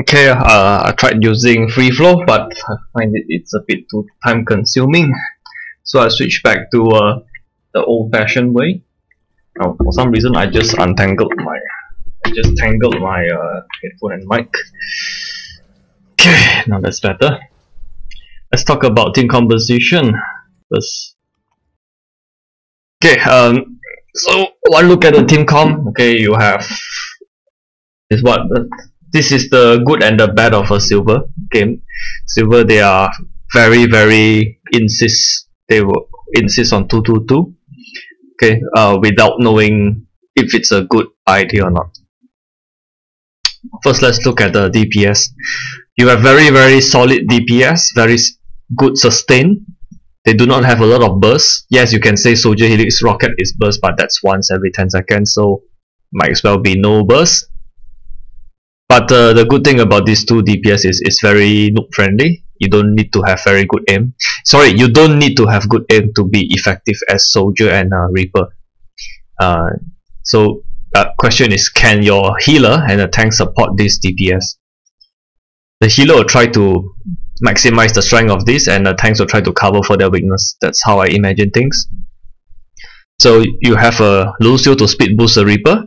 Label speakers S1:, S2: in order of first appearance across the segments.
S1: Okay, I tried using free flow, but I find it's a bit too time consuming. So I switched back to the old fashioned way. Now, for some reason, I just tangled my headphone and mic. Okay, now that's better. Let's talk about team composition first. Okay, so one look at the team comp. Okay, you have this is the good and the bad of a silver game. Silver, they are very they will insist on 2-2-2. Okay, without knowing if it's a good idea or not. First, let's look at the DPS. You have very solid DPS, very good sustain. They do not have a lot of burst. Yes, you can say Soldier Helix Rocket is burst, but that's once every 10 seconds, so might as well be no burst. But the good thing about these two DPS is it's very noob friendly. You don't need to have very good aim. Sorry, you don't need to have good aim to be effective as Soldier and Reaper. So question is, can your healer and the tank support this DPS? The healer will try to maximize the strength of this, and the tanks will try to cover for their weakness. That's how I imagine things. So you have a Lucio to speed boost the Reaper.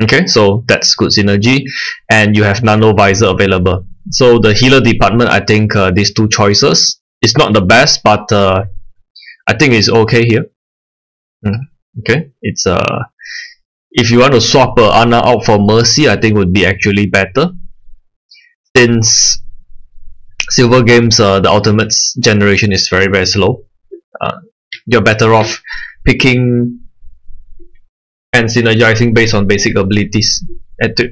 S1: Okay, so that's good synergy, and you have Nano Visor available. So the healer department, I think these two choices, it's not the best, but I think it's okay here. Okay, it's if you want to swap Ana out for Mercy, I think would be actually better. Since silver games, the ultimates generation is very slow. You're better off picking and synergizing based on basic abilities.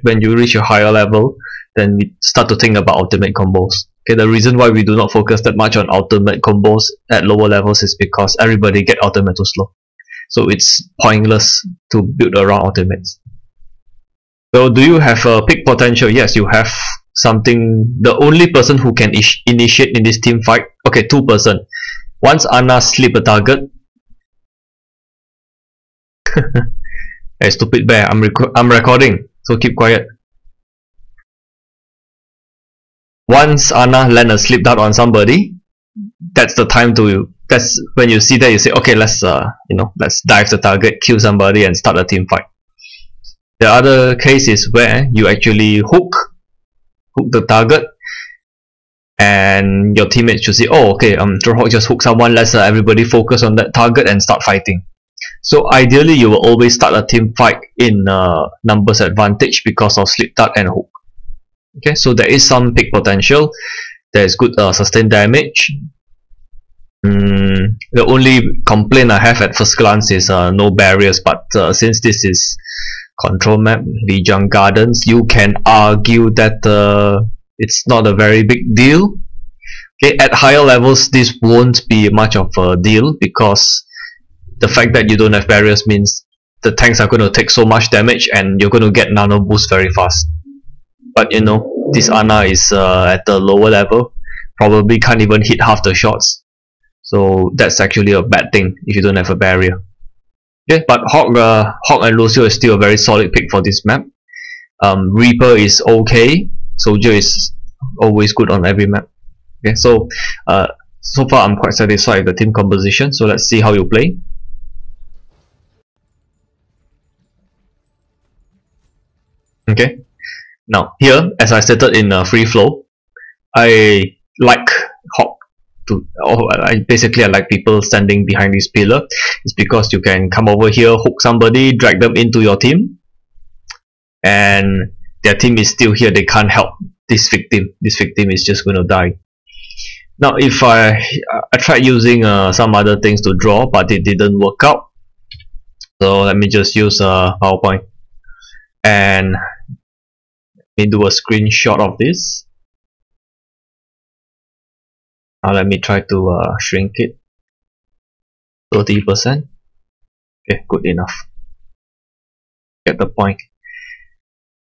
S1: When you reach a higher level, then we start to think about ultimate combos. Okay, the reason why we do not focus that much on ultimate combos at lower levels is because everybody get ultimate too slow. So it's pointless to build around ultimates. So do you have a peak potential? Yes, you have something. The only person who can initiate in this team fight, okay, two person. Once Ana sleep a target. Hey, stupid bear, I'm recording, so keep quiet. Once Ana land a sleep dart on somebody, that's the time to. That's when you see that you say, okay, let's let's dive the target, kill somebody, and start a team fight. The other case is where you actually hook the target, and your teammates should say, oh, okay, Roadhog just hook someone. Let's everybody focus on that target and start fighting. So ideally, you will always start a team fight in numbers advantage because of sleep dart and hook. Okay, so there is some peak potential. There is good sustained damage. The only complaint I have at first glance is no barriers, but since this is control map, Lijiang Gardens, you can argue that it's not a very big deal. Okay, at higher levels, this won't be much of a deal because the fact that you don't have barriers means the tanks are going to take so much damage and you're going to get nano boost very fast. But you know, this Ana is at the lower level, probably can't even hit half the shots. So that's actually a bad thing if you don't have a barrier. Okay, but Hog and Lucio is still a very solid pick for this map. Reaper is okay. Soldier is always good on every map. Okay, so so far I'm quite satisfied with the team composition. So let's see how you play. Okay, now here, as I stated in free flow, I like Hog to. I like people standing behind this pillar. It's because you can come over here, hook somebody, drag them into your team, and their team is still here. They can't help this victim. This victim is just going to die. Now, if I tried using some other things to draw, but it didn't work out. So let me just use PowerPoint and let me do a screenshot of this. Now let me try to shrink it 30%. Okay, good enough. Get the point.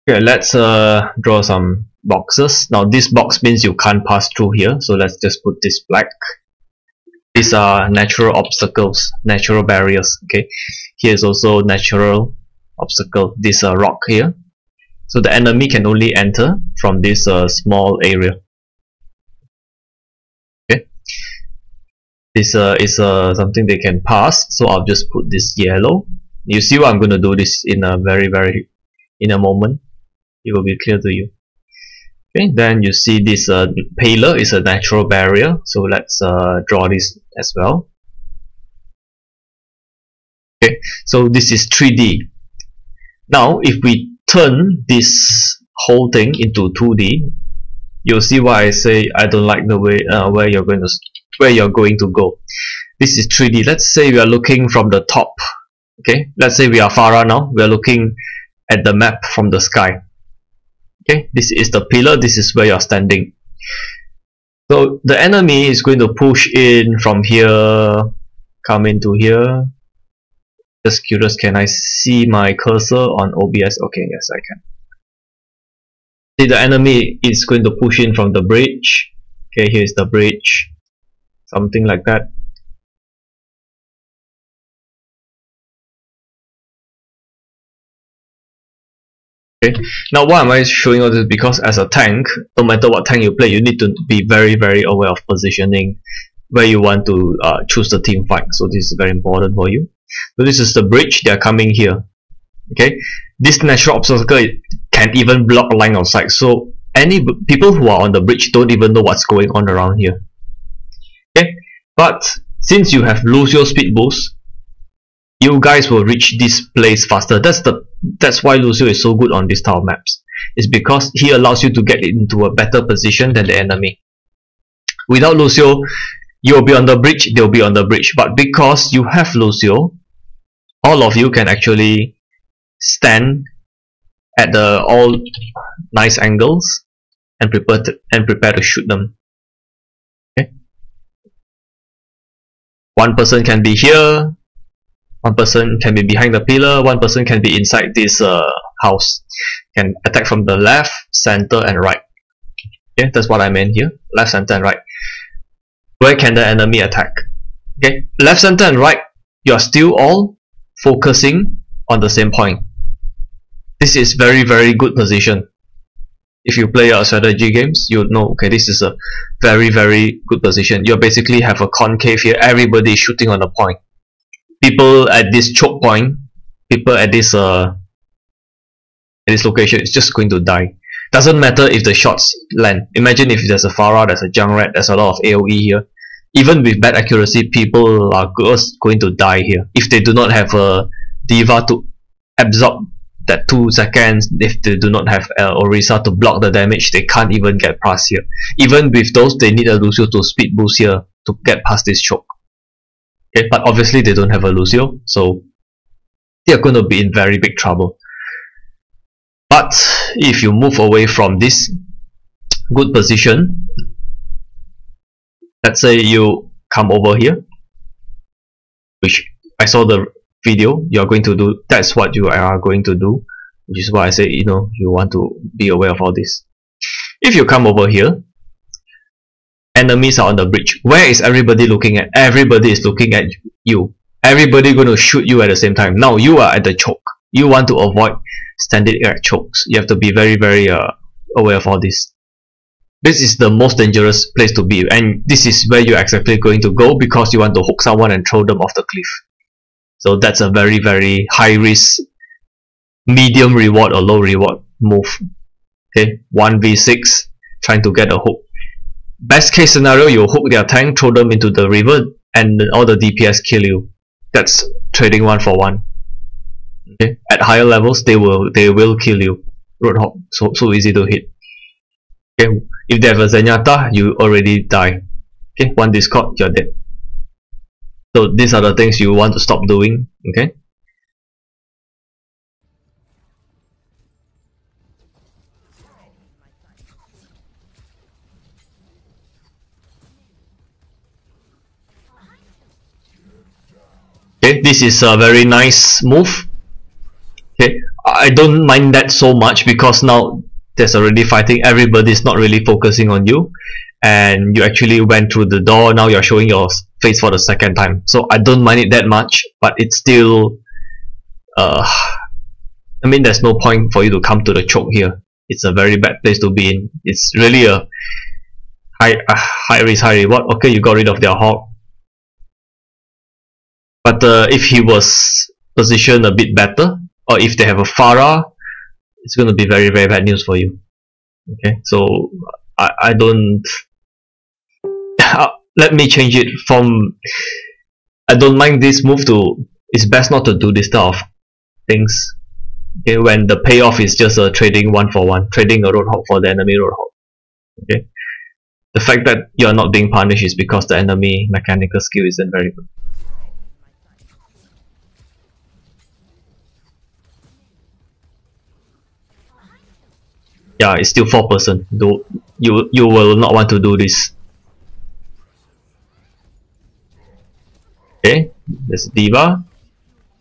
S1: Okay, let's draw some boxes. Now this box means you can't pass through here, so let's just put this black. These are natural obstacles, natural barriers. Okay, here's also natural obstacle. This rock here. So the enemy can only enter from this small area. Okay, this is something they can pass. So I'll just put this yellow. You see what I'm going to do this in a in a moment. It will be clear to you. Okay, then you see this paler is a natural barrier. So let's draw this as well. Okay, so this is 3D. Now if we turn this whole thing into 2D, you'll see why I say I don't like the way where you're going to go. This is 3D. Let's say we are looking from the top. Okay, let's say we are Farah now. We are looking at the map from the sky. Okay, this is the pillar. This is where you're standing. So the enemy is going to push in from here, come into here. Just curious, can I see my cursor on OBS? Okay, yes I can. See, the enemy is going to push in from the bridge. Okay, here's the bridge. Something like that. Okay. Now why am I showing all this? Because as a tank, no matter what tank you play, you need to be very aware of positioning, where you want to choose the team fight. So this is very important for you. So this is the bridge. They are coming here. Okay, this natural obstacle can even block line of sight. So any people who are on the bridge don't even know what's going on around here. Okay, but since you have Lucio speed boost, you guys will reach this place faster. That's why Lucio is so good on this type of maps. It's because he allows you to get into a better position than the enemy. Without Lucio, you'll be on the bridge, they'll be on the bridge. But because you have Lucio, all of you can actually stand at the all nice angles and prepare to shoot them. Okay. One person can be here. One person can be behind the pillar, one person can be inside this house. Can attack from the left, center and right. Okay, that's what I meant here. Left, center and right. Where can the enemy attack? Okay, left, center and right, you are still all focusing on the same point. This is very good position. If you play strategy games, you would know, okay, this is a very good position. You basically have a concave here, everybody is shooting on the point. People at this choke point, people at this location is just going to die. Doesn't matter if the shots land. Imagine if there's a Farah, there's a Junkrat, there's a lot of AoE here. Even with bad accuracy, people are just going to die here. If they do not have a Diva to absorb that 2 seconds, if they do not have Orisa to block the damage, they can't even get past here. Even with those, they need a Lucio to speed boost here to get past this choke. Okay, but obviously they don't have a Lucio, so they are going to be in very big trouble. But if you move away from this good position, let's say you come over here, which I saw the video, you are going to do, that's what you are going to do, which is why I say, you know, you want to be aware of all this. If you come over here, enemies are on the bridge. Where is everybody looking at? Everybody is looking at you. Everybody going to shoot you at the same time. Now you are at the choke. You want to avoid standing at chokes. You have to be very aware of all this. This is the most dangerous place to be, and this is where you're exactly going to go because you want to hook someone and throw them off the cliff. So that's a very high risk, medium reward or low reward move. Okay, 1v6, trying to get a hook. Best case scenario, you hook their tank, throw them into the river, and all the DPS kill you. That's trading 1-for-1. Okay, at higher levels, they will kill you. Roadhog, so easy to hit. Okay, if they have a Zenyatta, you already die. Okay, one discord, you're dead. So these are the things you want to stop doing. Okay. Okay, this is a very nice move. Okay, I don't mind that so much because now there's already fighting, everybody's not really focusing on you, and you actually went through the door, now you're showing your face for the second time. So I don't mind it that much, but it's still I mean, there's no point for you to come to the choke here. It's a very bad place to be in. It's really a high risk, high reward. Okay, you got rid of their hog. But if he was positioned a bit better, or if they have a Farah, it's going to be very, very bad news for you. Okay, so I don't... let me change it from... I don't mind this move to... It's best not to do this type of things. Okay, when the payoff is just trading 1-for-1, trading a Roadhog for the enemy Roadhog. Okay, the fact that you are not being punished is because the enemy mechanical skill isn't very good. Yeah, it's still 4%. Though you will not want to do this. Okay, there's Diva.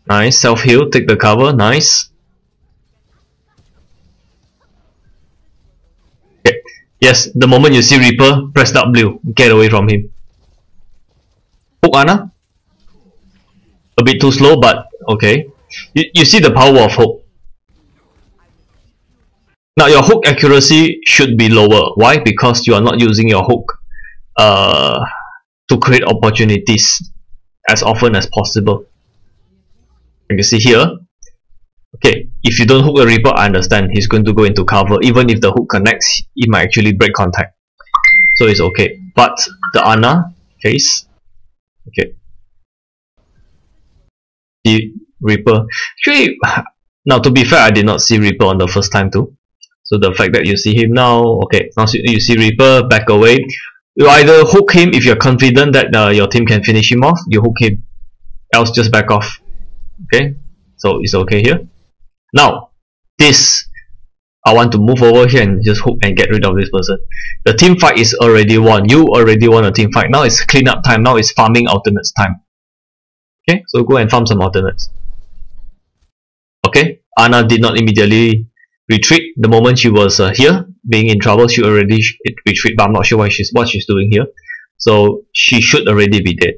S1: Nice, self-heal, take the cover, nice. Okay. Yes, the moment you see Reaper, press W, get away from him. Hook Ana? A bit too slow, but okay. You see the power of hook. Now your hook accuracy should be lower. Why? Because you are not using your hook to create opportunities as often as possible. You can see here. Okay, if you don't hook the Reaper, I understand he's going to go into cover. Even if the hook connects, it might actually break contact. So it's okay. But the Ana case, okay. The Reaper. Actually, now to be fair, I did not see Reaper on the first time too. So the fact that you see him now, okay, now you see Reaper, back away. You either hook him if you're confident that your team can finish him off, you hook him, else just back off. Okay, so it's okay here. Now, this, I want to move over here and just hook and get rid of this person. The team fight is already won. You already won a team fight. Now it's cleanup time. Now it's farming alternates time. Okay, so go and farm some alternates. Okay, Ana did not immediately retreat. The moment she was here, being in trouble, she already retreat, but I'm not sure what she's doing here. So she should already be dead.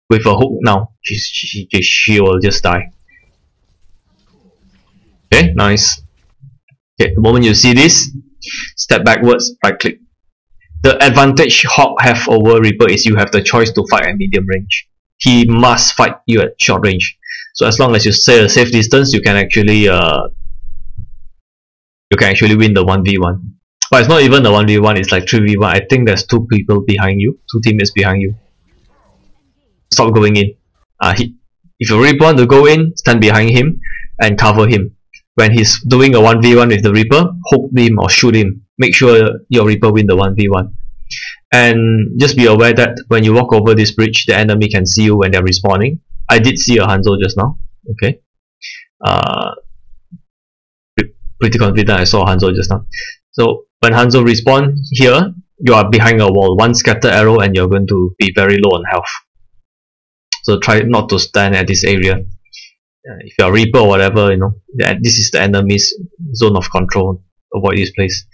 S1: With a hook now, she will just die. Okay, nice. Okay, the moment you see this, step backwards, right click. The advantage Hawk have over Reaper is you have the choice to fight at medium range. He must fight you at short range. So as long as you stay a safe distance, you can actually win the 1v1. But it's not even a 1v1, it's like 3v1. I think there's 2 people behind you, 2 teammates behind you. Stop going in. If you really want to go in, stand behind him and cover him. When he's doing a 1v1 with the Reaper, hook him or shoot him. Make sure your Reaper win the 1v1. And just be aware that when you walk over this bridge, the enemy can see you when they're respawning. I did see a Hanzo just now. Okay. Pretty confident I saw Hanzo just now. So when Hanzo respawn here, you are behind a wall. One scatter arrow and you're going to be very low on health. So try not to stand at this area. If you're a Reaper or whatever, you know, this is the enemy's zone of control. Avoid this place.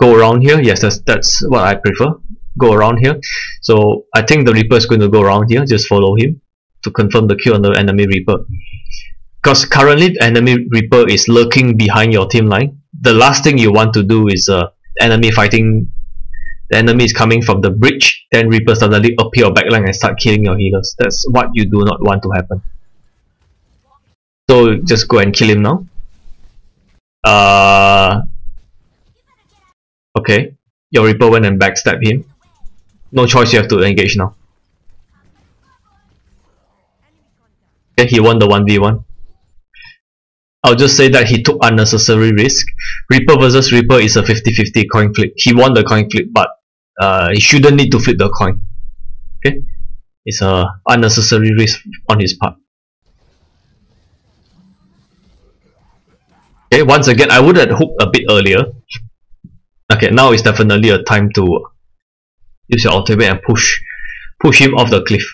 S1: Go around here. Yes, that's what I prefer. Go around here. So I think the Reaper is going to go around here. Just follow him to confirm the kill on the enemy Reaper. Because currently the enemy Reaper is lurking behind your team line. The last thing you want to do is enemy fighting. The enemy is coming from the bridge, then Reaper suddenly appear your backline and start killing your healers. That's what you do not want to happen. So just go and kill him now. Okay, your Reaper went and backstabbed him. No choice, you have to engage now. Okay, he won the 1v1. I'll just say that he took unnecessary risk. Reaper versus Reaper is a 50-50 coin flip. He won the coin flip, but he shouldn't need to flip the coin. Okay, it's a unnecessary risk on his part. Okay, once again, I would have hooked a bit earlier. Okay, now is definitely a time to use your ultimate and push him off the cliff.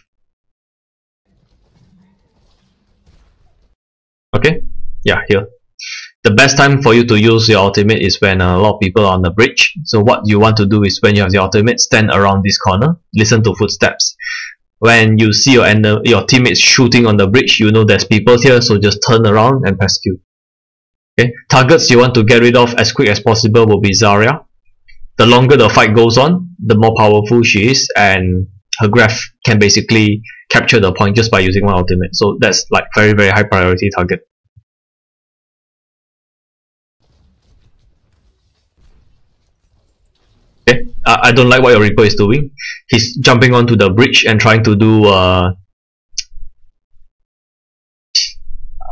S1: Okay, yeah, here. The best time for you to use your ultimate is when a lot of people are on the bridge. So what you want to do is when you have the ultimate, stand around this corner, listen to footsteps. When you see your teammates shooting on the bridge, you know there's people here, so just turn around and press Q. Okay, targets you want to get rid of as quick as possible will be Zarya. The longer the fight goes on, the more powerful she is, and her graph can basically capture the point just by using one ultimate. So that's like very, very high priority target. Okay, I don't like what your Reaper is doing. He's jumping onto the bridge and trying to do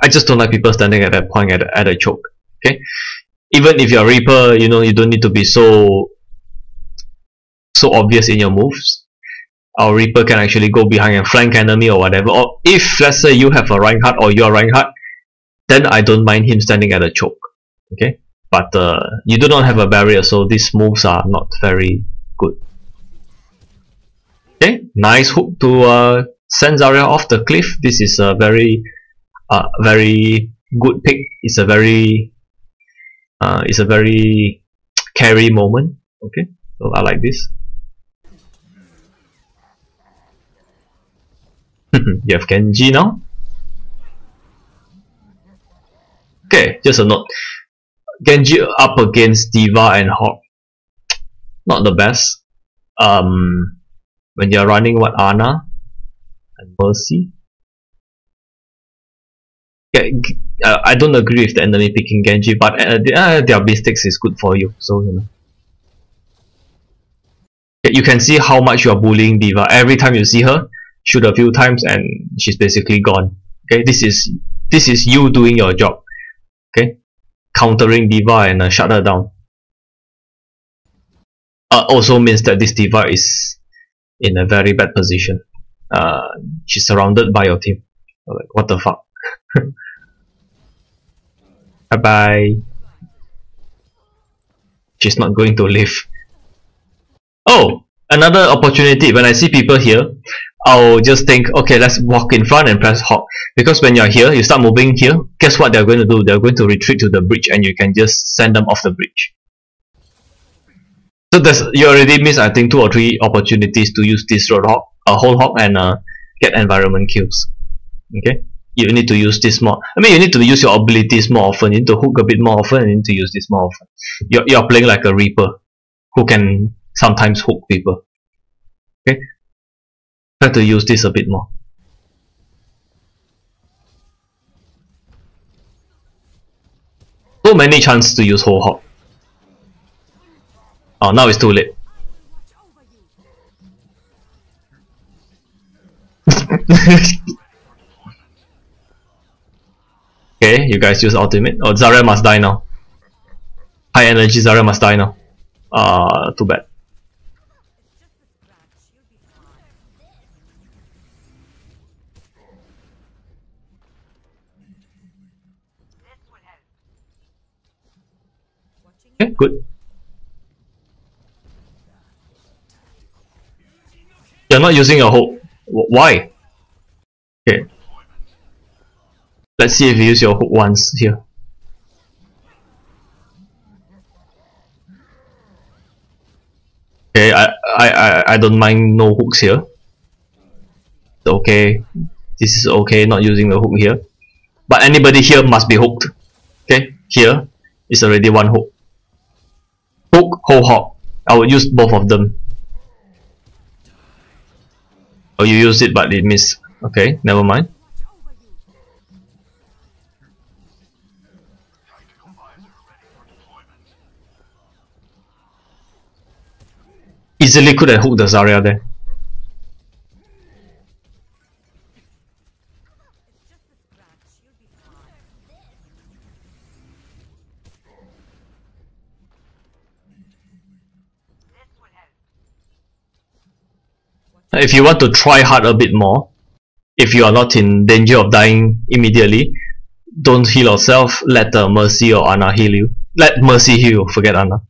S1: I just don't like people standing at that point at a choke. Okay, even if you're Reaper, you know, you don't need to be so obvious in your moves. Our Reaper can actually go behind and flank enemy or whatever. Or if let's say you have a Reinhardt or you're Reinhardt, then I don't mind him standing at a choke. Okay, but you do not have a barrier, so these moves are not very good. Okay, nice hook to send Zarya off the cliff. This is a very good pick. It's a very carry moment. Okay, so I like this. You have Genji now. Okay, just a note. Genji up against D.Va and Hog, not the best. When you're running Ana and Mercy. Okay, I don't agree with the enemy picking Genji, but their mistakes is good for you, so you know. Okay, you can see how much you are bullying D.Va. Every time you see her, shoot a few times and she's basically gone. Okay, this is you doing your job. Okay, countering D.Va and shut her down. Also means that this D.Va is in a very bad position. She's surrounded by your team. Like, what the fuck? Bye bye. She's not going to live. Oh, another opportunity. When I see people here, I'll just think, okay, let's walk in front and press Hog. Because when you're here, you start moving here, guess what they're going to do? They're going to retreat to the bridge and you can just send them off the bridge. So you already missed, I think, 2 or 3 opportunities to use this Roadhog, whole Hog, and get environment kills. Okay, you need to use this more. I mean, you need to use your abilities more often. You need to hook a bit more often. And you need to use this more often. You're playing like a Reaper who can sometimes hook people. Okay, try to use this a bit more. So many chances to use whole Hog. Oh, now it's too late. Okay, you guys use ultimate. Oh, Zarya must die now. High energy Zarya must die now. Too bad. Okay, good. You're not using your hook. Why? Okay. Let's see if you use your hook once here. Okay, I don't mind no hooks here. Okay, this is okay, not using the hook here. But anybody here must be hooked. Okay, here is already one hook. Hook, whole Hog. I would use both of them. Oh, you used it but it missed. Okay, never mind. Easily could have hooked the Zarya there. If you want to try hard a bit more, if you are not in danger of dying immediately, don't heal yourself, let Mercy or Ana heal you. Let Mercy heal you, forget Ana.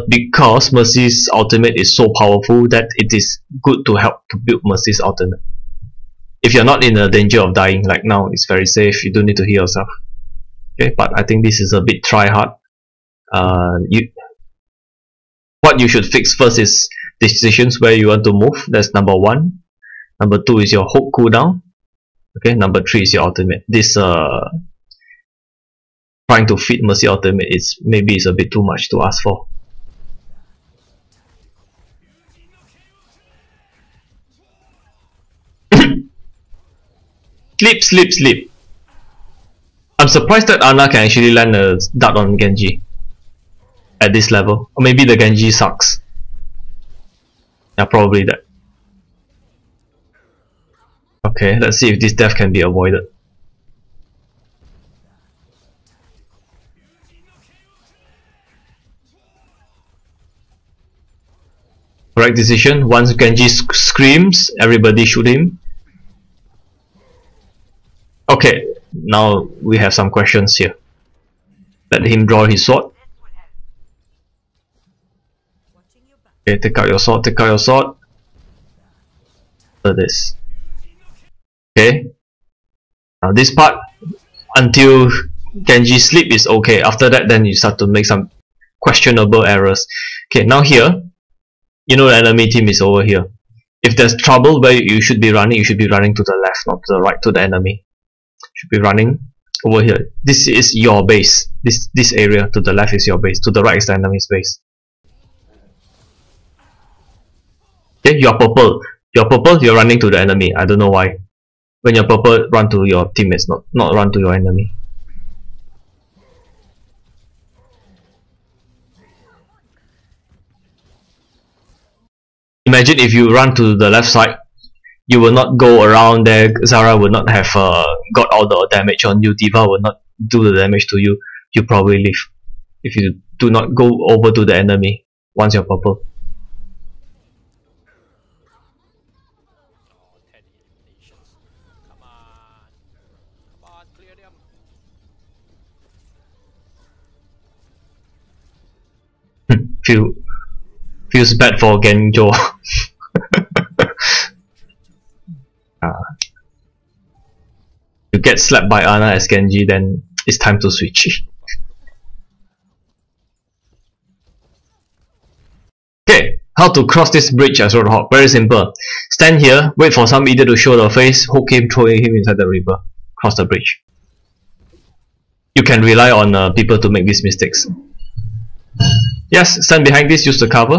S1: Because Mercy's ultimate is so powerful that it is good to help to build Mercy's ultimate. If you're not in a danger of dying, like now, it's very safe, you don't need to heal yourself. Okay, but I think this is a bit try hard. What you should fix first is decisions where you want to move. That's number 1. Number 2 is your hook cooldown. Okay, number 3 is your ultimate. This trying to fit Mercy ultimate is maybe it's a bit too much to ask for. Sleep. I'm surprised that Ana can actually land a dart on Genji at this level. Or maybe the Genji sucks. Yeah, probably that. Okay, let's see if this death can be avoided. Correct decision. Once Genji screams, everybody shoot him. Okay, now we have some questions here. Let him draw his sword. Okay, take out your sword, After this. Okay. Now this part, until Genji sleep is okay. After that, then you start to make some questionable errors. Okay, now here, you know the enemy team is over here. If there's trouble where you should be running to the left, not to the right, to the enemy. Should be running over here. This is your base. This area to the left is your base. To the right is the enemy's base. Okay, you're purple. You're running to the enemy. I don't know why. When you're purple, run to your teammates, not run to your enemy. Imagine if you run to the left side, you will not go around there. Zara will not have got all the damage on you. D.Va will not do the damage to you. You probably leave if you do not go over to the enemy once you're purple. Feels bad for Genjo. You get slapped by Ana as Genji, then it's time to switch. Okay, how to cross this bridge as Roadhog? Very simple. Stand here, wait for some idiot to show the face, hook him, throw him inside the river, cross the bridge. You can rely on people to make these mistakes. Yes, stand behind this, use the cover.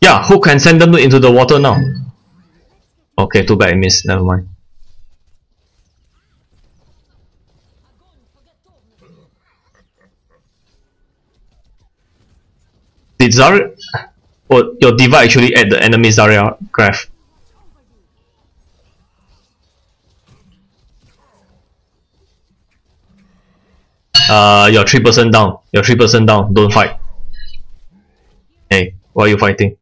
S1: Yeah, hook and send them into the water now. Okay, too bad I missed, never mind. Did Zarya... Oh, your D.Va actually ate the enemy Zarya graph. You're 3% down. You're 3% down. Don't fight. Hey, why are you fighting?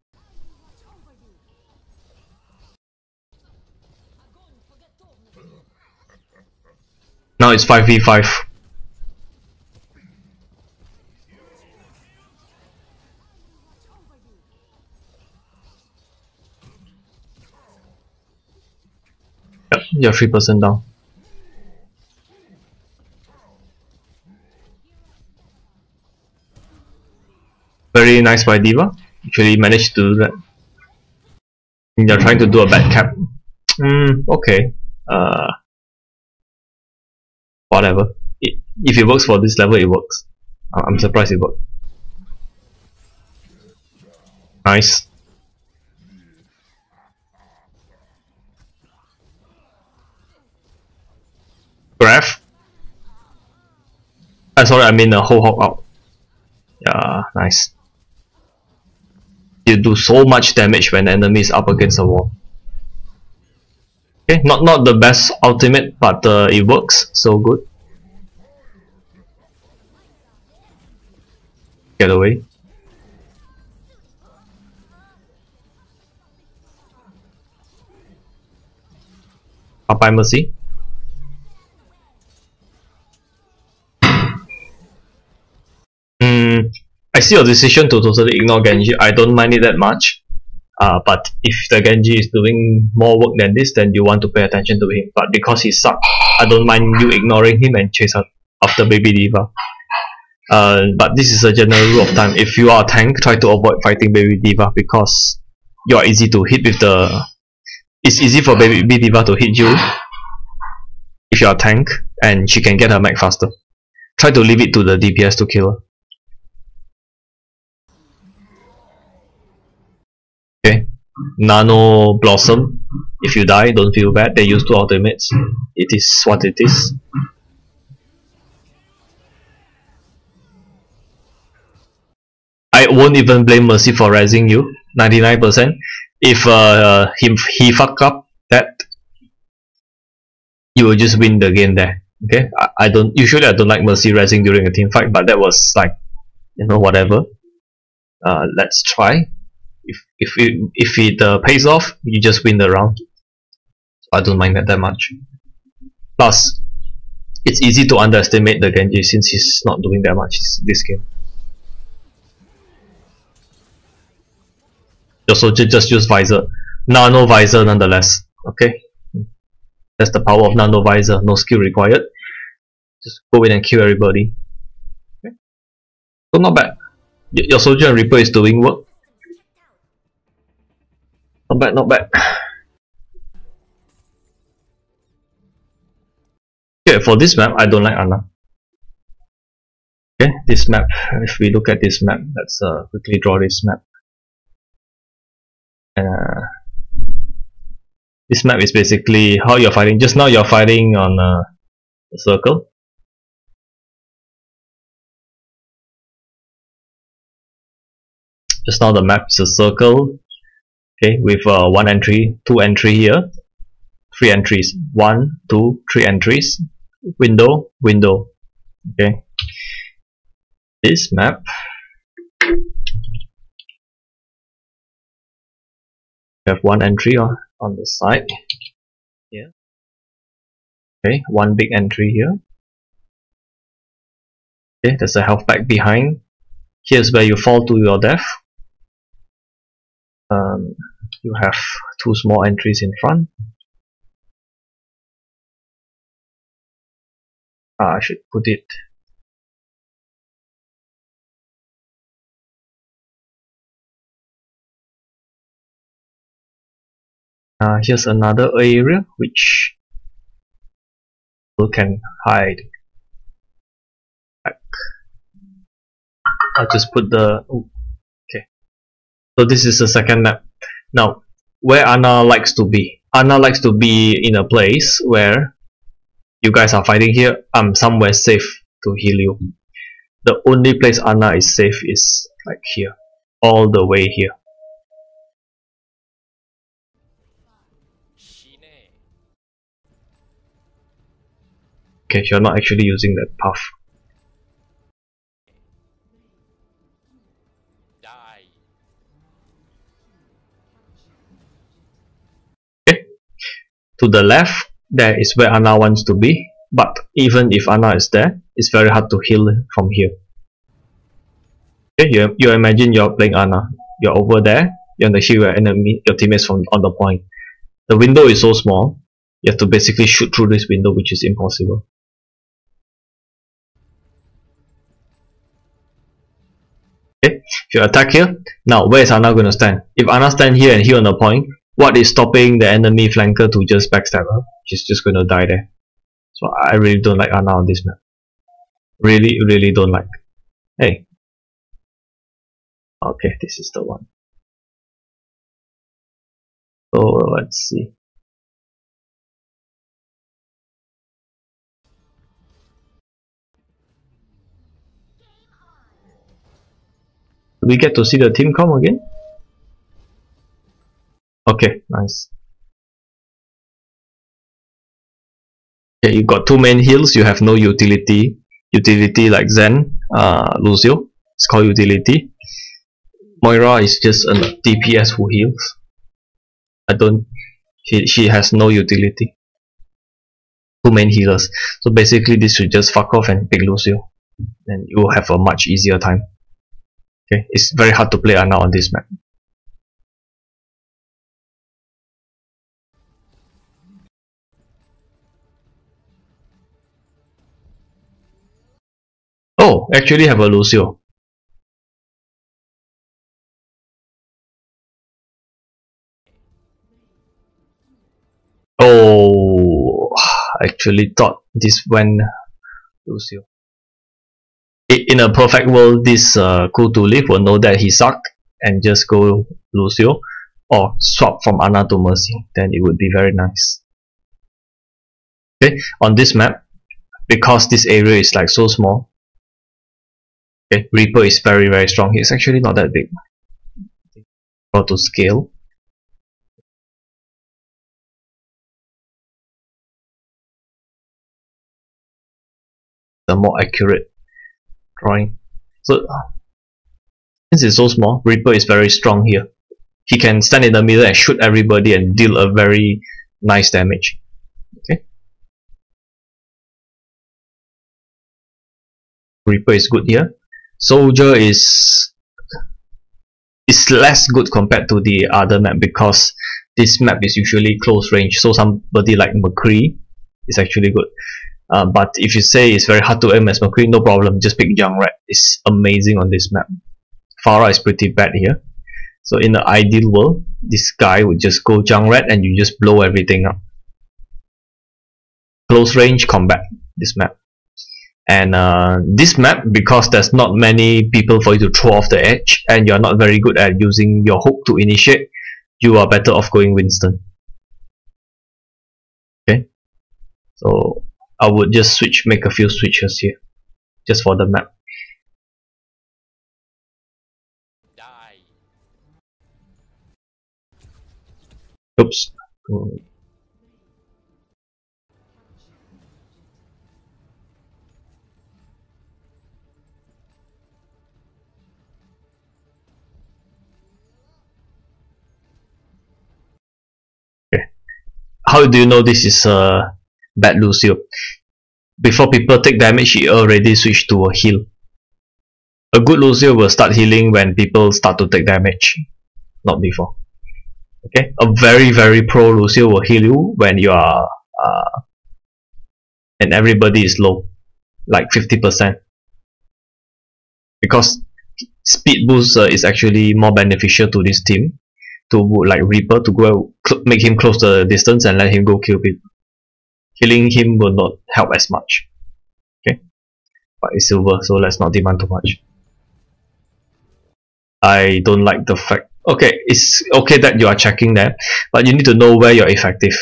S1: Now it's 5v5. Yep, you're 3% down. Very nice by D.Va. Actually managed to do that. They're trying to do a bad cap. Okay. Whatever. If it works for this level, it works. I'm surprised it worked. Nice. Graph. Sorry, I mean a whole hog out. Yeah, nice. You do so much damage when the enemy is up against the wall. Okay, not the best ultimate, but it works, so good. Get away. Up by Mercy. I see your decision to totally ignore Genji. I don't mind it that much. But if the Genji is doing more work than this, then you want to pay attention to him. But because he sucks, I don't mind you ignoring him and chase after Baby Diva. But this is a general rule of thumb. If you are a tank, try to avoid fighting Baby Diva because you are easy to hit with the. It's easy for Baby Diva to hit you if you are a tank, and she can get her mech faster. Try to leave it to the DPS to kill her. Okay, Nano Blossom. If you die, don't feel bad. They use 2 ultimates. It is what it is. I won't even blame Mercy for raising you. 99%. If he fuck up that, you will just win the game there. Okay, I don't usually I don't like Mercy raising during a team fight, but that was like, you know, whatever. Let's try. If it pays off, you just win the round. I don't mind that much. Plus, it's easy to underestimate the Genji since he's not doing that much this game. Your soldier just use visor, nano visor nonetheless. Okay, that's the power of nano visor. No skill required. Just go in and kill everybody. Okay. So not bad. Your soldier and Reaper is doing work. Not bad, not bad. Okay, for this map, I don't like Ana. Okay, this map, if we look at this map, let's quickly draw this map. This map is basically how you're fighting. Just now you're fighting on a circle. Just now the map is a circle. Okay, with 1 entry, 2 entry here, 3 entries, 1, 2, 3 entries, window, window. Okay, this map, you have 1 entry on the side here. Okay, 1 big entry here. Okay, there's a health pack behind. Here's where you fall to your death. You have 2 small entries in front. I should put it. Here's another area which you can hide. I'll just put the. Okay. So this is the second map. Now, where Ana likes to be. Ana likes to be in a place where you guys are fighting here. I'm somewhere safe to heal you. The only place Ana is safe is like here, all the way here. Okay, you're not actually using that path. Okay, to the left, there is where Ana wants to be. But even if Ana is there, it's very hard to heal from here. Okay, you imagine you're playing Ana. You're over there. You want to heal your enemy, your teammates from on the point. The window is so small. You have to basically shoot through this window, which is impossible. Okay, if you attack here, now where is Ana going to stand? If Ana stand here and here on the point, what is stopping the enemy flanker to just backstab her? She's just going to die there. So I really don't like Ana on this map. Really don't like. Hey. Okay, this is the one. So let's see. Do we get to see the team come again? Okay, nice. Okay, you got 2 main heals, you have no utility. Utility like Zen, Lucio, it's called utility. Moira is just a DPS who heals. She has no utility. 2 main healers. So basically this should just fuck off and pick Lucio. And you will have a much easier time. Okay, it's very hard to play Ana on this map. Oh, actually have a Lucio. Oh, I actually thought this went Lucio. In a perfect world, this cool to live will know that he sucked and just go Lucio or swap from Ana to Mercy. Then it would be very nice. Okay, on this map, because this area is like so small, okay, Reaper is very strong. He's actually not that big. Or to scale. The more accurate drawing. So since it's so small, Reaper is very strong here. He can stand in the middle and shoot everybody and deal a very nice damage. Okay. Reaper is good here. Soldier is less good compared to the other map because this map is usually close range. So somebody like McCree is actually good. But if you say it's very hard to aim as McCree, no problem. Just pick Junkrat. It's amazing on this map. Farah is pretty bad here. So in the ideal world, this guy would just go Junkrat and you just blow everything up. Close range combat, this map. And this map, because there's not many people for you to throw off the edge and you're not very good at using your hook to initiate, you are better off going Winston. Okay, so I would just make a few switches here just for the map. Oops. Okay. How do you know this is a bad Lucio? Before people take damage, he already switched to a heal. A good Lucio will start healing when people start to take damage, not before. Okay, a very pro Lucio will heal you when you are and everybody is low, like 50%, because speed boost is actually more beneficial to this team, to like Reaper, to go make him close the distance and let him go kill people. Healing him will not help as much. Okay, but it's silver, so let's not demand too much. I don't like the fact. Okay, it's okay that you are checking that, but you need to know where you're effective.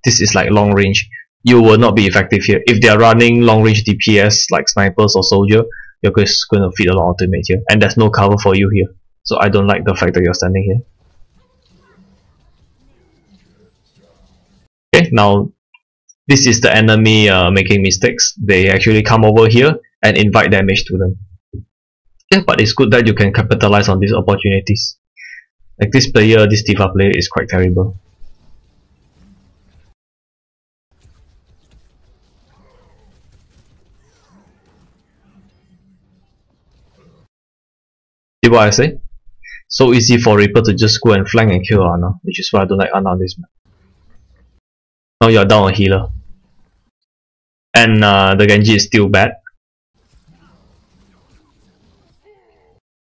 S1: This is like long range. You will not be effective here. If they are running long range DPS like snipers or soldier, you're just going to feed a lot of ultimate here, and there's no cover for you here. So I don't like the fact that you're standing here. Okay, now this is the enemy making mistakes. They actually come over here and invite damage to them. Yeah, but it's good that you can capitalize on these opportunities. Like this player, this D.Va player is quite terrible. See what I say? So easy for Reaper to just go and flank and kill Ana, which is why I don't like Ana on this map. Now you're down a healer. And the Genji is still bad.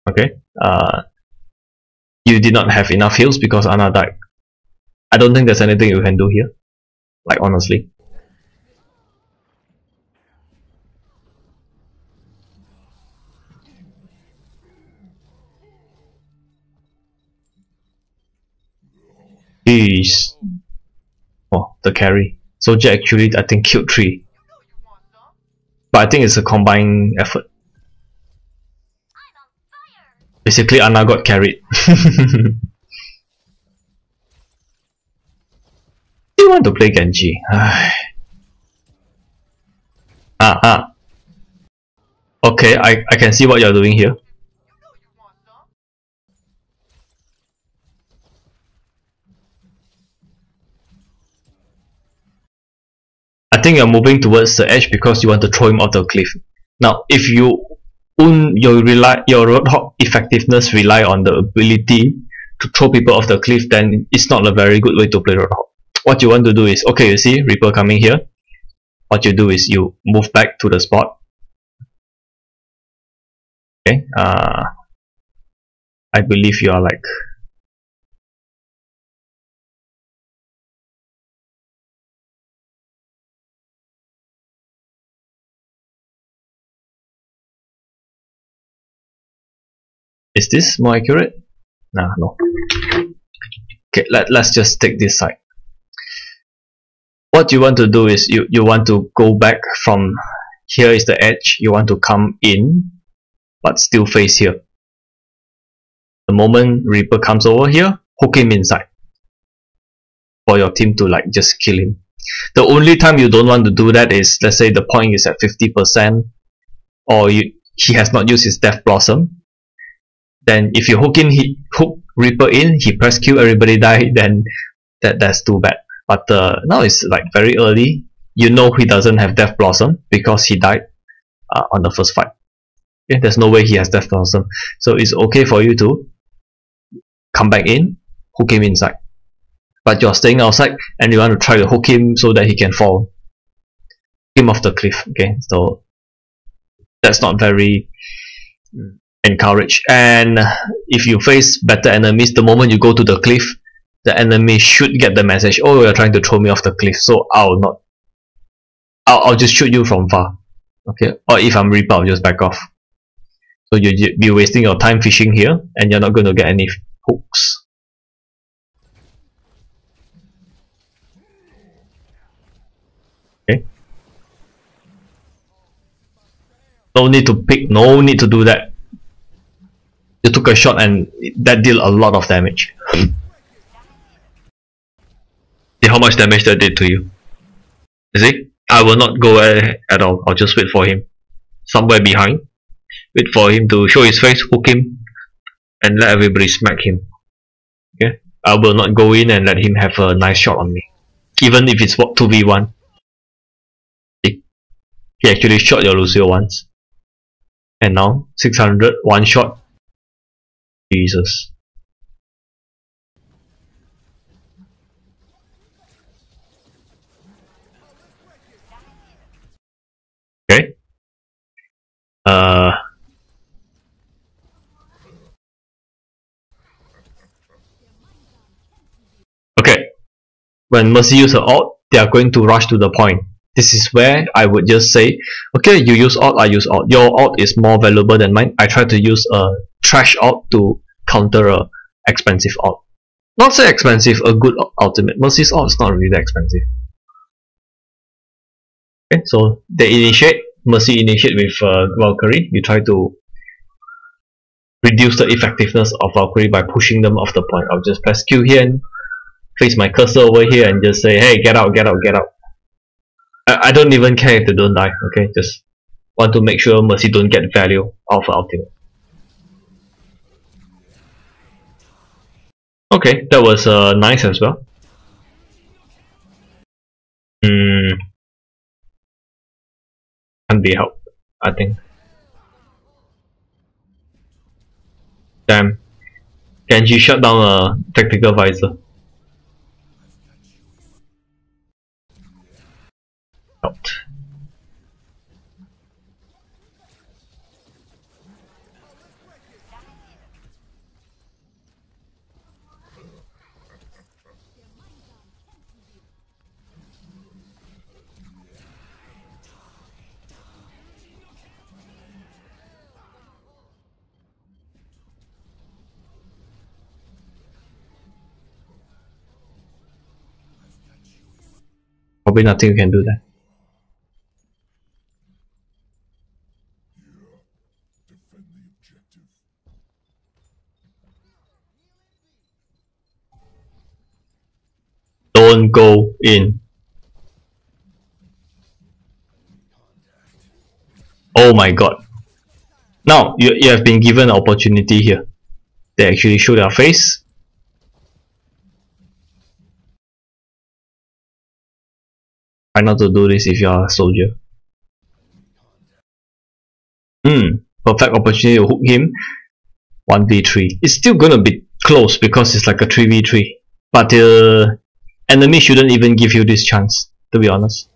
S1: Okay. You did not have enough heals because Ana died. I don't think there's anything you can do here. Like honestly. Jeez. Oh, the carry. Soldier actually I think killed 3. But I think it's a combined effort. Basically Ana got carried. You want to play Genji? Okay, I can see what you're doing here. I think you're moving towards the edge because you want to throw him off the cliff. Now, if your Roadhog effectiveness rely on the ability to throw people off the cliff, then it's not a very good way to play Roadhog. What you want to do is, okay, you see Reaper coming here. What you do is you move back to the spot. Okay, I believe you are like is this more accurate? Nah, no. Okay, let's just take this side. What you want to do is you want to go back from here is the edge, you want to come in but still face here. The moment Reaper comes over here, hook him inside for your team to like just kill him. The only time you don't want to do that is, let's say the point is at 50% or he has not used his Death Blossom. Then if you hook Reaper in, he press Q, everybody die, then that's too bad. But now it's like very early. You know he doesn't have Death Blossom because he died on the first fight. Okay, there's no way he has Death Blossom. So it's okay for you to come back in, hook him inside. But you're staying outside and you want to try to hook him so that he can fall. Him off the cliff. Okay, so that's not very encouraged. And if you face better enemies, the moment you go to the cliff, the enemy should get the message, oh, you're trying to throw me off the cliff, so I'll just shoot you from far. Okay, or if I'm Reaper, I'll just back off. So you'll be wasting your time fishing here and you're not going to get any hooks. Okay, no need to pick, no need to do that. You took a shot and that did a lot of damage. See how much damage that did to you. You see? I will not go at all. I'll just wait for him somewhere behind. Wait for him to show his face, hook him, and let everybody smack him. Okay? I will not go in and let him have a nice shot on me. Even if it's 2v1. See? He actually shot your Lucio once. And now, 600, one shot. Jesus. Okay. Okay. When Mercy use her ult, they are going to rush to the point. This is where I would just say, okay, you use ult, I use ult. Your ult is more valuable than mine. I try to use a trash ult to counter a expensive ult. Not say expensive, a good ultimate. Mercy's ult is not really expensive. Okay, so they initiate. Mercy initiate with Valkyrie. You try to reduce the effectiveness of Valkyrie by pushing them off the point. I'll just press Q here and face my cursor over here and just say, hey, get out, get out, get out. I don't even care if they don't die, okay? Just want to make sure Mercy don't get value of ultimate. Okay, that was nice as well. Can be helped, I think. Damn. Genji shut down a tactical visor. Helped. Probably nothing you can do that. Don't go in. Oh my god. Now, you have been given an opportunity here. They actually show their face. Try not to do this if you are a soldier. Perfect opportunity to hook him. 1v3. It's still gonna be close because it's like a 3v3. But enemy shouldn't even give you this chance, to be honest.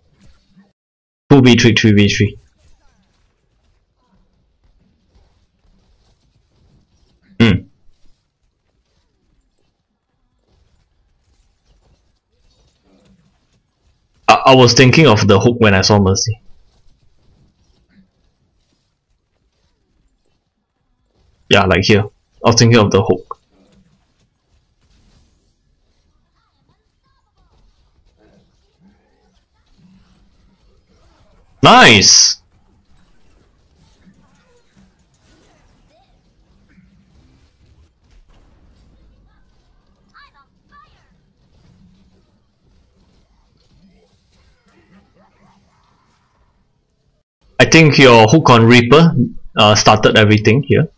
S1: 2v3, 3v3. Hmm. I was thinking of the hook when I saw Mercy. Yeah, like here. I was thinking of the hook. Nice! I think your hook on Reaper started everything here.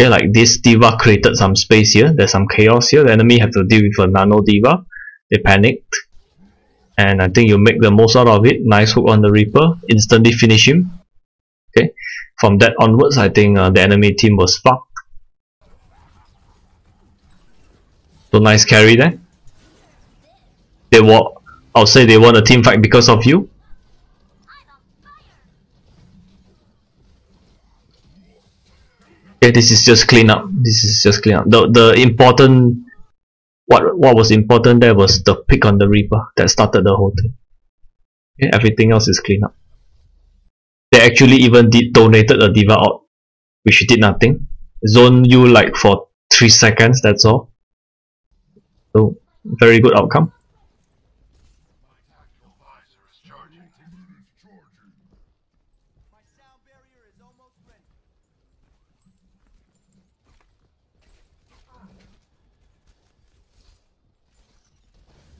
S1: Okay, like this D.Va created some space here. There's some chaos here. The enemy have to deal with a nano D.Va. They panicked. And I think you make the most out of it. Nice hook on the Reaper. Instantly finish him. Okay. From that onwards, I think the enemy team was fucked. So nice carry there. They won. I'll say they won a team fight because of you. Okay, this is just clean up. This is just clean up. The important what was important there was the pick on the Reaper that started the whole thing. Okay, everything else is clean up. They actually even donated a D.Va out, which did nothing. Zone you like for 3 seconds, that's all. So very good outcome.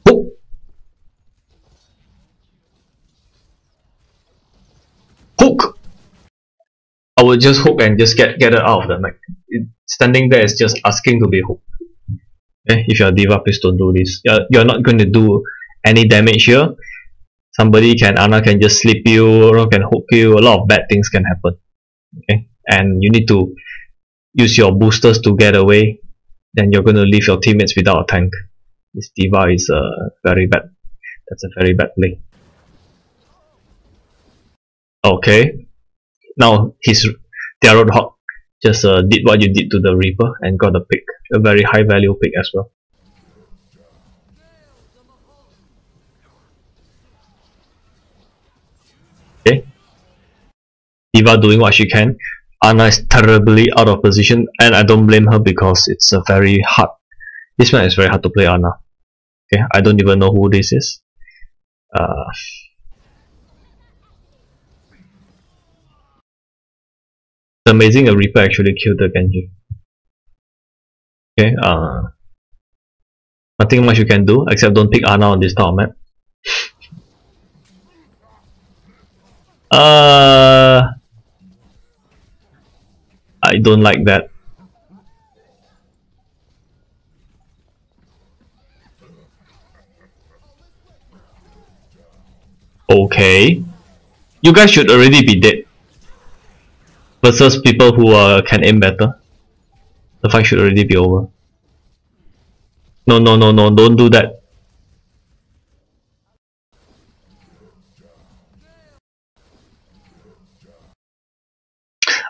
S1: Hook! Hook! I would just hook and just get it out of the mech. Standing there is just asking to be hooked. Okay, if you're a D.Va, please don't do this. You're not going to do any damage here. Somebody Ana can just slip you, or can hook you. A lot of bad things can happen. Okay, and you need to use your boosters to get away. Then you're going to leave your teammates without a tank. This D.Va is very bad. That's a very bad play. Okay, now their Roadhog just did what you did to the Reaper and got a pick, a very high value pick as well. Okay, D.Va doing what she can. Ana is terribly out of position, and I don't blame her because it's a very hard. This one is very hard to play Ana. Okay, I don't even know who this is. It's amazing a Reaper actually killed the Genji. Okay, nothing much you can do except don't pick Ana on this tower map. I don't like that. Okay, you guys should already be dead. Versus people who can aim better. The fight should already be over. No, don't do that.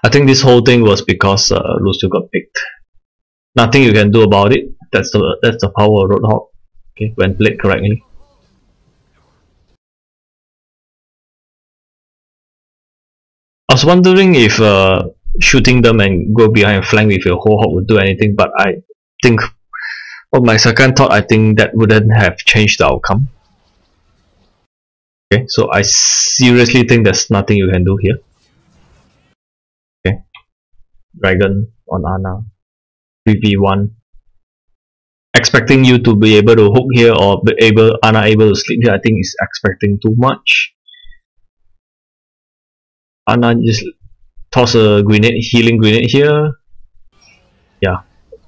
S1: I think this whole thing was because Lucio got picked. Nothing you can do about it. That's the power of Roadhog. Okay, when played correctly. I was wondering if shooting them and go behind flank with your whole hog would do anything, but I think, on my second thought, I think that wouldn't have changed the outcome. Okay, so I seriously think there's nothing you can do here. Okay, Dragon on Ana, 3v1. Expecting you to be able to hook here or Ana able to sleep here, I think is expecting too much. Ana just toss a grenade, healing grenade here. Yeah. I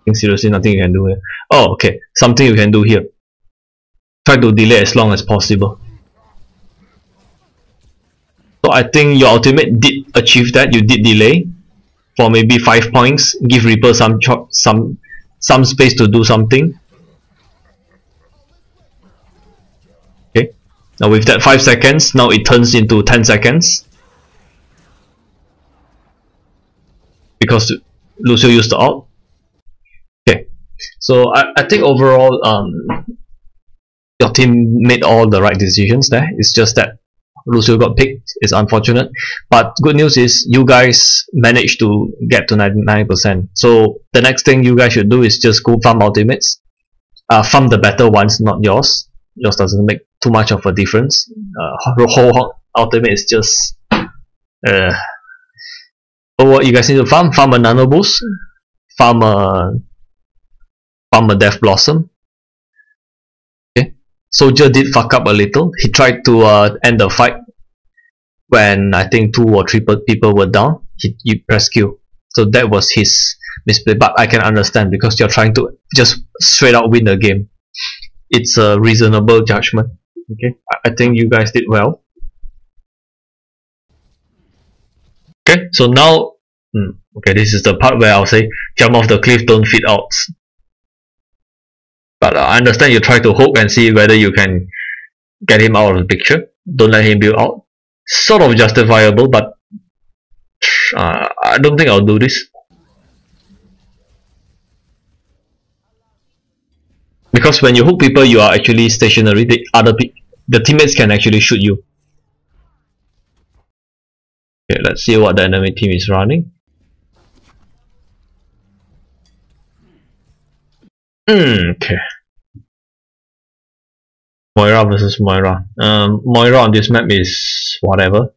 S1: think seriously nothing you can do here. Oh, okay. Something you can do here. Try to delay as long as possible. So I think your ultimate did achieve that. You did delay for maybe 5 points. Give Reaper some space to do something. Okay. Now with that 5 seconds, now it turns into 10 seconds. because Lucio used the ult. Okay, so I think overall your team made all the right decisions there. It's just that Lucio got picked. It's unfortunate, but good news is you guys managed to get to 99%. So the next thing you guys should do is just go farm ultimates. Farm the better ones, not yours. Yours doesn't make too much of a difference. Roadhog ultimate is just what you guys need to farm a nano boost, farm a death blossom. Okay, Soldier did fuck up a little. He tried to end the fight when I think 2 or 3 people were down. He pressed Q, so that was his misplay, but I can understand because you're trying to just straight out win the game. It's a reasonable judgment. Okay, I think you guys did well. Okay, so now okay, this is the part where I'll say jump off the cliff, don't feed outs. But I understand you try to hook and see whether you can get him out of the picture. Don't let him build out. Sort of justifiable, but I don't think I'll do this. Because when you hook people, you are actually stationary. The teammates can actually shoot you. Okay, let's see what the enemy team is running. Okay. Moira versus Moira. Moira on this map is whatever.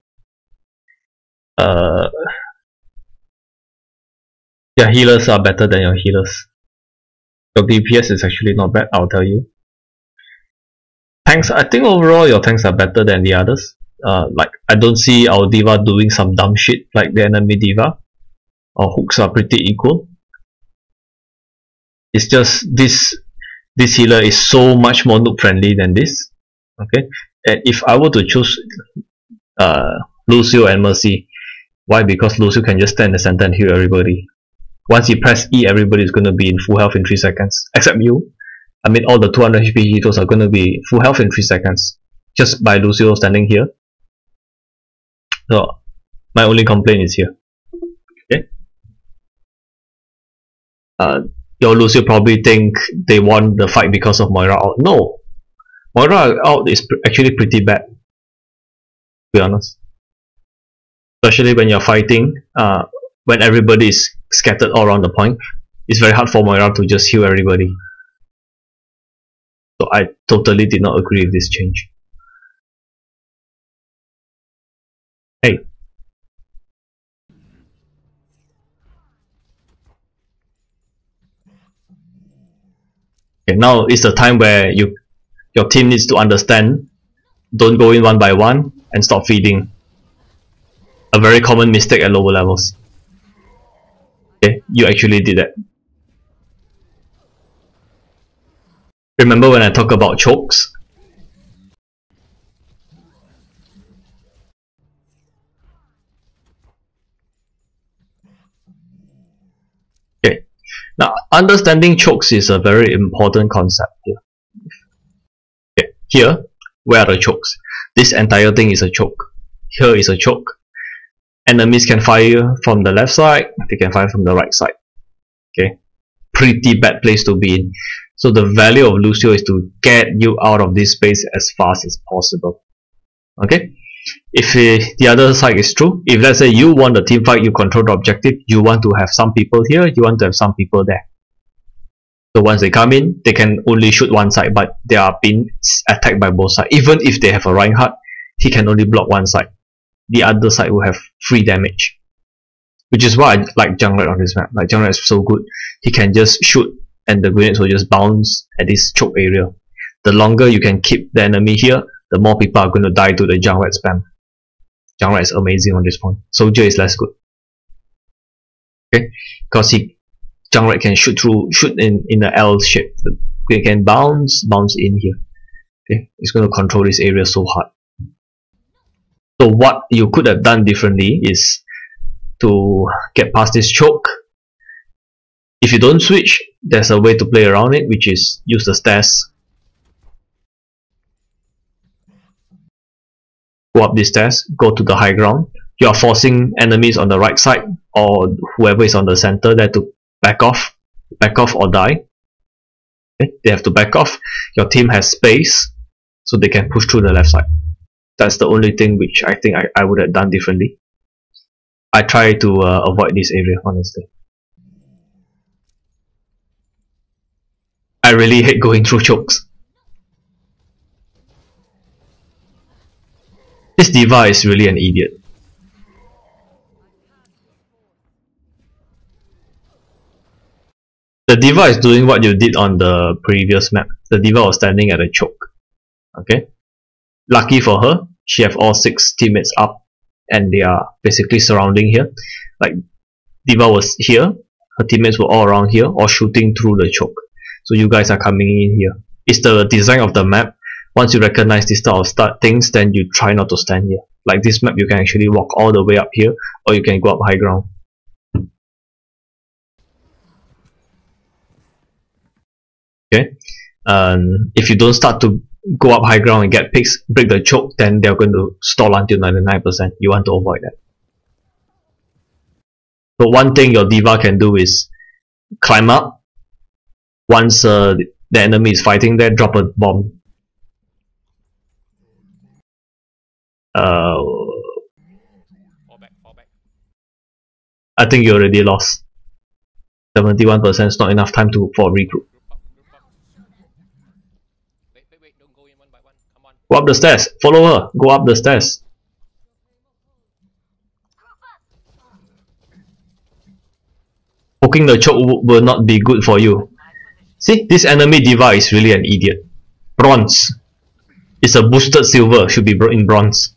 S1: Your healers are better than your healers. Your DPS is actually not bad, I'll tell you. Tanks, I think overall your tanks are better than the others. Like, I don't see our D.Va doing some dumb shit like the enemy D.Va. Our hooks are pretty equal. It's just this healer is so much more noob friendly than this. Okay, and if I were to choose Lucio and Mercy, why? Because Lucio can just stand in the center and heal everybody. Once you press E, everybody is going to be in full health in 3 seconds, except you. I mean, all the 200 HP heroes are going to be full health in 3 seconds just by Lucio standing here. So my only complaint is here. Okay. Your Lucio probably think they won the fight because of Moira out. No, Moira out is actually pretty bad, to be honest. Especially when you're fighting, when everybody is scattered all around the point, it's very hard for Moira to just heal everybody. So I totally did not agree with this change. Hey. Okay, now is the time where your team needs to understand. Don't go in one by one and stop feeding. A very common mistake at lower levels. Okay, you actually did that. Remember when I talk about chokes? Okay, now understanding chokes is a very important concept here. Okay, here, where are the chokes? This entire thing is a choke. Here is a choke. Enemies can fire from the left side, they can fire from the right side. Okay, pretty bad place to be in. So the value of Lucio is to get you out of this space as fast as possible. Okay, if the other side is true, if let's say you want the team fight, you control the objective, you want to have some people here, you want to have some people there. So once they come in, they can only shoot one side, but they are being attacked by both sides. Even if they have a Reinhardt, he can only block one side. The other side will have free damage, which is why I like Junkrat on this map. Like, Junkrat is so good, he can just shoot and the grenades will just bounce at this choke area. The longer you can keep the enemy here, the more people are going to die to the Junkrat spam. Junkrat is amazing on this point. Soldier is less good. Okay, because Junkrat can shoot in the L shape. He can bounce in here. Okay, it's going to control this area so hard. So what you could have done differently is to get past this choke. If you don't switch, there's a way to play around it, which is use the stairs. Go up these stairs, go to the high ground. You are forcing enemies on the right side or whoever is on the center there to back off or die. Okay? They have to back off. Your team has space, so they can push through the left side. That's the only thing which I think I would have done differently. I try to avoid this area, honestly. I really hate going through chokes. This D.Va is really an idiot. The D.Va is doing what you did on the previous map. The D.Va was standing at a choke. Okay? Lucky for her, she have all 6 teammates up and they are basically surrounding here. Like, D.Va was here, her teammates were all around here or shooting through the choke. So you guys are coming in here. It's the design of the map. Once you recognize this type of things, then you try not to stand here. Like this map, you can actually walk all the way up here, or you can go up high ground. Okay, if you don't start to go up high ground and get picks, break the choke, then they're going to stall until 99%. You want to avoid that. So one thing your D.Va can do is climb up. Once the enemy is fighting there, drop a bomb.
S2: Fall back.
S1: I think you already lost. 71% is not enough time for regroup.
S2: Group up. Wait, don't go in one by one. Come on.
S1: Go up the stairs. Follow her. Go up the stairs. Poking the choke will not be good for you. See, this enemy D.Va is really an idiot. Bronze. It's a boosted silver. Should be in bronze.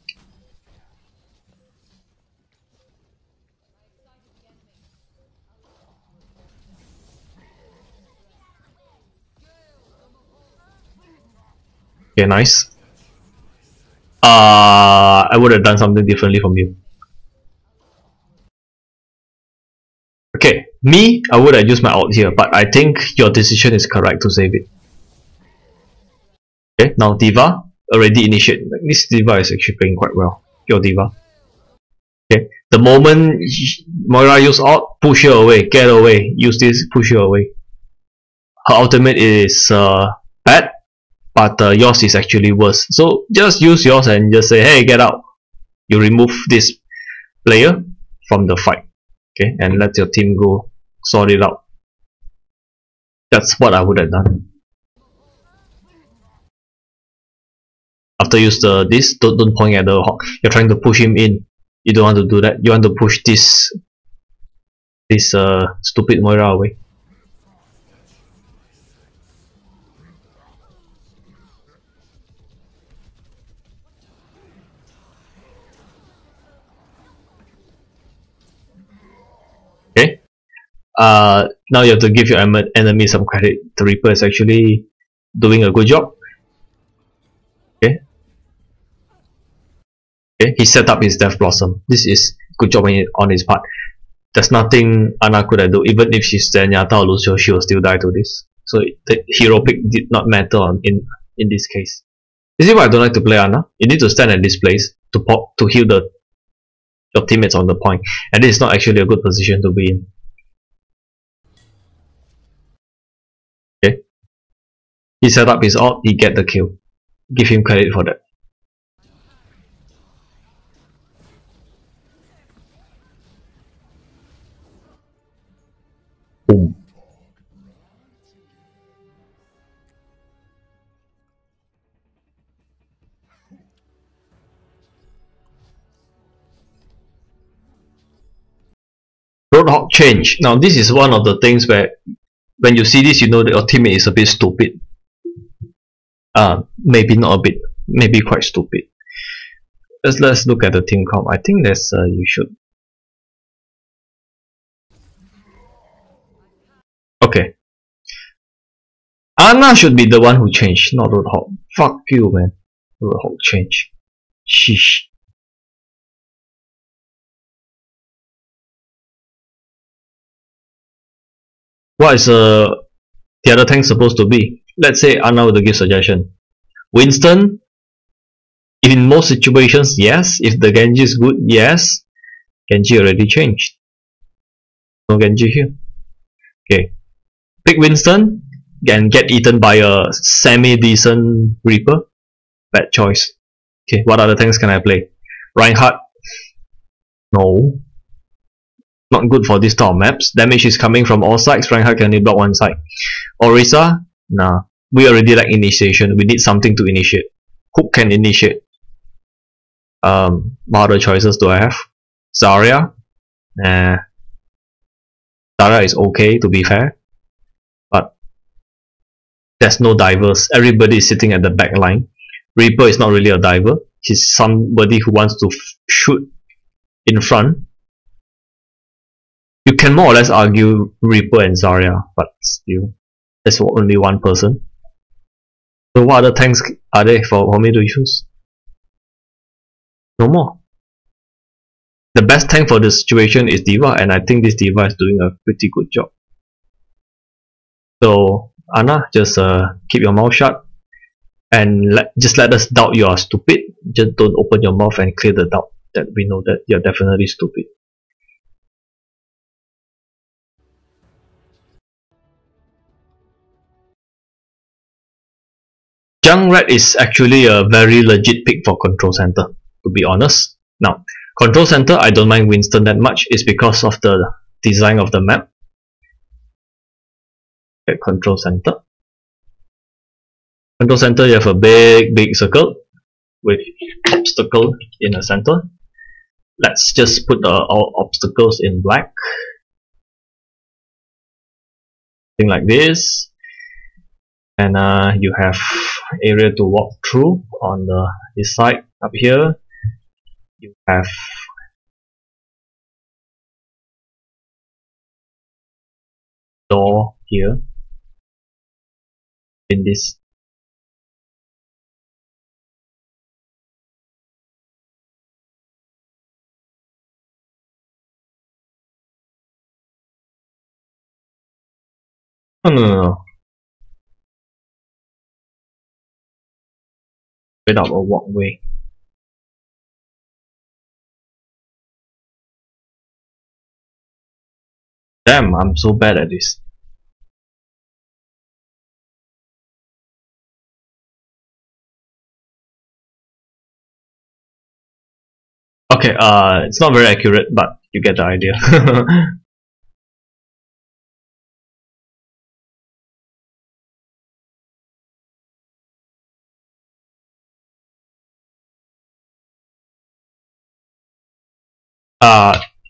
S1: Okay, nice. I would have done something differently from you. Okay, me, I would have used my ult here, but I think your decision is correct to save it. Okay, now D.Va already initiate. This D.Va is actually playing quite well. Your D.Va. Okay, the moment Moira use ult, push her away, get away. Use this, push her away. Her ultimate is bad, but yours is actually worse. So just use yours and just say, hey, get out. You remove this player from the fight. Okay, and let your team go sort it out. That's what I would have done. After you use this, don't point at the hawk. You're trying to push him in. You don't want to do that. You want to push this stupid Moira away. Okay. Now you have to give your enemy some credit. The Reaper is actually doing a good job. Okay. Okay, he set up his Death Blossom. This is good job on his part. There's nothing Ana could have done. Even if she's Zenyatta or Lucio, she will still die to this. So the hero pick did not matter in this case. This is why I don't like to play Ana. You need to stand at this place to heal your teammates on the point, and this is not actually a good position to be in. Okay, he set up his ult, he get the kill. Give him credit for that. Boom. Roadhog change. Now this is one of the things where when you see this, you know that your teammate is a bit stupid. Maybe not a bit, maybe quite stupid. Let's look at the team comp. I think there's you should. Okay. Ana should be the one who changed, not Roadhog. Fuck you, man. Roadhog change. Sheesh. What is the other tank supposed to be? Let's say Ana would give suggestion. Winston, in most situations, yes. If the Genji is good, yes. Genji already changed. No Genji here. Okay. Pick Winston and get eaten by a semi-decent Reaper. Bad choice. Okay, what other tanks can I play? Reinhardt. No. Not good for this type of maps. Damage is coming from all sides. Reinhardt can only block one side. Orisa? Nah. We already lack initiation. We need something to initiate. Hook can initiate. What other choices do I have? Zarya? Nah. Zarya is okay, to be fair. But there's no divers. Everybody is sitting at the back line. Reaper is not really a diver. He's somebody who wants to shoot in front. You can more or less argue Reaper and Zarya, but still, there's only one person. So what other tanks are there for me to use? No more. The best tank for this situation is D.Va, and I think this D.Va is doing a pretty good job. So Ana, just keep your mouth shut and just let us doubt you are stupid. Just don't open your mouth and clear the doubt that we know that you're definitely stupid. Junkrat is actually a very legit pick for control center, to be honest. Now, control center, I don't mind Winston that much. It's because of the design of the map. Okay, control center. Control center, you have a big circle with obstacle in the center. Let's just put all obstacles in black. Thing like this. And you have area to walk through on this side up here. You have door here in this. No. Straight up a walkway. Damn, I'm so bad at this. Okay, it's not very accurate, but you get the idea.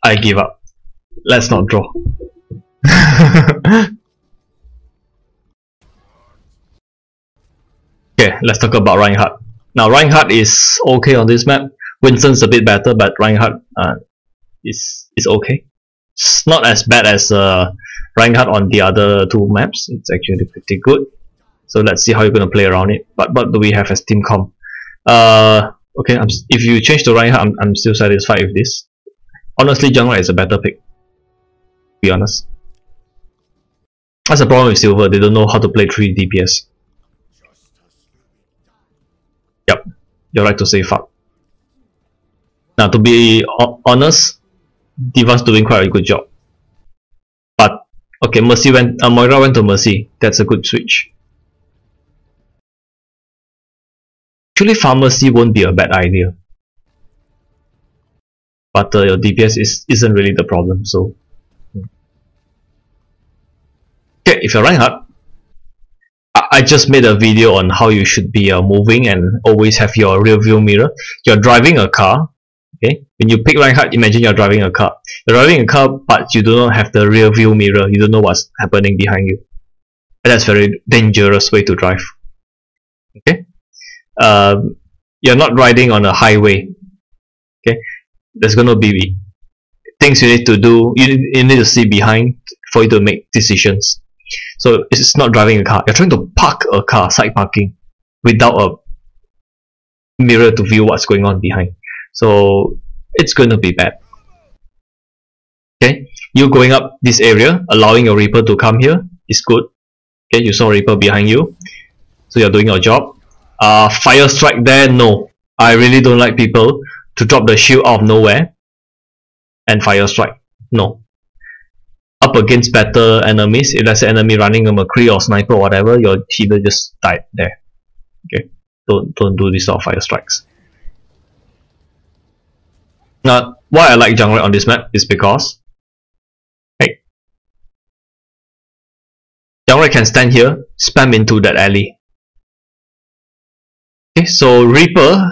S1: I give up. Let's not draw. Okay, let's talk about Reinhardt. Now, Reinhardt is okay on this map. Winston's a bit better, but Reinhardt is okay. It's not as bad as Reinhardt on the other two maps. It's actually pretty good. So let's see how you're gonna play around it. But what do we have as team comp? Okay, if you change to Reinhardt, I'm still satisfied with this. Honestly, Junkrat is a better pick, to be honest. That's the problem with Silver, they don't know how to play 3 DPS. Yep, you're right to say fuck. Now, to be honest, D.Va's doing quite a good job. But, okay, Moira went to Mercy, that's a good switch. Actually, Pharmacy won't be a bad idea. But your DPS isn't really the problem, so. Okay, if you're Reinhardt, I just made a video on how you should be moving and always have your rear view mirror. You're driving a car, okay? When you pick Reinhardt, imagine you're driving a car. You're driving a car, but you do not have the rear view mirror. You don't know what's happening behind you. And that's a very dangerous way to drive. Okay? You're not riding on a highway. Okay? There's gonna be things you need to do. You need to see behind for you to make decisions. So it's not driving a car. You're trying to park a car, side parking, without a mirror to view what's going on behind. So it's gonna be bad. Okay, you going up this area, allowing your Reaper to come here is good. Okay, you saw Reaper behind you, so you're doing your job. Fire strike there, no. I really don't like people to drop the shield out of nowhere and fire strike. No. up against better enemies. If let's say enemy running a McCree or sniper or whatever, your healer just died there. Okay, don't do this sort of fire strikes. Now, why I like Jungrat on this map is because, hey, Jungrat can stand here, spam into that alley. Okay, so Reaper,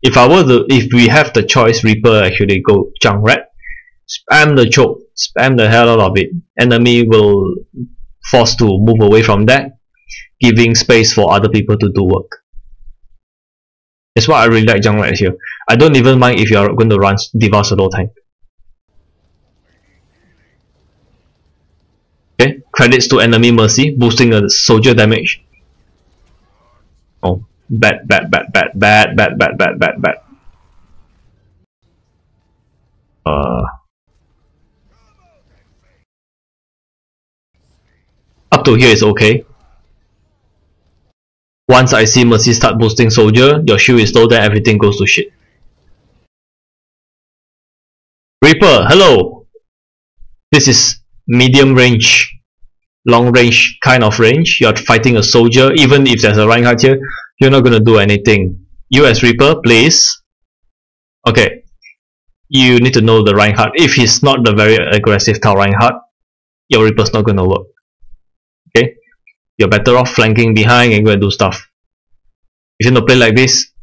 S1: if we have the choice, Reaper actually go Jungrat, spam the choke, spam the hell out of it. Enemy will force to move away from that, giving space for other people to do work. That's why I really like Jungrat here. I don't even mind if you are going to run D.Va solo tank. Okay, credits to enemy Mercy, boosting a soldier damage. Oh, bad. Up to here is okay. Once I see Mercy start boosting soldier, your shield is low, then everything goes to shit. Reaper, hello! This is medium range, long range kind of range. You're fighting a soldier, even if there's a Reinhardt here, you're not gonna do anything. You as Reaper, please. Okay, you need to know the Reinhardt. If he's not the very aggressive Tau Reinhardt, your Reaper's not gonna work. Okay? You're better off flanking behind and go and do stuff. If you want to play like this,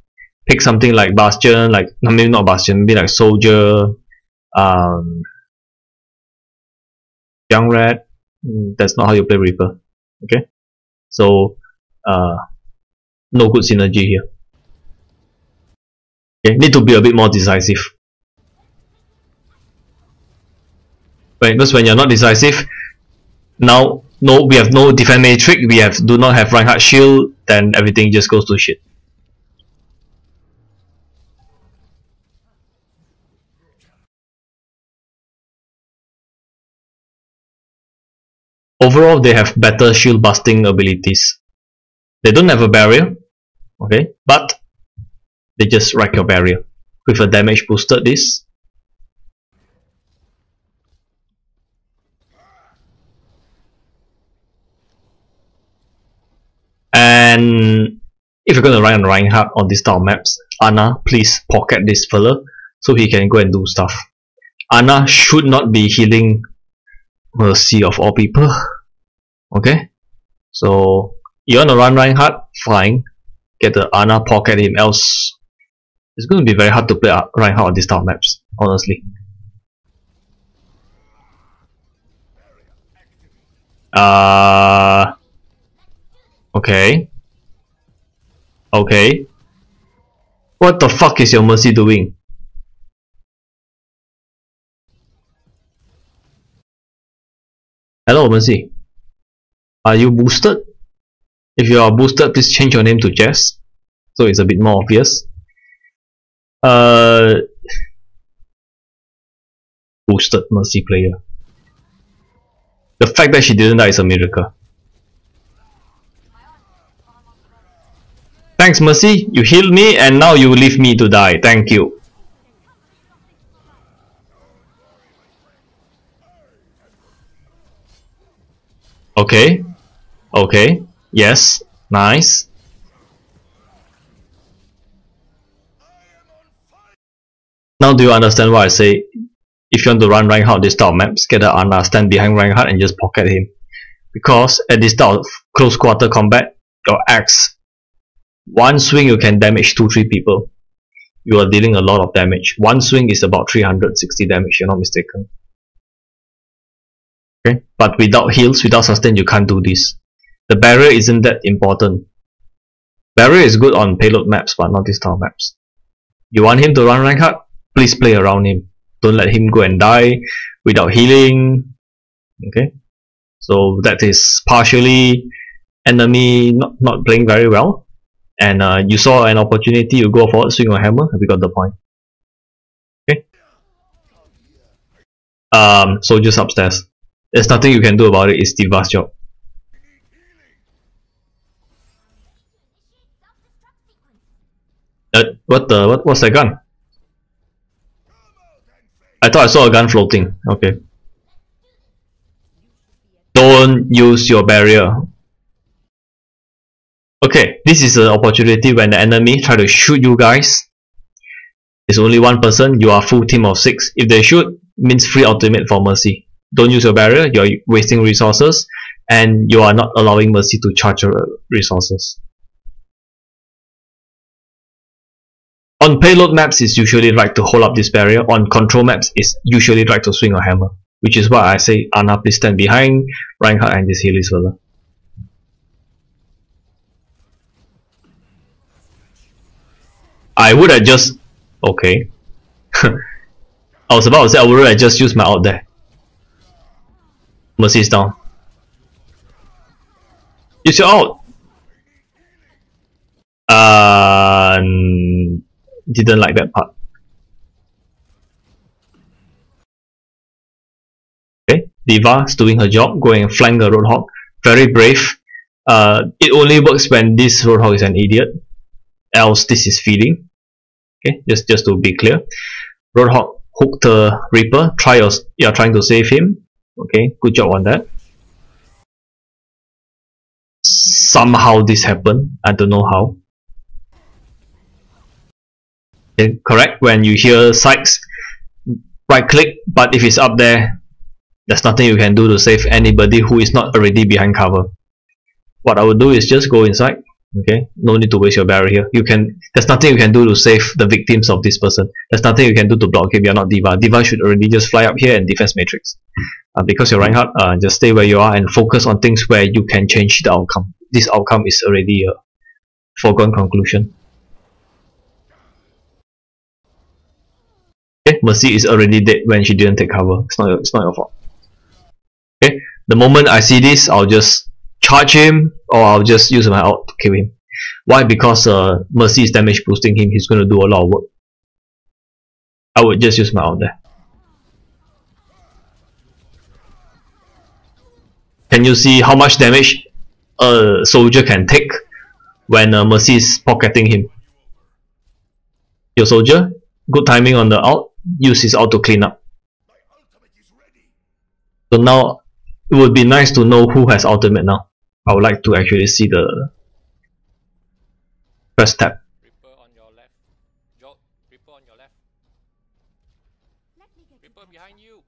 S1: pick something like Bastion, like maybe not Bastion, maybe like Soldier, Jungrat. That's not how you play Reaper. Okay? So, no good synergy here. Okay, need to be a bit more decisive. Because when you're not decisive, now we have no defense matrix, do not have Reinhardt shield, then everything just goes to shit. Overall, they have better shield busting abilities. They don't have a barrier, okay, but they just wreck your barrier with a damage booster. This. And if you're going to run Reinhardt on this style of maps, Ana, please pocket this fella so he can go and do stuff. Ana should not be healing Mercy of all people. Okay? So, you want to run Reinhardt? Fine. Get the Ana, pocket him, else it's going to be very hard to play Reinhardt on this style of maps, honestly. Okay. Okay. What the fuck is your Mercy doing? Hello, Mercy. Are you boosted? If you are boosted, please change your name to Jess, so it's a bit more obvious. Boosted Mercy player. The fact that she didn't die is a miracle. Thanks, Mercy. You healed me and now you leave me to die. Thank you. Okay. Okay. Yes. Nice. Now do you understand why I say if you want to run Reinhardt this style of maps, get the Ana, stand behind Reinhardt and just pocket him. Because at this style of close quarter combat, your axe, one swing you can damage 2-3 people. You are dealing a lot of damage. One swing is about 360 damage, you're not mistaken. Okay? But without heals, without sustain, you can't do this. The barrier isn't that important. Barrier is good on payload maps, but not this style of maps. You want him to run Reinhardt? Please play around him. Don't let him go and die without healing. Okay? So that is partially enemy not playing very well. And you saw an opportunity, you go forward, swing your hammer, and we got the point. Okay? Soldiers upstairs. There's nothing you can do about it, it's D.Va's job. What's that gun? I thought I saw a gun floating. Okay. Don't use your barrier. Okay, this is an opportunity when the enemy try to shoot you guys. It's only one person, you are full team of 6. If they shoot, means free ultimate for Mercy. Don't use your barrier, you are wasting resources, and you are not allowing Mercy to charge your resources. On payload maps, it's usually right to hold up this barrier. On control maps, it's usually right to swing a hammer. Which is why I say, Anna, please stand behind Reinhardt and this Healy's fella. I would have just... Okay. I was about to say I would have just used my ult there. Mercy's down. Use your ult! Didn't like that part. Okay, Diva's doing her job, going and flank the Roadhog. Very brave. It only works when this Roadhog is an idiot. Else this is feeding. Okay, just to be clear. Roadhog hooked the Reaper. You're trying to save him. Okay, good job on that. Somehow this happened. I don't know how. Okay, correct, when you hear Sykes, right click, but if it's up there, there's nothing you can do to save anybody who is not already behind cover. What I would do is just go inside. Okay, no need to waste your barrier here. There's nothing you can do to save the victims of this person. There's nothing you can do to block him. You're not Diva. Diva should already just fly up here and defense matrix. Because you're Reinhardt, just stay where you are and focus on things where you can change the outcome. This outcome is already a foregone conclusion. Okay, Mercy is already dead when she didn't take cover. It's not your fault. Okay, the moment I see this, I'll just charge him, or I'll just use my ult to kill him. Why? Because Mercy is damage boosting him. He's going to do a lot of work. I would just use my ult there. Can you see how much damage a soldier can take when Mercy is pocketing him? Your soldier, good timing on the ult. Use his ult to clean up. So now it would be nice to know who has ultimate now. I would like to actually see the first tab.
S2: Reaper on your left. Joe, Reaper on your left. Reaper behind you.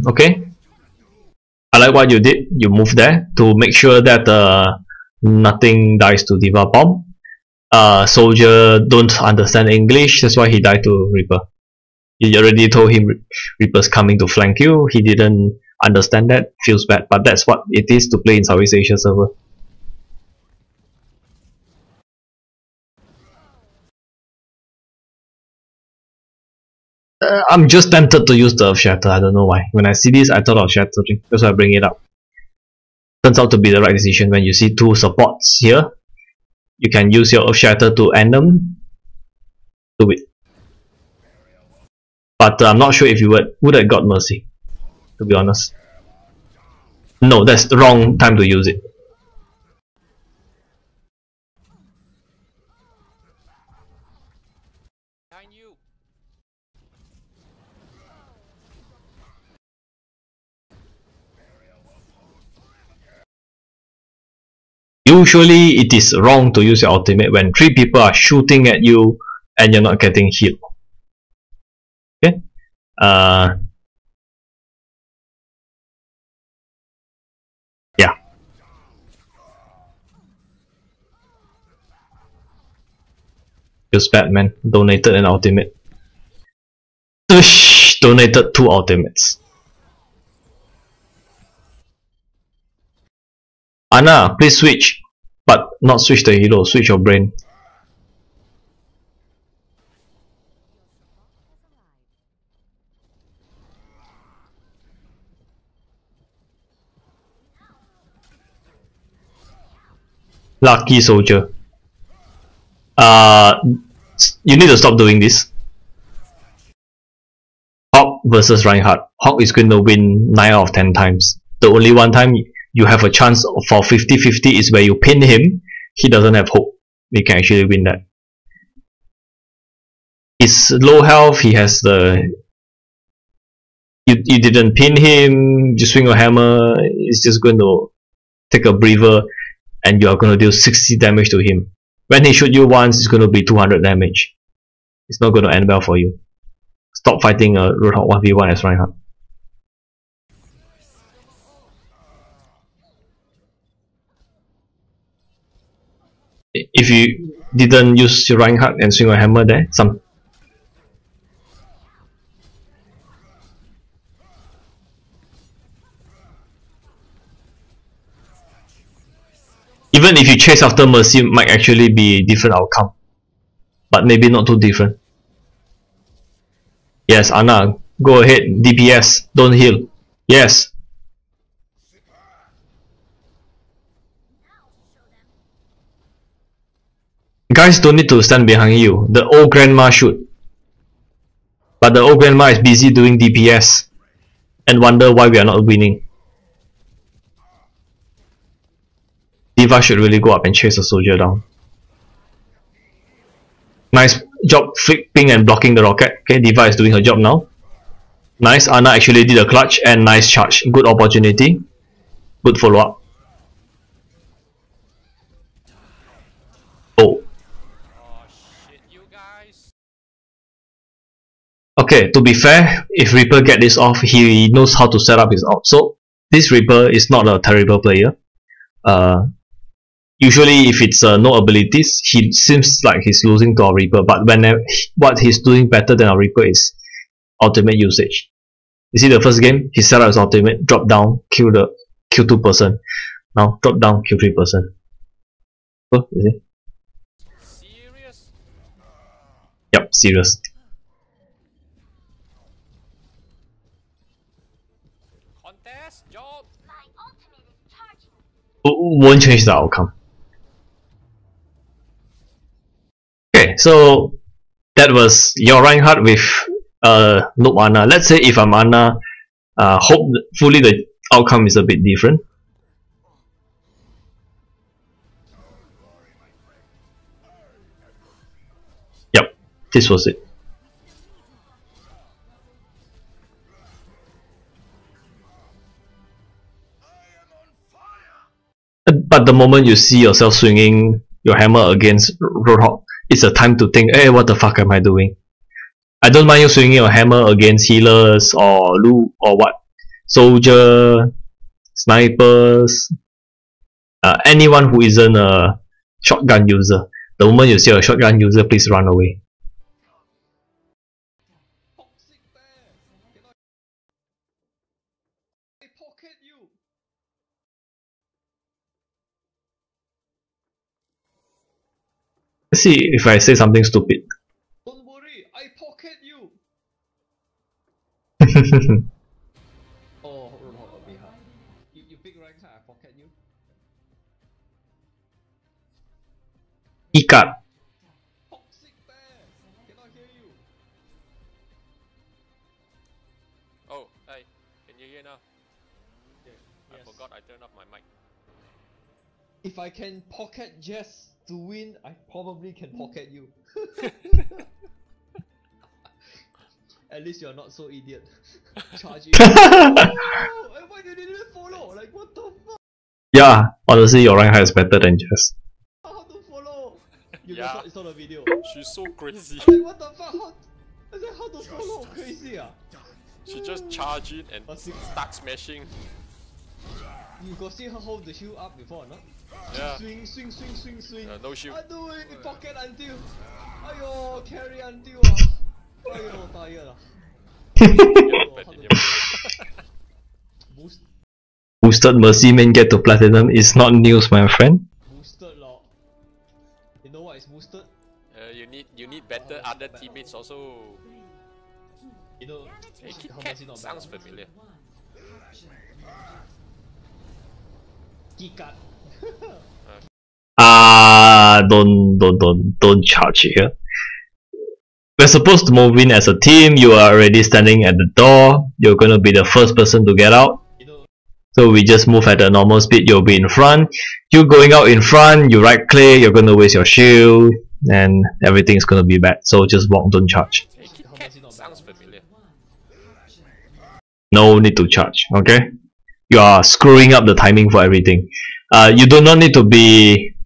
S1: Okay. I like what you did. You moved there to make sure that nothing dies to Diva Bomb. Soldier don't understand English, that's why he died to Reaper. You already told him Reaper's coming to flank you. He didn't understand that. Feels bad, but that's what it is to play in Southeast Asia server. I'm just tempted to use the Earth Shatter. I don't know why. When I see this, I thought of shattering. That's why I bring it up. Turns out to be the right decision. When you see two supports here, you can use your Earth Shatter to end them. Do it. But I'm not sure if you would have got Mercy, to be honest. No, that's the wrong time to use it.
S2: Behind you.
S1: Usually it is wrong to use your ultimate when 3 people are shooting at you and you're not getting hit. Okay? Yeah. Use Batman. Donated an ultimate. Donated 2 ultimates. Anna, please switch. But not switch the hero, switch your brain. Lucky soldier. You need to stop doing this. Hawk versus Reinhardt. Hawk is going to win 9 out of 10 times. The only one time you have a chance for 50-50 is where you pin him, he doesn't have hope. we can actually win that. He's low health, he has the... You didn't pin him, you swing your hammer, it's just going to take a breather and you are going to deal 60 damage to him. When he shoot you once, it's going to be 200 damage. It's not going to end well for you. Stop fighting a Roadhog 1v1 as Reinhardt. If you didn't use your Reinhardt and swing your hammer there, even if you chase after Mercy, might actually be a different outcome. But maybe not too different. Yes, Ana, go ahead, DPS, don't heal. Yes. Guys don't need to stand behind you. The old grandma should. But the old grandma is busy doing DPS and wonder why we are not winning. D.Va should really go up and chase the soldier down. Nice job flipping and blocking the rocket. Okay, D.Va is doing her job now. Nice, Ana actually did a clutch and nice charge. Good opportunity. Good follow up. Oh.
S2: Oh shit, you guys.
S1: Okay, to be fair, if Reaper get this off, he knows how to set up his ult. So this Reaper is not a terrible player. Usually if it's no abilities, he seems like he's losing to our Reaper, but whenever what he's doing better than our Reaper is ultimate usage. You see the first game, he set up his ultimate, drop down, kill 2%. Now drop down, kill 3%. Oh, is it?
S2: Serious?
S1: Yep, serious.
S2: Contest job.
S1: Won't change the outcome. Okay, so that was your Reinhardt with noob Ana. Let's say if I'm Ana, hopefully the outcome is a bit different. Yep, this was it. But the moment you see yourself swinging your hammer against Roadhog, it's a time to think, hey, what the fuck am I doing? I don't mind you swinging your hammer against healers or loot or what, soldier, snipers, anyone who isn't a shotgun user. The moment you see a shotgun user, please run away. Let's see if I say something stupid.
S3: Don't worry, I pocket you. Oh, Roadhog a bit hard. You pick rank high, I pocket you.
S1: Ikat.
S3: Toxic bear. Cannot hear you.
S2: Oh, hey, can you hear now?
S3: Okay,
S2: I forgot I turned off my mic.
S3: If I can pocket Jess to win, I probably can pocket you. At least you're not so idiot. Charging. Oh, why did you follow? Like, what the fuck?
S1: Yeah, honestly, your Reinhardt is better than Jess.
S3: How to follow? You
S2: Yeah.
S3: guys saw the video.
S2: She's so crazy.
S3: Like, what the fuck? How to follow? Crazy ah.
S2: She just charge in and
S3: What's it?
S2: start smashing.
S3: You got see her hold the shield up before, no?
S2: Yeah.
S3: Swing, swing, swing, swing, swing.
S2: No shield.
S3: Aduh, pocket until. Ayo, carry until Ayo, tired Boost,
S1: Boosted Mercy main get to Platinum is not news, my friend.
S3: boosted lah. You know what is boosted?
S2: You need better other teammates also.
S3: You know,
S2: Hey, Kit
S3: how
S2: Kat
S3: much is not
S2: sounds
S3: bad?
S2: familiar.
S3: Kikat.
S1: Don't charge here. We're supposed to move in as a team. You are already standing at the door. You're gonna be the first person to get out.
S3: You know,
S1: So we just move at a normal speed, you'll be in front. You going out in front, you right click, you're gonna waste your shield, and everything's gonna be bad. So just walk, don't charge.
S2: Hey, Kit Kat sounds familiar.
S1: No need to charge, okay? You are screwing up the timing for everything. You do not need to be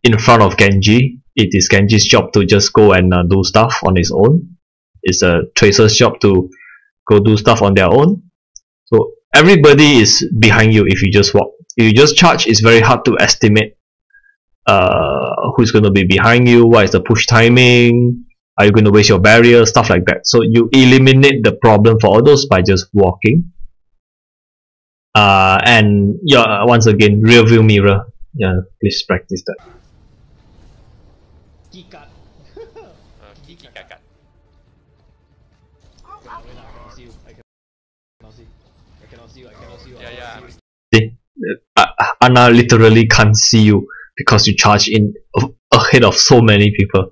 S1: in front of Genji. It is Genji's job to just go and do stuff on his own. It's a tracer's job to go do stuff on their own. So everybody is behind you if you just walk. If you just charge, it's very hard to estimate who's going to be behind you, what is the push timing, are you going to waste your barrier, stuff like that. So you eliminate the problem for all those by just walking. And yeah, once again, rear view mirror. Yeah, please practice that.
S3: Kikat.
S2: Kiki Kakat.
S3: Wait, I cannot see you. I cannot see. I cannot see you. I cannot see you.
S2: Yeah, yeah.
S1: See, Ana literally can't see you because you charge in ahead of so many people.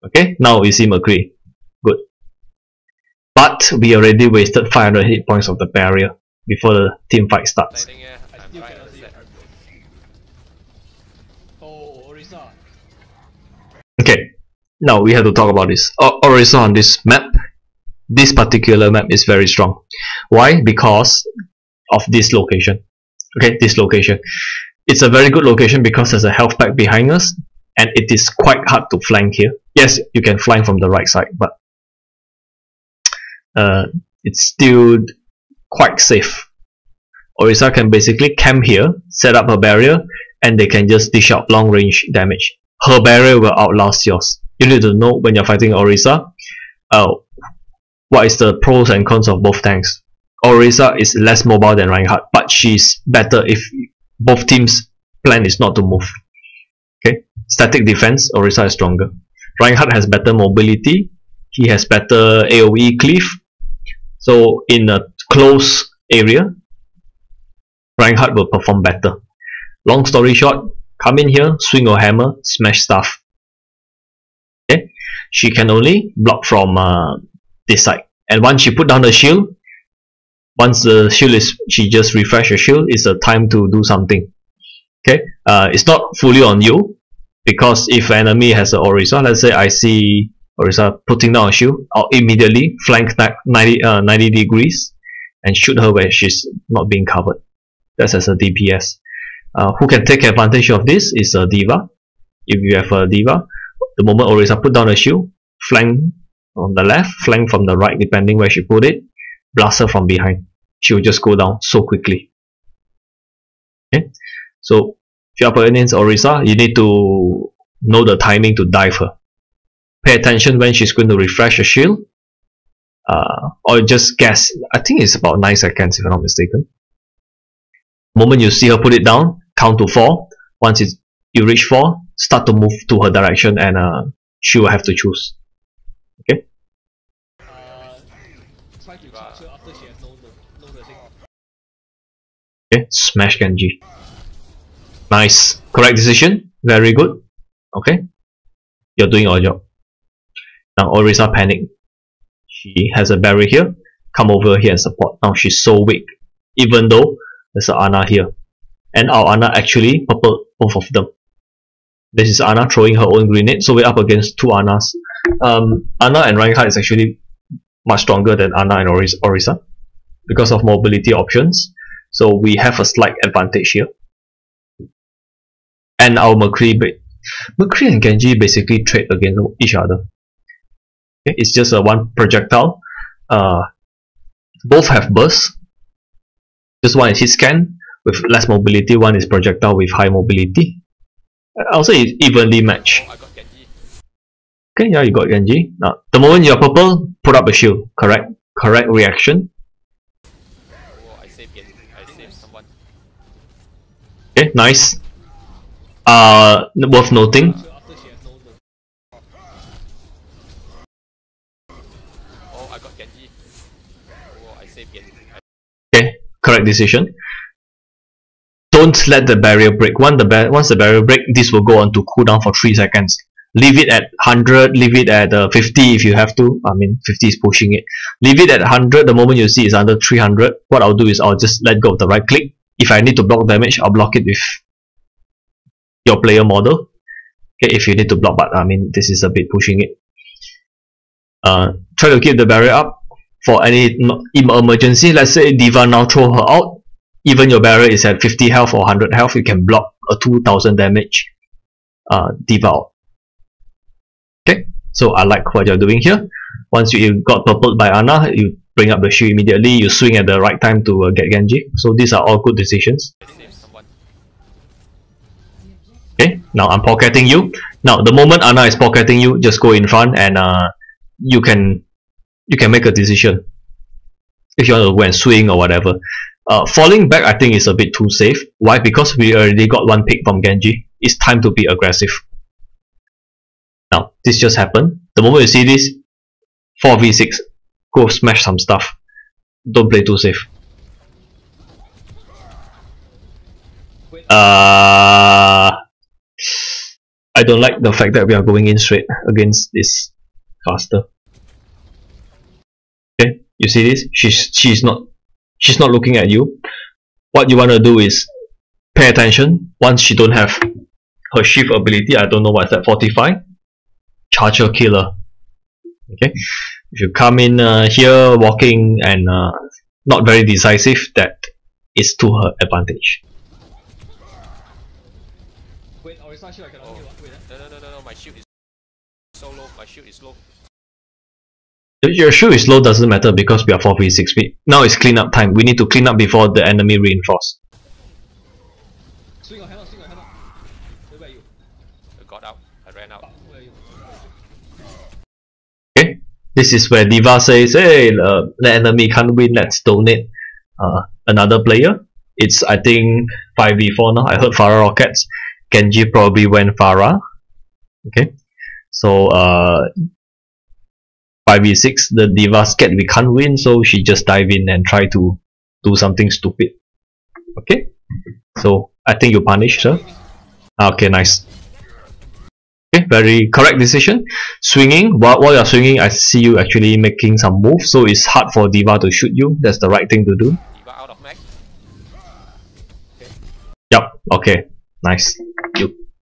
S1: Okay, now we see McCree. Good. But we already wasted 500 hit points of the barrier before the team fight starts.
S3: I still cannot see you. Oh, Orisa.
S1: Okay, now we have to talk about this. Orisa on this map, this particular map is very strong. Why? Because of this location. Okay, this location. It's a very good location because there's a health pack behind us, and it is quite hard to flank here. Yes, you can flank from the right side, but it's still quite safe. Orisa can basically camp here, set up a barrier, and they can just dish out long range damage. Her barrier will outlast yours. You need to know when you're fighting Orisa, what is the pros and cons of both tanks. Orisa is less mobile than Reinhardt, but she's better if both teams' plan is not to move. Okay, static defense, Orisa is stronger. Reinhardt has better mobility, he has better AoE cleave. So in a close area, Reinhardt will perform better. Long story short, come in here, swing your hammer, smash stuff. Okay, she can only block from this side, and once she put down the shield, once the shield is, she just refresh the shield, it's the time to do something. Okay, it's not fully on you, because if an enemy has an Orisa, let's say I see Orisa putting down a shield, I'll immediately flank that 90 degrees and shoot her where she's not being covered. That's as a DPS. Who can take advantage of this is a Diva. If you have a Diva, the moment Orisa put down a shield, flank on the left, flank from the right depending where she put it, blast her from behind. She will just go down so quickly. Okay, so if you're up against Orisa, you need to know the timing to dive her. Pay attention when she's going to refresh a shield, or just guess. I think it's about 9 seconds if I'm not mistaken. The moment you see her put it down, count to 4. Once you reach 4, start to move to her direction, and she will have to choose. Okay.
S3: Try to charge her after she has known the thing.
S1: Okay, smash Genji. Nice, correct decision. Very good. Okay, you're doing your job. Now Orisa panic. She has a barrier here. Come over here and support. Now she's so weak, even though there's an Ana here, and our Ana actually purple both of them. This is Ana throwing her own grenade, so we're up against two Anas. Ana and Reinhardt is actually much stronger than Ana and Orisa because of mobility options. So we have a slight advantage here. And our McCree and Genji basically trade against each other. Okay, it's just a one projectile. Both have burst. Just one is hit scan with less mobility, one is projectile with high mobility. I'll say it's evenly matched.
S2: Oh, I got Genji.
S1: Okay, yeah, you got Genji. Now, the moment you're purple, put up a shield. Correct reaction.
S2: Oh, I saved Genji. I saved someone.
S1: Okay, nice. Worth noting.
S3: After she has known the
S2: Oh, I got Genji. Oh, I saved Genji.
S1: Okay, correct decision. Don't let the barrier break. Once the barrier break, this will go on to cooldown for 3 seconds. Leave it at 100, leave it at 50 if you have to. I mean 50 is pushing it. Leave it at 100 the moment you see it's under 300. What I'll do is I'll just let go of the right click. If I need to block damage, I'll block it with your player model. Okay, if you need to block, but I mean this is a bit pushing it. Try to keep the barrier up for any emergency. Let's say D.Va now throw her out. Even your barrier is at 50 health or 100 health, you can block a 2000 damage D.Va out. Okay, so I like what you're doing here. Once you got purpled by Ana, you bring up the shield immediately, you swing at the right time to get Genji. So these are all good decisions. Okay, now I'm pocketing you. Now the moment Ana is pocketing you, just go in front and you can make a decision if you want to go and swing or whatever. Falling back I think is a bit too safe. Why? Because we already got one pick from Genji. It's time to be aggressive. Now this just happened. The moment you see this 4v6, go smash some stuff. Don't play too safe. I don't like the fact that we are going in straight against this caster. Okay, you see this? She's not looking at you. What you want to do is pay attention. Once she don't have her shift ability, I don't know what's that, fortify, charge her killer. Okay, if you come in here walking and not very decisive, that is to her advantage.
S3: Wait, Orisa shield I cannot heal. Wait,
S2: No, my shield is so low. My shield is low.
S1: Your shield is low doesn't matter because we are 4v6. Now it's clean up time. We need to clean up before the enemy reinforce.
S3: swing your hand up, swing your hand up. Where are you?
S2: I got out. I ran out.
S3: Where are you?
S1: Okay, this is where D.Va says, hey, the enemy can't win, let's donate another player. It's I think 5v4 now. I heard Pharah rockets. Genji probably went Pharah. Okay, so 5v6, the D.Va scared we can't win, so she just dive in and try to do something stupid. Okay, so I think you punished her. Okay, nice. Okay, very correct decision. Swinging, while you're swinging, I see you actually making some moves, so it's hard for D.Va to shoot you. That's the right thing to do.
S2: D.Va out of mag.
S1: Yup, okay, nice.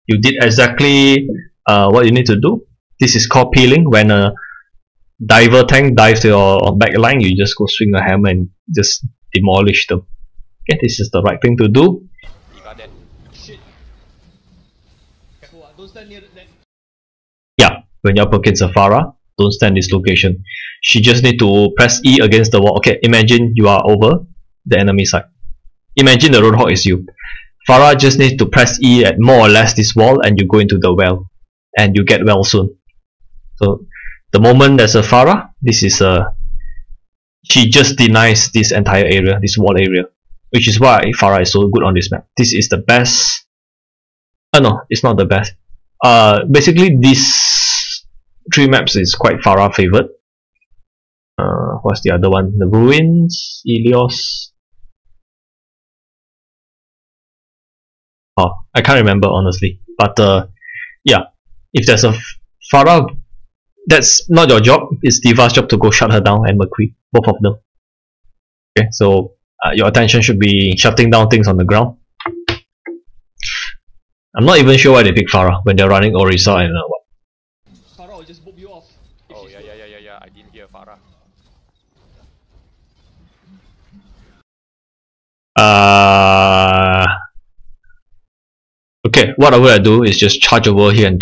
S1: You did exactly what you need to do. This is called peeling. When a diver tank dives to your backline, you just go swing a hammer and just demolish them. Okay, this is the right thing to do.
S2: D.Va dead.
S3: Shit. Careful, don't stand near that.
S1: Yeah, when you're up against a Pharah, don't stand this location. She just need to press E against the wall. Okay, imagine you are over the enemy side. Imagine the Roadhog is you. Pharah just needs to press E at more or less this wall and you go into the well. And you get well soon. So the moment there's a Pharah, this is she just denies this entire area, this wall area. Which is why Pharah is so good on this map. This is the best. No, it's not the best. Basically these three maps is quite Pharah favored. What's the other one? The Ruins, Ilios. Oh, I can't remember honestly. But yeah, if there's a Pharah, that's not your job. It's D.Va's job to go shut her down and McCree, both of them. Okay, so your attention should be shutting down things on the ground. I'm not even sure why they pick Pharah when they're running Orisa and what.
S3: Pharah will just boop you off.
S2: Oh yeah. I didn't hear Pharah.
S1: Okay, what I would do is just charge over here and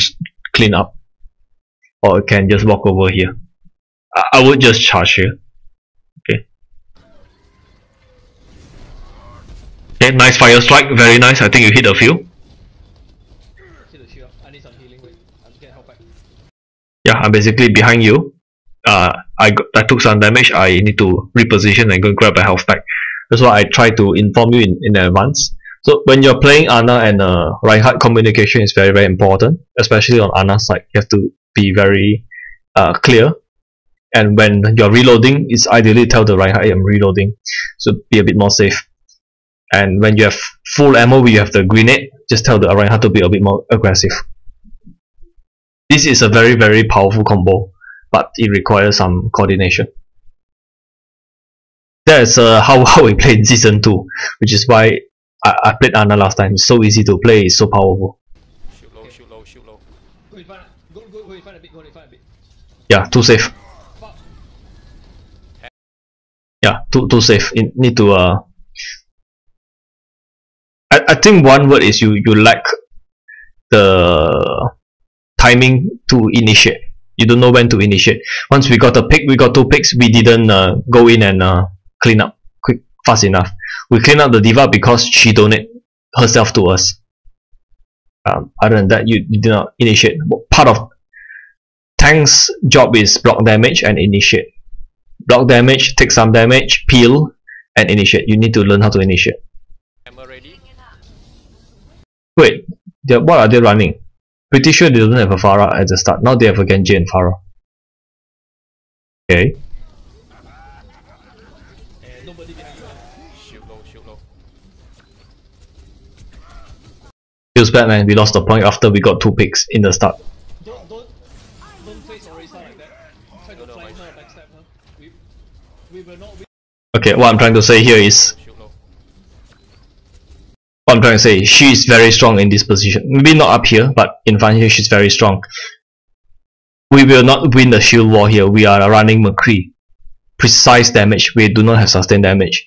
S1: clean up. Or I can just walk over here. I would just charge here. Okay. Okay, nice fire strike, very nice. I think you hit a few.
S3: Hit the shield. I need some healing. Wait, I'm just getting help back.
S1: Yeah, I'm basically behind you. I took some damage. I need to reposition and go grab a health pack. That's why I try to inform you in advance. So when you're playing Ana and Reinhardt, communication is very, very important, especially on Ana's side. You have to be very clear. And when you're reloading, it's ideally tell the Reinhardt, hey, I'm reloading. So be a bit more safe. And when you have full ammo, you have the grenade, just tell the Reinhardt to be a bit more aggressive. This is a very powerful combo, but it requires some coordination. That's how we played in Season 2, which is why I played Ana last time. It's so easy to play, it's so powerful.
S2: Shoot low, shoot low, shoot low.
S3: Go in front, go in front a bit, go in front a bit.
S1: Yeah, too safe.
S3: Fuck.
S1: Yeah, too safe. You need to I think one word is you lack the timing to initiate. You don't know when to initiate. Once we got a pick, we got 2 picks, we didn't go in and clean up fast enough. We clean up the diva because she donated herself to us. Other than that, you did not initiate. Part of tank's job is block damage and initiate. Block damage, take some damage, peel, and initiate. You need to learn how to initiate.
S2: Hammer ready?
S1: Wait, what are they running? Pretty sure they don't have a Pharah at the start. Now they have a Genji and Pharah. Okay.
S3: Nobody behind you.
S2: Shoot low, shoot low.
S1: Feels bad, man. We lost the point after we got 2 picks in the start.
S3: Don't face Orisa like that. Try to flank her, backstab her. We will not win.
S1: Okay, what I'm trying to say here is,
S2: Shoot low.
S1: what I'm trying to say, she is very strong in this position. Maybe not up here, but in front here she's very strong. We will not win the shield war here. We are running McCree. Precise damage. We do not have sustained damage.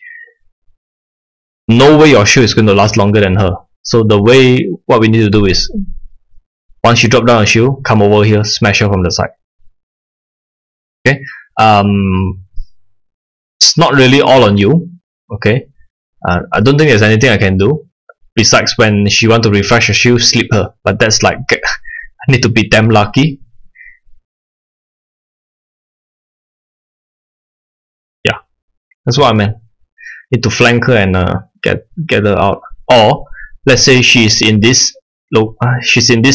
S1: No way your shield is going to last longer than her. So the way, what we need to do is, once you drop down a shield, come over here, smash her from the side. Okay. It's not really all on you. Okay. I don't think there's anything I can do. Besides, when she want to refresh her shield, slip her. But that's like, I need to be damn lucky. Yeah, that's what I meant. Need to flank her and get her out. Or let's say she's in this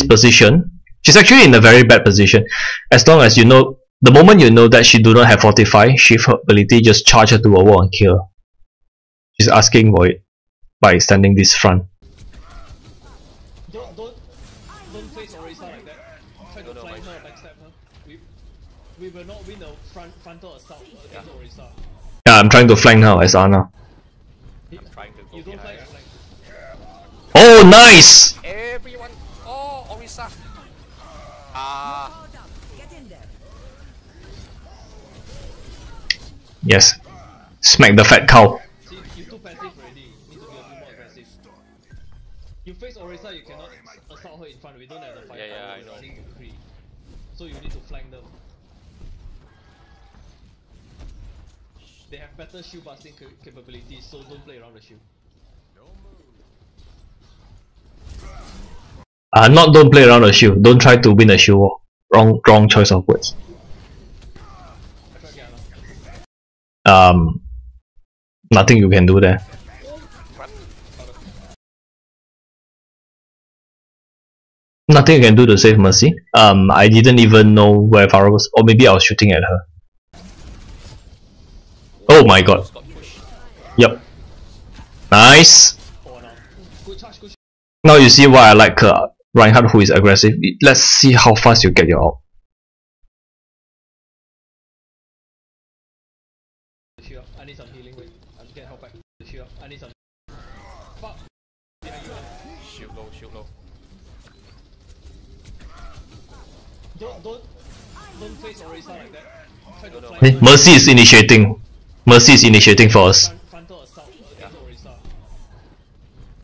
S1: position. She's actually in a very bad position. As long as you know, the moment you know that she do not have fortify, shift her ability, just charge her to a wall and kill her. She's asking for it by extending this front.
S3: Don't face Orisa like that. Try to flank her, backstab her. We will not win the frontal assault against Orisa.
S1: Yeah, I'm trying to flank now as Ana.
S2: I'm trying to go
S3: You don't
S2: behind.
S3: flank.
S1: Oh, nice!
S2: Everyone! Oh, Orisa!
S1: Yes. Smack the fat cow.
S3: See, you're too passive already. You need to be a bit more aggressive. You face Orisa, you cannot assault her in front. We don't have the firepower.
S2: Yeah, I
S3: We're
S2: know.
S3: running McCree. So you need to flank them. They have better shield busting capabilities, so don't play around the shield.
S1: Not don't play around the shield. Don't try to win a shield war. Wrong choice of words. Nothing you can do there. Nothing you can do to save Mercy. I didn't even know where Pharah was, or maybe I was shooting at her. Oh my god.
S2: Got pushed.
S1: Yep. Nice.
S3: Good charge, good charge.
S1: Now you see why I like Reinhardt, who is aggressive. Let's see how fast you get your ult.
S3: Shield up. I need some healing. Wait, I'll get help back. Shield up. I need some. Fuck. Behind you.
S2: Shoot low, shoot low.
S3: Don't face Orisa like that. Try to flank
S1: Hey,
S3: her.
S1: Mercy is initiating. Mercy is initiating for us.
S3: Frontal assault against Orisa.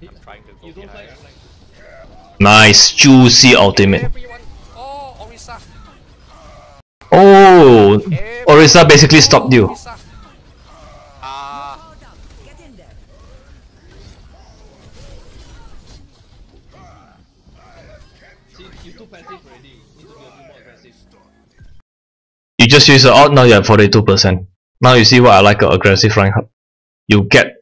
S2: I'm trying to go
S3: You don't
S2: behind.
S3: flank.
S1: Nice, juicy ultimate.
S2: Everyone! Oh, Orisa!
S1: Oh, Orisa basically stopped you.
S2: Orisa.
S3: See, you're too passive already. You need to be a bit more aggressive.
S1: You just use the ult, now you have 42%. Now you see what I like, aggressive Reinhardt. You get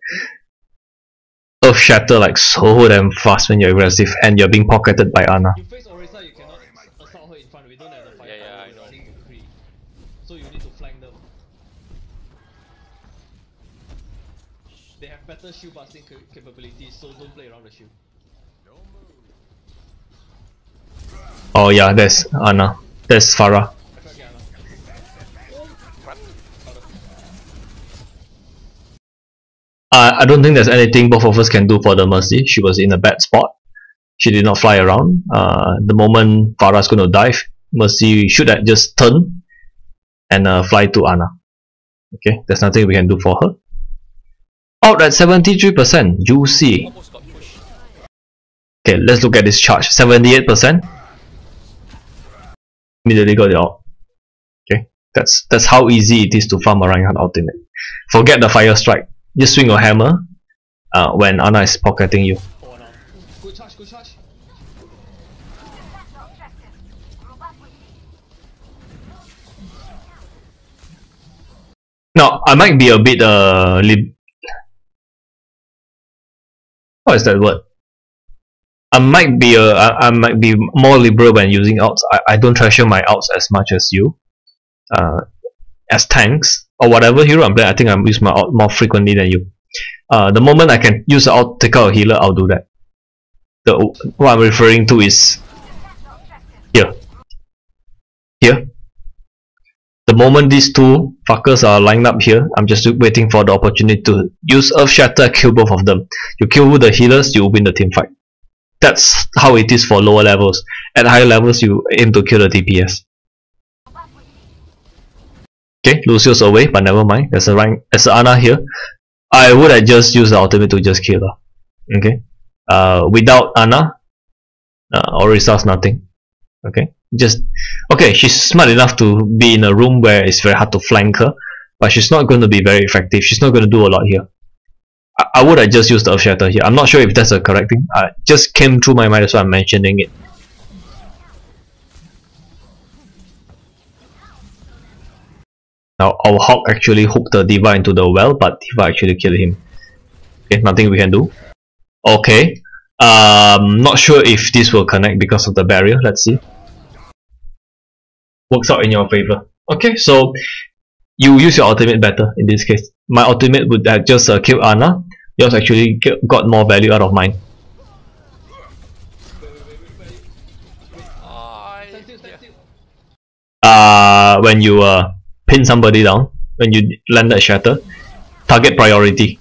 S1: Earth Shatter like so damn fast when you're aggressive, and you're being pocketed by Ana.
S3: You face Orisa, you cannot assault her in front. We don't have the firepower.
S2: Yeah, I
S3: We're
S2: know.
S3: running McCree. So you need to flank them. They have better shield busting capabilities, so don't play around the shield.
S1: Oh yeah, there's Ana. There's Farah. I don't think there's anything both of us can do for the Mercy. She was in a bad spot. She did not fly around. The moment Farah's going to dive, Mercy should have just turned and fly to Ana. Okay, there's nothing we can do for her. Out at 73%. Juicy.
S2: Almost got pushed.
S1: Okay, let's look at this charge. 78%. Immediately got it out. Okay, that's how easy it is to farm a Reinhardt ultimate. Forget the fire strike. Just swing your hammer when Ana is pocketing you.
S3: Good charge, good charge.
S1: Now, I might be a bit what is that word? I might be more liberal when using outs. I don't treasure my outs as much as you. As tanks or whatever hero I'm playing, I think I use my out more frequently than you. The moment I can use the out, take out a healer, I'll do that. What I'm referring to is here. Here. The moment these two fuckers are lined up here, I'm just waiting for the opportunity to use Earth Shatter, kill both of them. You kill the healers, you win the team fight. That's how it is for lower levels. At higher levels, you aim to kill the DPS. Okay, Lucio's away, but never mind. There's a Ana here. I would have just used the ultimate to just kill her. Okay. Without Ana, Orisa's nothing. Okay. Okay, she's smart enough to be in a room where it's very hard to flank her, but she's not going to be very effective. She's not going to do a lot here. I would have just used the Earth Shatter here. I'm not sure if that's the correct thing. Just came through my mind, that's why I'm mentioning it. Now our Hawk actually hooked the D.Va into the well, but D.Va actually killed him. Okay, nothing we can do. Okay. Not sure if this will connect because of the barrier. Let's see. Works out in your favor. Okay, so you use your ultimate better in this case. My ultimate would have just killed Ana. Yours actually got more value out of mine. When you pin somebody down, when you land a shatter, target priority.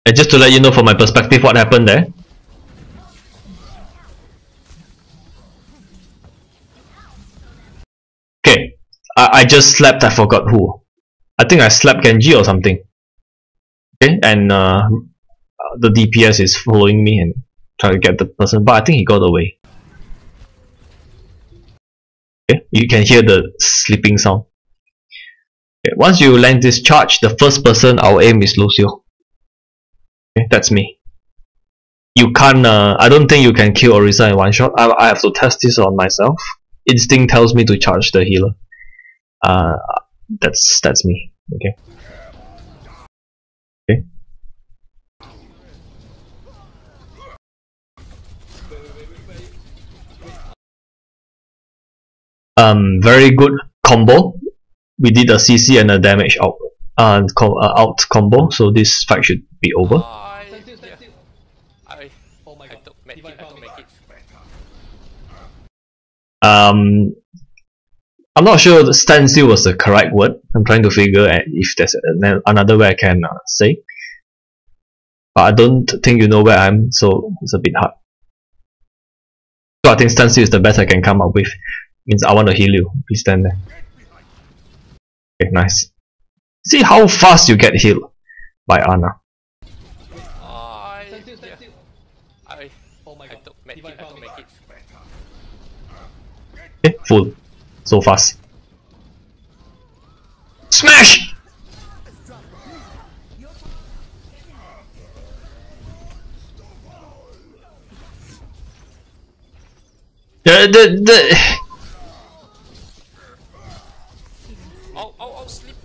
S1: And just to let you know from my perspective what happened there. Okay, I just slapped, I forgot who. I think I slapped Genji or something. Okay, and the DPS is following me and trying to get the person, but I think he got away. Okay, you can hear the sleeping sound. Okay, once you land this charge, the first person I'll aim is Lucio. Okay, that's me. You can't, I don't think you can kill Orisa in one shot. I have to test this on myself. Instinct tells me to charge the healer. That's me. Okay. Okay. Very good combo. We did a CC and a damage out combo, so this fight should be over. I'm not sure the standstill was the correct word. I'm trying to figure if there's another way I can say. But I don't think you know where I am, so it's a bit hard. So I think standstill is the best I can come up with. Means I want to heal you. Please stand there. Okay, nice. See how fast you get healed by Ana. Okay, full. So fast. Smash!
S2: Oh, sleep.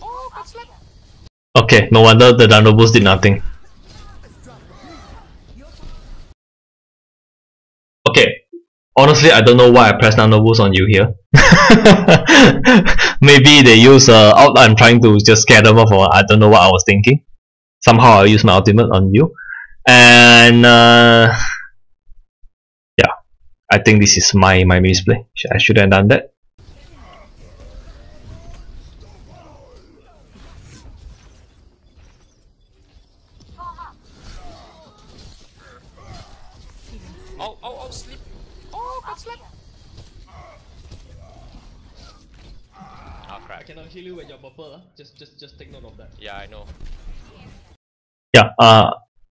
S2: Oh, got slept.
S1: Okay, no wonder the Dino Boost did nothing. Okay, honestly, I don't know why I pressed Nano Boost on you here. Maybe they use out. I'm trying to just scare them off, or I don't know what I was thinking. Somehow I use my ultimate on you, and yeah, I think this is my misplay. I should have done that.
S2: Oh, sleep. Oh, got slept. Oh
S3: I
S2: crap.
S3: cannot heal you when you're purple. Just take note of that.
S2: Yeah, I know.
S1: Yeah,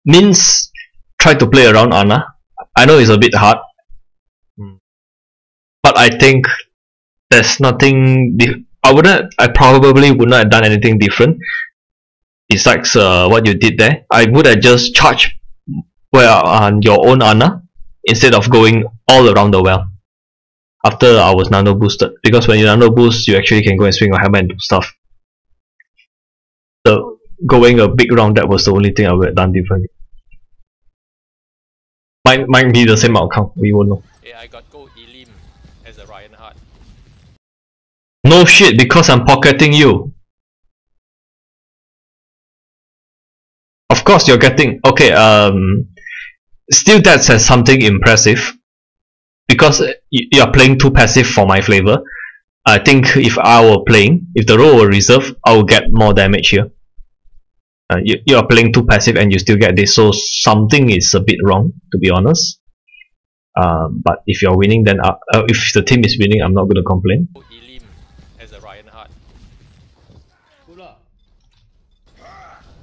S1: means try to play around Ana. I know it's a bit hard, but I think there's nothing. I probably would not have done anything different besides what you did there. I would have just charged on your own Ana instead of going all around the well after I was nano boosted, because when you nano boost you actually can go and swing your hammer and do stuff. So going a big round, that was the only thing I would have done differently. Might be the same outcome, we won't know.
S2: Yeah, I got gold Elim as a Ryan Hart.
S1: No shit, because I'm pocketing you. Of course you're getting, okay, still that says something impressive, because you are playing too passive for my flavor. I think if I were playing, if the role were reserved, I would get more damage here. You are playing too passive and you still get this, so something is a bit wrong, to be honest. But if you're winning, then if the team is winning, I'm not going to complain.
S2: Gold Elim as a Ryan Hart.
S3: Good lah.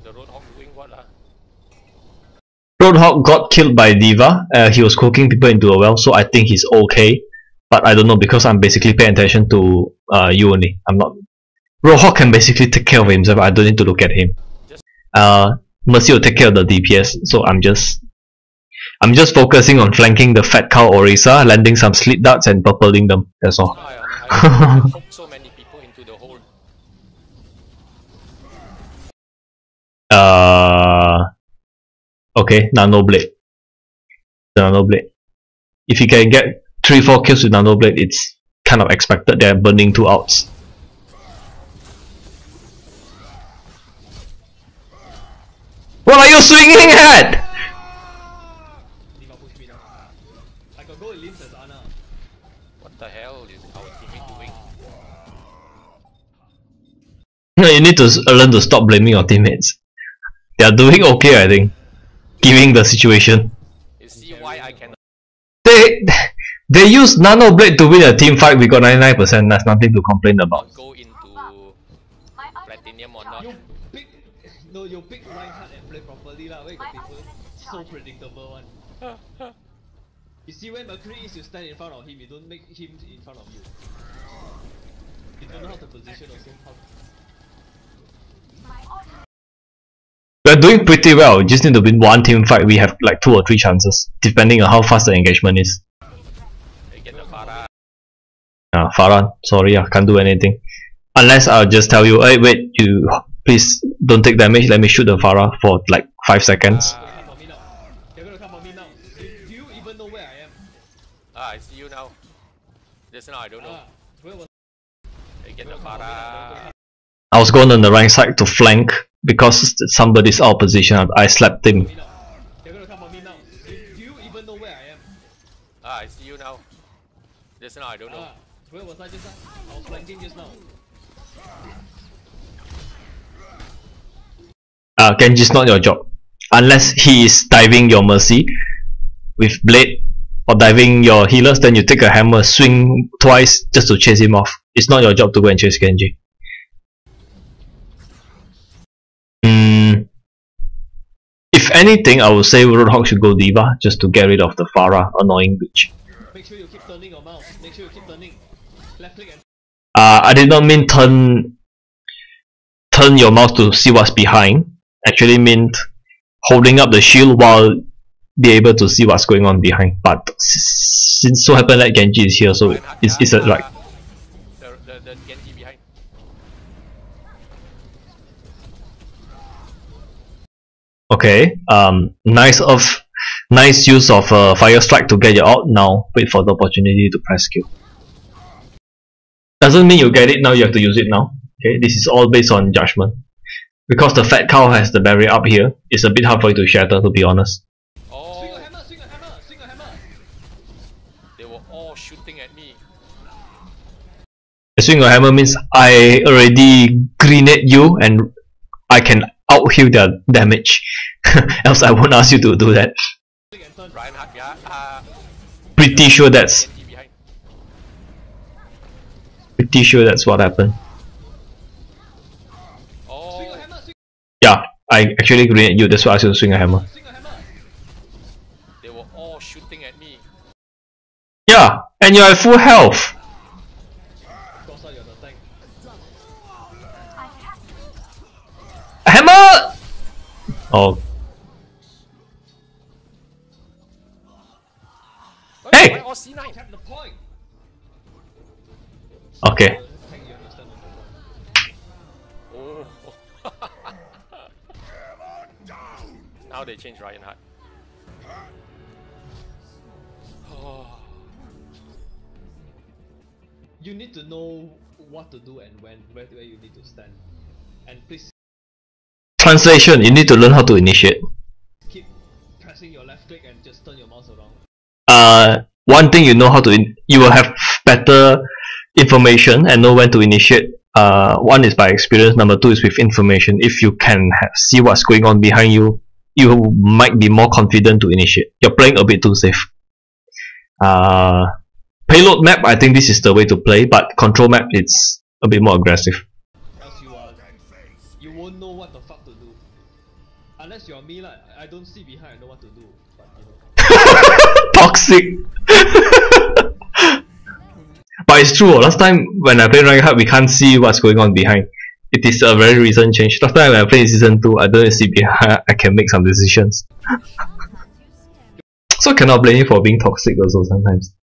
S2: The Roadhog doing what lah?
S1: Roadhog got killed by Diva. He was cooking people into a well, so I think he's okay. But I don't know, because I'm basically paying attention to you only. I'm not. Roadhog can basically take care of himself. I don't need to look at him. Mercy will take care of the DPS. So I'm just focusing on flanking the fat cow Orisa, landing some sleep darts and purpling them. That's all.
S2: I hope so many people into the hole.
S1: Okay, Nano Blade. The Nano Blade. If you can get 3-4 kills with Nano Blade, it's kind of expected. They're burning 2 outs. What are you swinging at?
S3: Diva push me down. I got gold Elim as Ana.
S2: What the hell is our teammate doing?
S1: You need to learn to stop blaming your teammates. They are doing okay, I think, given the situation.
S2: You see why I cannot
S1: They used Nano Blade to win a team fight. We got 99%. That's nothing to complain about.
S2: go into platinum or not?
S3: You pick Reinhardt and play properly lah. Where you got people so predictable one. You see when McCree is, you stand in front of him. You don't make him in front of you. You don't know how to position also.
S1: We're doing pretty well. Just need to win one team fight. We have like 2 or 3 chances, depending on how fast the engagement is.
S2: They get the Farah.
S1: Farah, sorry, I can't do anything. Unless I'll just tell you, hey, wait, you please don't take damage. Let me shoot the Farah for like 5 seconds.
S3: They're gonna come for me now. Do you even know where I am?
S2: I see you now. Just now I don't know.
S3: Where was
S2: They get the Farah.
S1: I was going on the right side to flank because somebody's out of position. I slapped him.
S3: They're gonna come for me now. Do you even know where I am?
S2: I see you now. Just now I don't know.
S3: Where was I just now? I was flanking just now.
S1: Genji's not your job. Unless he is diving your Mercy with blade or diving your healers, then you take a hammer, swing twice just to chase him off. It's not your job to go and chase Genji. If anything, I would say Roadhog should go Diva just to get rid of the Farah annoying bitch.
S3: Make sure you keep turning your mouse. Make sure you keep turning. Left click and
S1: I did not mean turn your mouse to see what's behind. Actually meant holding up the shield while be able to see what's going on behind. But since so happened that Genji is here, so it's a right.
S2: The Genji behind.
S1: Okay. Nice use of fire strike to get you out. Now wait for the opportunity to press Q. Doesn't mean you get it now. You have to use it now. Okay. This is all based on judgment. because the fat cow has the barrier up here, it's a bit hard for you to shatter, to be honest.
S2: Oh,
S3: Swing a hammer, swing a hammer, swing a hammer.
S2: they were all shooting at me.
S1: Swing a hammer means I already grenade you and I can out-heal their damage. Else I won't ask you to do that.
S2: Reinhardt behind.
S1: Pretty sure that's
S2: Genji behind.
S1: pretty sure that's what happened.
S2: Oh,
S1: Yeah, I actually grenade you, that's why I asked you to swing a hammer.
S3: Swing a hammer.
S2: they were all shooting at me.
S1: Yeah, and you're at full health.
S3: Of course, you're the tank.
S1: Hammer! Oh, Hey!
S2: Why all C9?
S3: Tap the point.
S1: okay.
S3: Tank, you understand the point.
S2: Oh. Now they change Reinhardt. Oh.
S3: You need to know what to do and where you need to stand. And please
S1: Translation, you need to learn how to initiate.
S3: keep pressing your left click and just turn your mouse around.
S1: One thing you know how to you will have better information and know when to initiate. One is by experience, number two is with information. If you can see what's going on behind you, you might be more confident to initiate. You're playing a bit too safe. Payload map, I think this is the way to play, but control map, it's a bit more aggressive.
S3: Else you won't know what the fuck to do. Unless you're me, like I don't see behind, I know what to do. But you know.
S1: Toxic. But it's true, last time when I played Reinhardt, we can't see what's going on behind. It is a very recent change. Last time when I played season 2, I don't see behind, I can make some decisions. So cannot blame you for being toxic also sometimes.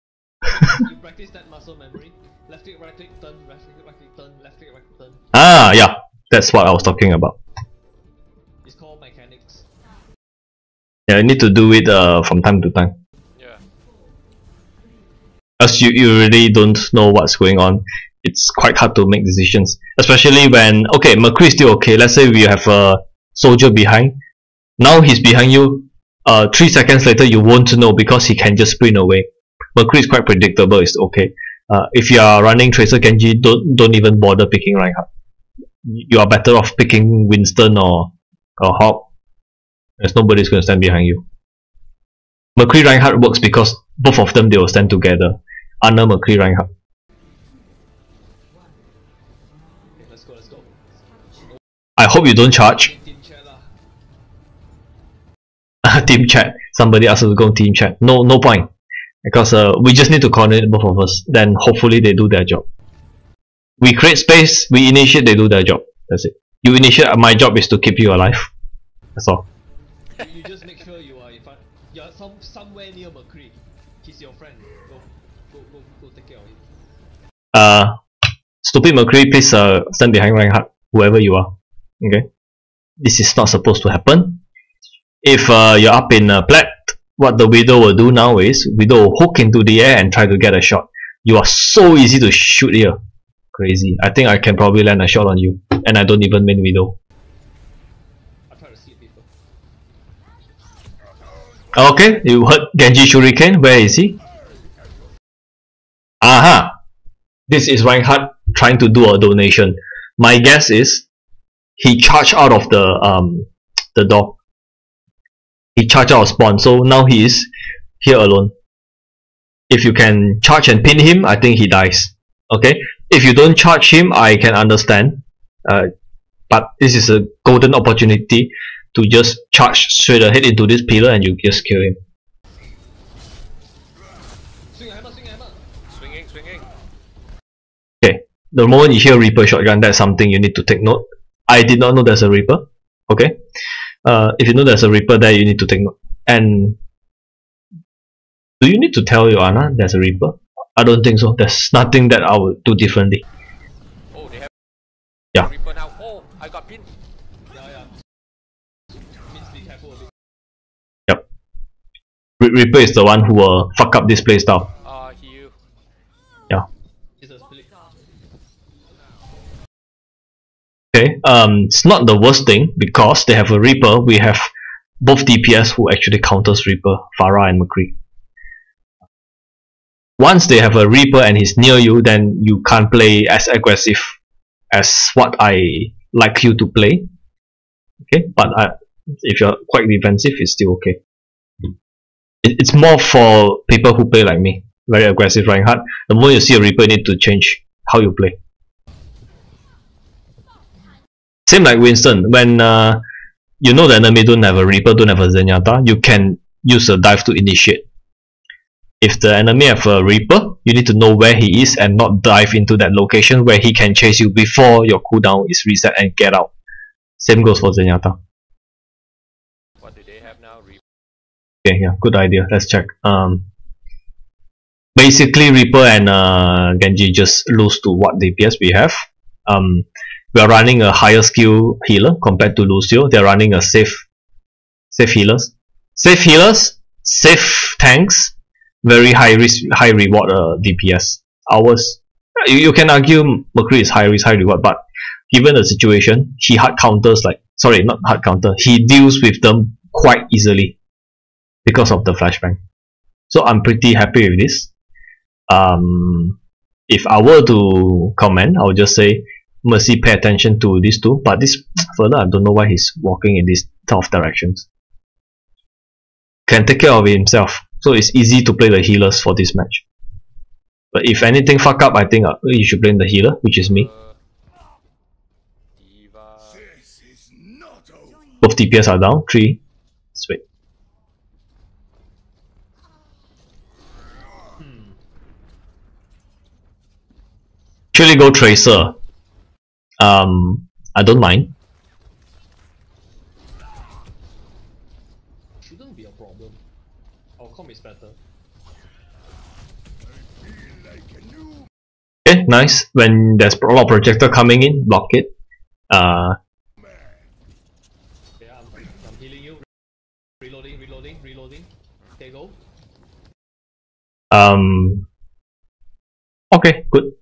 S3: You practice that muscle memory. Left click, right click, turn, left click, right click, turn, left click, right click, turn.
S1: Ah, yeah, that's what I was talking about.
S3: It's called mechanics.
S1: Yeah, you need to do it from time to time.
S2: Yeah.
S1: As you really don't know what's going on, it's quite hard to make decisions. Especially when, okay, McCree is still okay. Let's say we have a soldier behind. Now he's behind you. 3 seconds later you won't know because he can just sprint away. McCree is quite predictable, it's okay. If you are running Tracer Genji, don't even bother picking Reinhardt. You are better off picking Winston or Hawk. There's nobody's going to stand behind you. McCree Reinhardt works because both of them, they will stand together. Ana McCree Reinhardt.
S3: Okay, let's go, let's go.
S1: I hope you don't charge.
S3: Team chat lah.
S1: Team chat. Somebody asked us to go team chat. No point. Because we just need to coordinate both of us. Then hopefully they do their job. We create space, we initiate, they do their job. That's it. You initiate, my job is to keep you alive. That's all.
S3: You just make sure you are in front. You're somewhere near McCree. He's your friend. Go take care of him.
S1: Stupid McCree, please stand behind Reinhardt, whoever you are. Okay? This is not supposed to happen. If you're up in plat, what the Widow will do now is, Widow will hook into the air and try to get a shot. You are so easy to shoot here. Crazy. I think I can probably land a shot on you. And I don't even main Widow.
S3: I try to sleep people.
S1: Okay, you heard Genji Shuriken. Where is he? Aha! This is Reinhardt trying to do a donation. My guess is he charged out of the door. He charged out of spawn, so now he is here alone. If you can charge and pin him, I think he dies. Okay? If you don't charge him, I can understand. But this is a golden opportunity to just charge straight ahead into this pillar and you just kill him.
S3: Swing a hammer, swing a hammer.
S2: Swinging.
S1: Okay, the moment you hear Reaper shotgun, that's something you need to take note. I did not know there's a Reaper. Okay? If you know there's a Reaper there, you need to take note. And do you need to tell your Ana there's a Reaper? I don't think so. There's nothing that I would do differently.
S2: Oh, they have
S1: Yeah.
S2: Reaper now. Oh, I got pinned.
S3: Yeah. Means be careful a bit.
S1: Yep. Reaper is the one who will fuck up this playstyle.
S2: Heal.
S1: Yeah.
S3: It's a split.
S1: Okay, it's not the worst thing because they have a Reaper. We have both DPS who actually counters Reaper, Farah and McCree. Once they have a Reaper and he's near you, then you can't play as aggressive as what I like you to play. Okay, but if you're quite defensive, it's still okay. It's more for people who play like me, very aggressive Reinhardt. The moment you see a Reaper, you need to change how you play. Same like Winston, when you know the enemy don't have a Reaper, don't have a Zenyatta, you can use a dive to initiate. If the enemy have a Reaper, you need to know where he is and not dive into that location where he can chase you before your cooldown is reset and get out. Same goes for Zenyatta.
S2: What do they have now?
S1: Okay, yeah, good idea. Let's check. Basically, Reaper and Genji just lose to what DPS we have. We are running a higher skill healer compared to Lucio. They're running a safe healers. Safe healers, safe tanks, very high risk, high reward DPS. Ours, you can argue McCree is high risk, high reward, but given the situation, he hard counters not hard counter, he deals with them quite easily because of the flashbang. So I'm pretty happy with this. If I were to comment, I would just say Mercy pay attention to these two, but this further I don't know why he's walking in these tough directions. Can take care of it himself, so it's easy to play the healers for this match. But if anything fuck up, I think you should blame the healer, which is me. Both DPS are down. 3. Sweet. Actually go Tracer. I don't mind.
S3: Shouldn't be a problem. Our comp is better.
S1: Okay, nice. When there's a lot of projector coming in, block it.
S3: Yeah, I'm healing you. Reloading. Okay, go.
S1: Okay, good.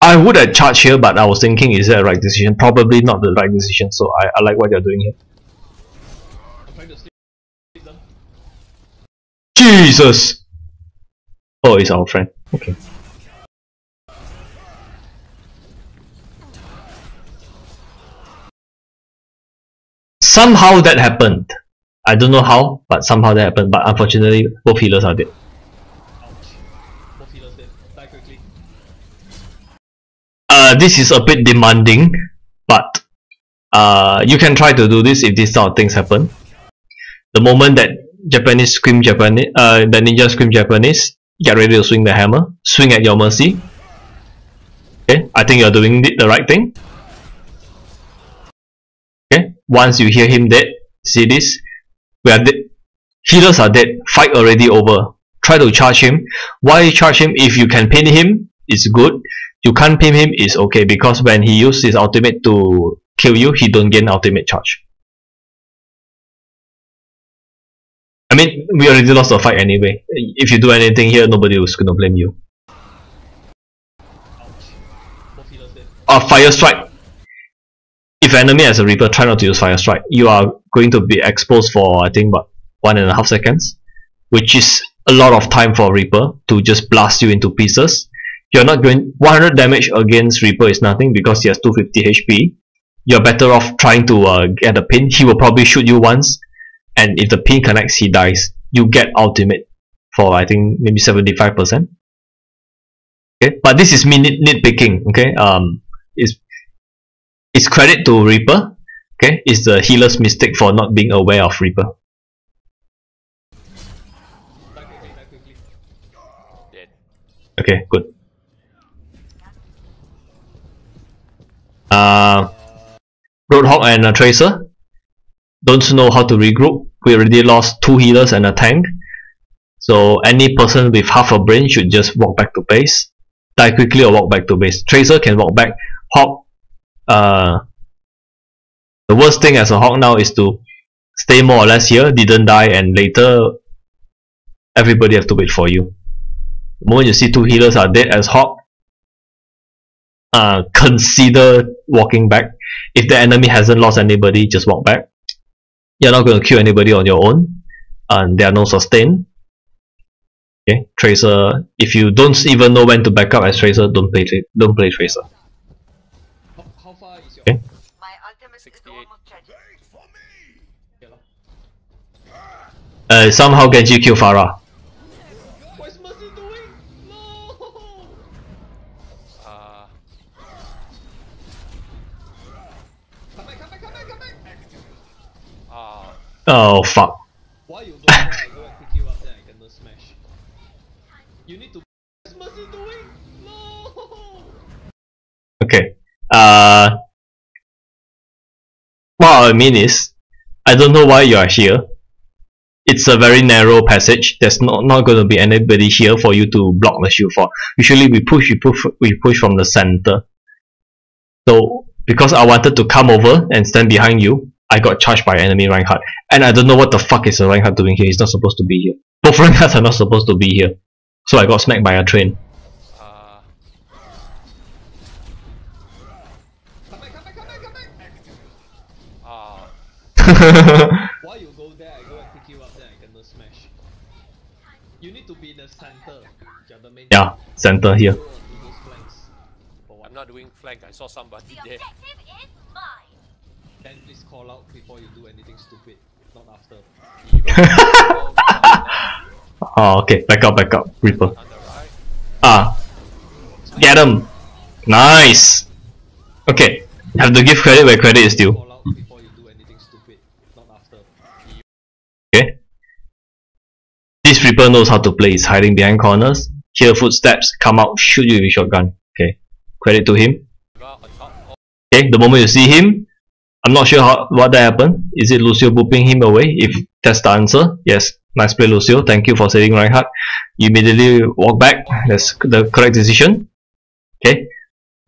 S1: I would have charged here, but I was thinking, is that the right decision? Probably not the right decision, so I like what you're doing here.
S3: I'm trying to sleep them.
S1: Jesus! Oh, it's our friend. Okay. Somehow that happened. I don't know how, but somehow that happened. But unfortunately, both healers are dead.
S3: Ouch. Both healers dead. Die quickly.
S1: This is a bit demanding, but you can try to do this if these sort of things happen. The moment that Japanese scream Japanese, the ninja scream Japanese, get ready to swing the hammer, swing at your mercy. Okay, I think you're doing the right thing. Okay, once you hear him dead, see this, we are dead. Healers are dead, fight already over. Try to charge him. Why charge him? If you can pin him, it's good. You can't pin him, is okay, because when he uses his ultimate to kill you, he don't gain ultimate charge. I mean, we already lost the fight anyway. If you do anything here, nobody was gonna blame you. Fire strike. If enemy has a Reaper, try not to use fire strike. You are going to be exposed for, I think, what, 1.5 seconds, which is a lot of time for Reaper to just blast you into pieces. You're not going 100 damage against Reaper is nothing because he has 250 HP. You're better off trying to get a pin. He will probably shoot you once, and if the pin connects, he dies. You get ultimate for, I think, maybe 75%. Okay, but this is me nitpicking. Okay, it's credit to Reaper. Okay, it's the healer's mistake for not being aware of Reaper.
S2: Dead.
S1: Okay, good. Roadhog and Tracer don't know how to regroup. We already lost 2 healers and a tank, so any person with half a brain should just walk back to base, die quickly or walk back to base. Tracer can walk back. Hog, the worst thing as a Hog now is to stay more or less here, didn't die, and later everybody have to wait for you. The moment you see 2 healers are dead as Hog, consider walking back. If the enemy hasn't lost anybody, just walk back. You're not going to kill anybody on your own, and there are no sustain. Okay, Tracer. If you don't even know when to back up as Tracer, don't play Tracer.
S3: How far is your?
S1: Okay.
S4: My ultimate is
S2: 68.
S4: almost charged.
S3: Okay, lah.
S1: Somehow Genji kill Pharah.
S3: What is Mercy doing? No! Come back, come back, come back, come back!
S1: Oh fuck.
S3: Why you go there, I go and pick you up, then I can no smash. You need to. What is Mercy doing? No!
S1: Okay. What I mean is, I don't know why you are here. It's a very narrow passage. There's not going to be anybody here for you to block the shield for. Usually we push from the center. So because I wanted to come over and stand behind you, I got charged by enemy Reinhardt. And I don't know what the fuck is a Reinhardt doing here. He's not supposed to be here. Both Reinhardts are not supposed to be here. So I got smacked by a train.
S3: Come back, come back, come back, come back! Why you go there, I go and pick you up, then I can no smash. You need to be in the center. You're the main.
S1: Yeah, center here.
S3: Go on to those flanks. For what?
S2: I'm not doing flank, I saw somebody there.
S3: Then please call out before you do anything stupid, not after.
S1: Oh, okay. Back up, Reaper.
S2: On the right.
S1: Get him. Nice. Okay, have to give credit where credit is due.
S3: Call out before you do anything stupid, not after.
S1: Okay. This Reaper knows how to play. He's hiding behind corners. Hear footsteps, come out, shoot you with shotgun. Okay. Credit to him.
S2: On top.
S1: Okay, the moment you see him, I'm not sure what that happened. Is it Lucio booping him away? If that's the answer, yes. Nice play, Lucio. Thank you for saving Reinhardt. You immediately walk back. That's the correct decision. Okay.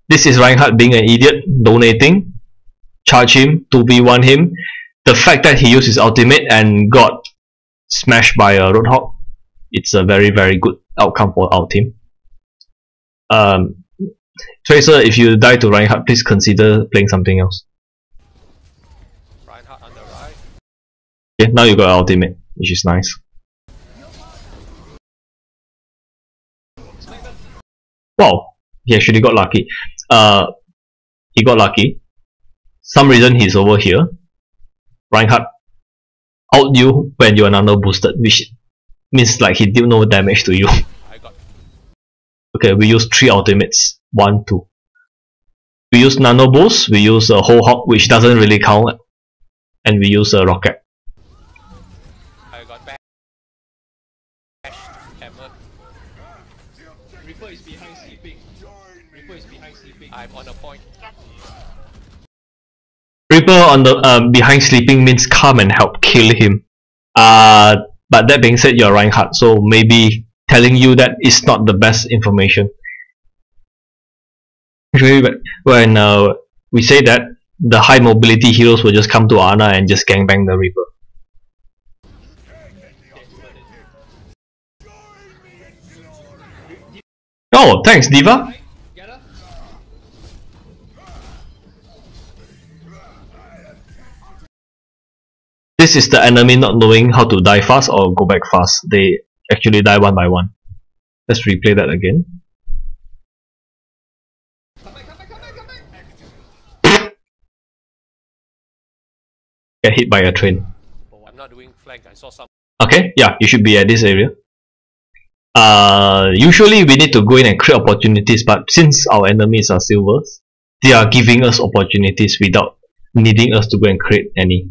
S1: This is Reinhardt being an idiot, donating. Charge him, 2v1 him. The fact that he used his ultimate and got smashed by a Roadhog, it's a very, very good outcome for our team. Tracer, if you die to Reinhardt, please consider playing something else.
S2: Reinhardt on the right.
S1: Okay, now you got ultimate, which is nice. Wow, he actually got lucky. He got lucky. Some reason he's over here. Reinhardt out you when you are nano boosted, which means like he did no damage to you.
S2: I got.
S1: Okay, we use 3 ultimates. 1, 2. We use nano boost, we use a whole hog, which doesn't really count, and we use a rocket.
S2: I got bashed. Hammered.
S3: Reaper is behind sleeping. Reaper is behind sleeping.
S2: I'm on a point.
S1: Reaper on the behind sleeping means come and help kill him. But that being said, you're Reinhardt, so maybe telling you that is not the best information. Usually when we say that, the high mobility heroes will just come to Ana and just gangbang the Reaper. Oh, thanks Diva.
S3: Get her.
S1: This is the enemy not knowing how to die fast or go back fast. They actually die one by one. Let's replay that again.
S3: Come back, come back, come back, come back!
S1: Get hit by a train.
S2: I'm not doing flank, I saw some.
S1: Okay, yeah, you should be at this area. Usually we need to go in and create opportunities, but since our enemies are silvers, they are giving us opportunities without needing us to go and create any.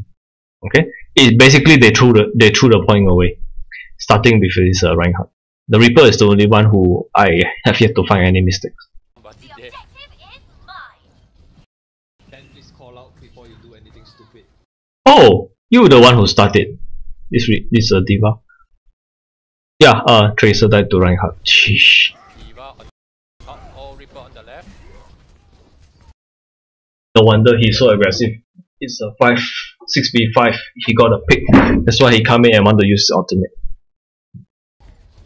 S1: Okay, it basically they threw the point away, starting with this Reinhardt. The Reaper is the only one who I have yet to find any mistakes.
S2: Somebody there.
S3: Then please call out before you do anything stupid.
S1: Oh, you were the one who started this Diva. Yeah, Tracer died to Reinhardt. Sheesh.
S2: Diva on top. Oh, Reaper on the left.
S1: No wonder he's so aggressive. It's a 6v5. He got a pick. That's why he come in and want to use his ultimate.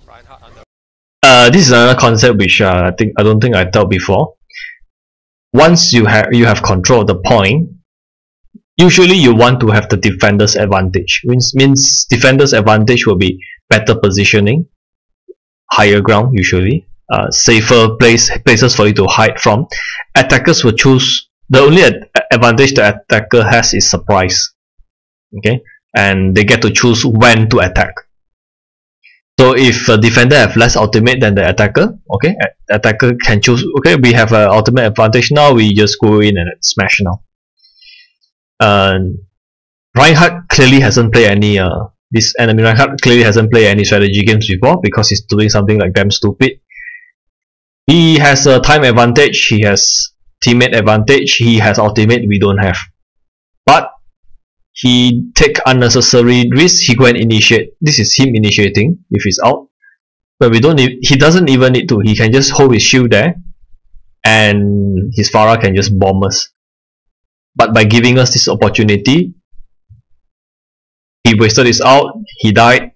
S2: Reinhardt on the
S1: This is another concept which I don't think I told before. once you have control of the point, usually you want to have the defender's advantage. Means defender's advantage will be better positioning, higher ground usually, safer places for you to hide from. Attackers will choose, the only advantage the attacker has is surprise. Okay, and they get to choose when to attack. So if a defender have less ultimate than the attacker, okay, attacker can choose, okay, we have an ultimate advantage now, we just go in and smash now. Reinhardt clearly hasn't played any, this enemy Reinhardt clearly hasn't played any strategy games before because he's doing something like damn stupid. He has a time advantage, he has teammate advantage, he has ultimate, we don't have. But he take unnecessary risks, he go and initiate. This is him initiating if he's out. But we don't need, he doesn't even need to, he can just hold his shield there and his Pharah can just bomb us. But by giving us this opportunity, he wasted his out, he died.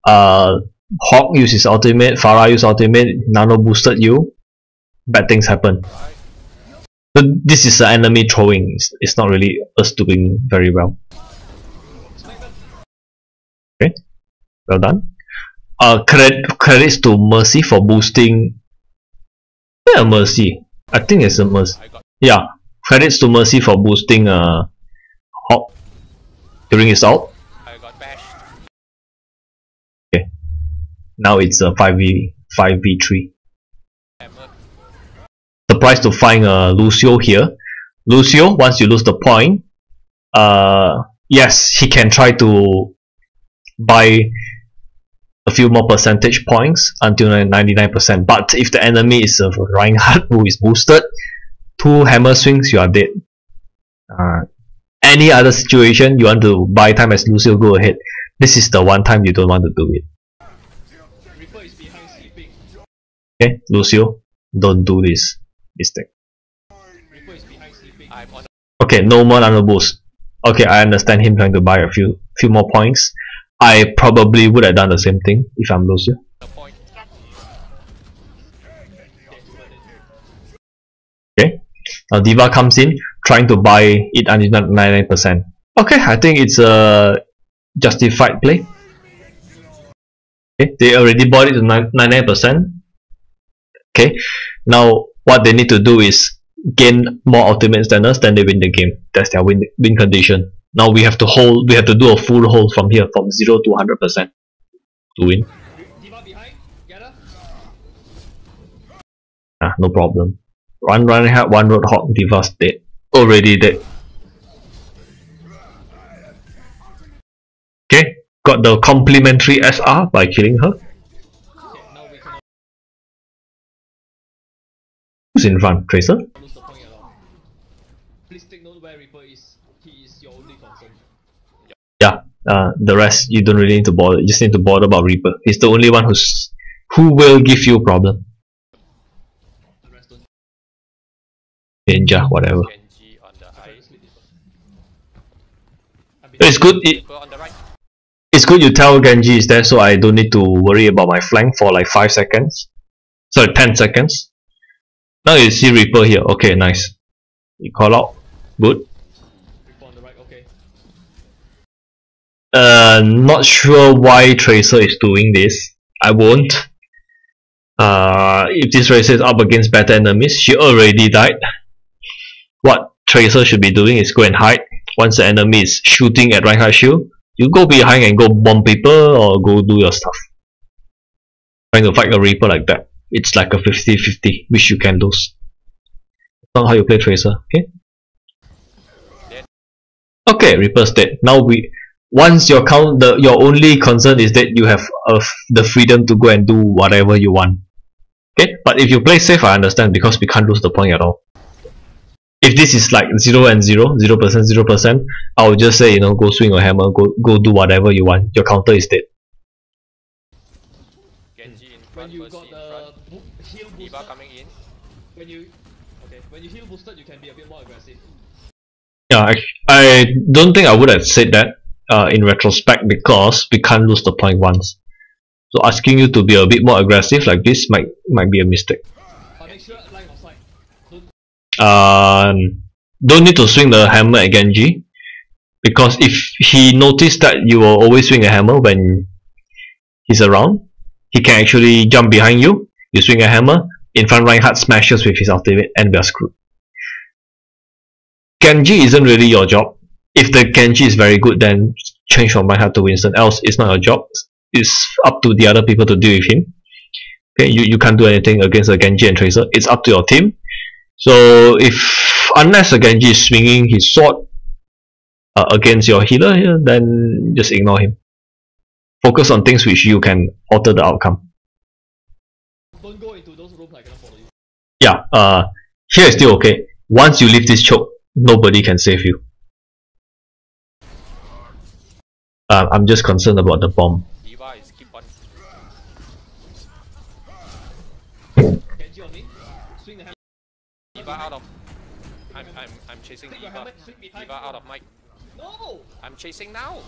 S1: Hawk used his ultimate, Pharah used ultimate, nano boosted you, bad things happen. So this is the enemy throwing, it's not really us doing very well. Okay, well done. Credits to Mercy for boosting. Yeah, Mercy. I think it's a Mercy. Yeah, credits to Mercy for boosting Hawk during his ult.
S2: I got bashed.
S1: Okay, now it's a 5v3. Surprised to find Lucio here. Lucio, once you lose the point, yes, he can try to buy a few more percentage points until 99%. But if the enemy is a Reinhardt who is boosted, 2 hammer swings, you are dead. Any other situation you want to buy time as Lucio, go ahead. This is the one time you don't want to do it.
S3: Reaper is behind sleeping.
S1: Okay, Lucio, don't do this mistake.
S3: Reaper is behind sleeping.
S1: Okay, no more nano boost. Okay, I understand him trying to buy a few more points. I probably would have done the same thing if I'm Lucio. Okay, now Diva comes in trying to buy it until 99%. Okay, I think it's a justified play. Okay, they already bought it to 99%. Okay, now what they need to do is gain more ultimate standards, then they win the game. That's their win condition. Now we have to hold, we have to do a full hold from here, from 0 to 100% to win.
S3: Diva behind, get her.
S1: No problem. One Reinhardt, one Roadhog, Diva's dead. Already dead. Okay, got the complimentary SR by killing her.
S3: Okay, now we cannot
S1: Who's in front? Tracer?
S3: lose the point at all. Please take note where Reaper is. He is your only concern.
S1: Yeah, the rest you don't really need to bother. You just need to bother about Reaper. He's the only one who will give you a problem.
S3: The rest don't.
S1: Ninja, whatever.
S2: Genji on the eye.
S1: It's good.
S2: Reaper on the right.
S1: It's good you tell Genji is there, so I don't need to worry about my flank for like 5 seconds. Sorry, 10 seconds. Now you see Reaper here. Okay, nice. You call out. Good.
S3: Reaper on the right, okay.
S1: Not sure why Tracer is doing this. I won't. If this Tracer is up against better enemies, she already died. What Tracer should be doing is go and hide. Once the enemy is shooting at Reinhardt shield, you go behind and go bomb people or go do your stuff. Trying to fight a Reaper like that, it's like a 50-50, which you can lose. That's not how you play Tracer, okay? Okay, Reaper's dead. Now once your only concern is that you have the freedom to go and do whatever you want. Okay, but if you play safe, I understand, because we can't lose the point at all. If this is like 0 and 0, 0%, I would just say, you know, go swing your hammer, go do whatever you want. Your counter is dead.
S2: Genji in
S3: When
S2: front,
S3: you
S2: Mercy
S3: got
S2: in
S3: the
S2: front.
S3: heal
S2: Diva
S3: boosted,
S2: coming in.
S3: when you heal boosted, you can be a bit more aggressive.
S1: Yeah, I don't think I would have said that in retrospect, because we can't lose the point once. So asking you to be a bit more aggressive like this might be a mistake.
S3: But make sure line of sight. Don't
S1: don't need to swing the hammer at Genji, because if he noticed that you will always swing a hammer when he's around, he can actually jump behind you, you swing a hammer, in front Reinhardt smashes with his ultimate, and we are screwed. Genji isn't really your job. If the Genji is very good, then change from Reinhardt to Winston, else it's not your job. It's up to the other people to deal with him. Okay, you can't do anything against a Genji and Tracer. It's up to your team. So unless a Genji is swinging his sword against your healer, then just ignore him. Focus on things which you can alter the outcome.
S3: Don't go into those rooms I cannot follow you.
S1: Yeah, here is still okay. Once you leave this choke, nobody can save you. I'm just concerned about the bomb.
S2: D.Va is keep on.
S3: Genji on me. Swing the hammer.
S2: D.Va out of. I'm chasing
S3: Take your
S2: D.Va.
S3: hammer, swing behind.
S2: D.Va out of mic.
S3: No!
S2: I'm chasing now.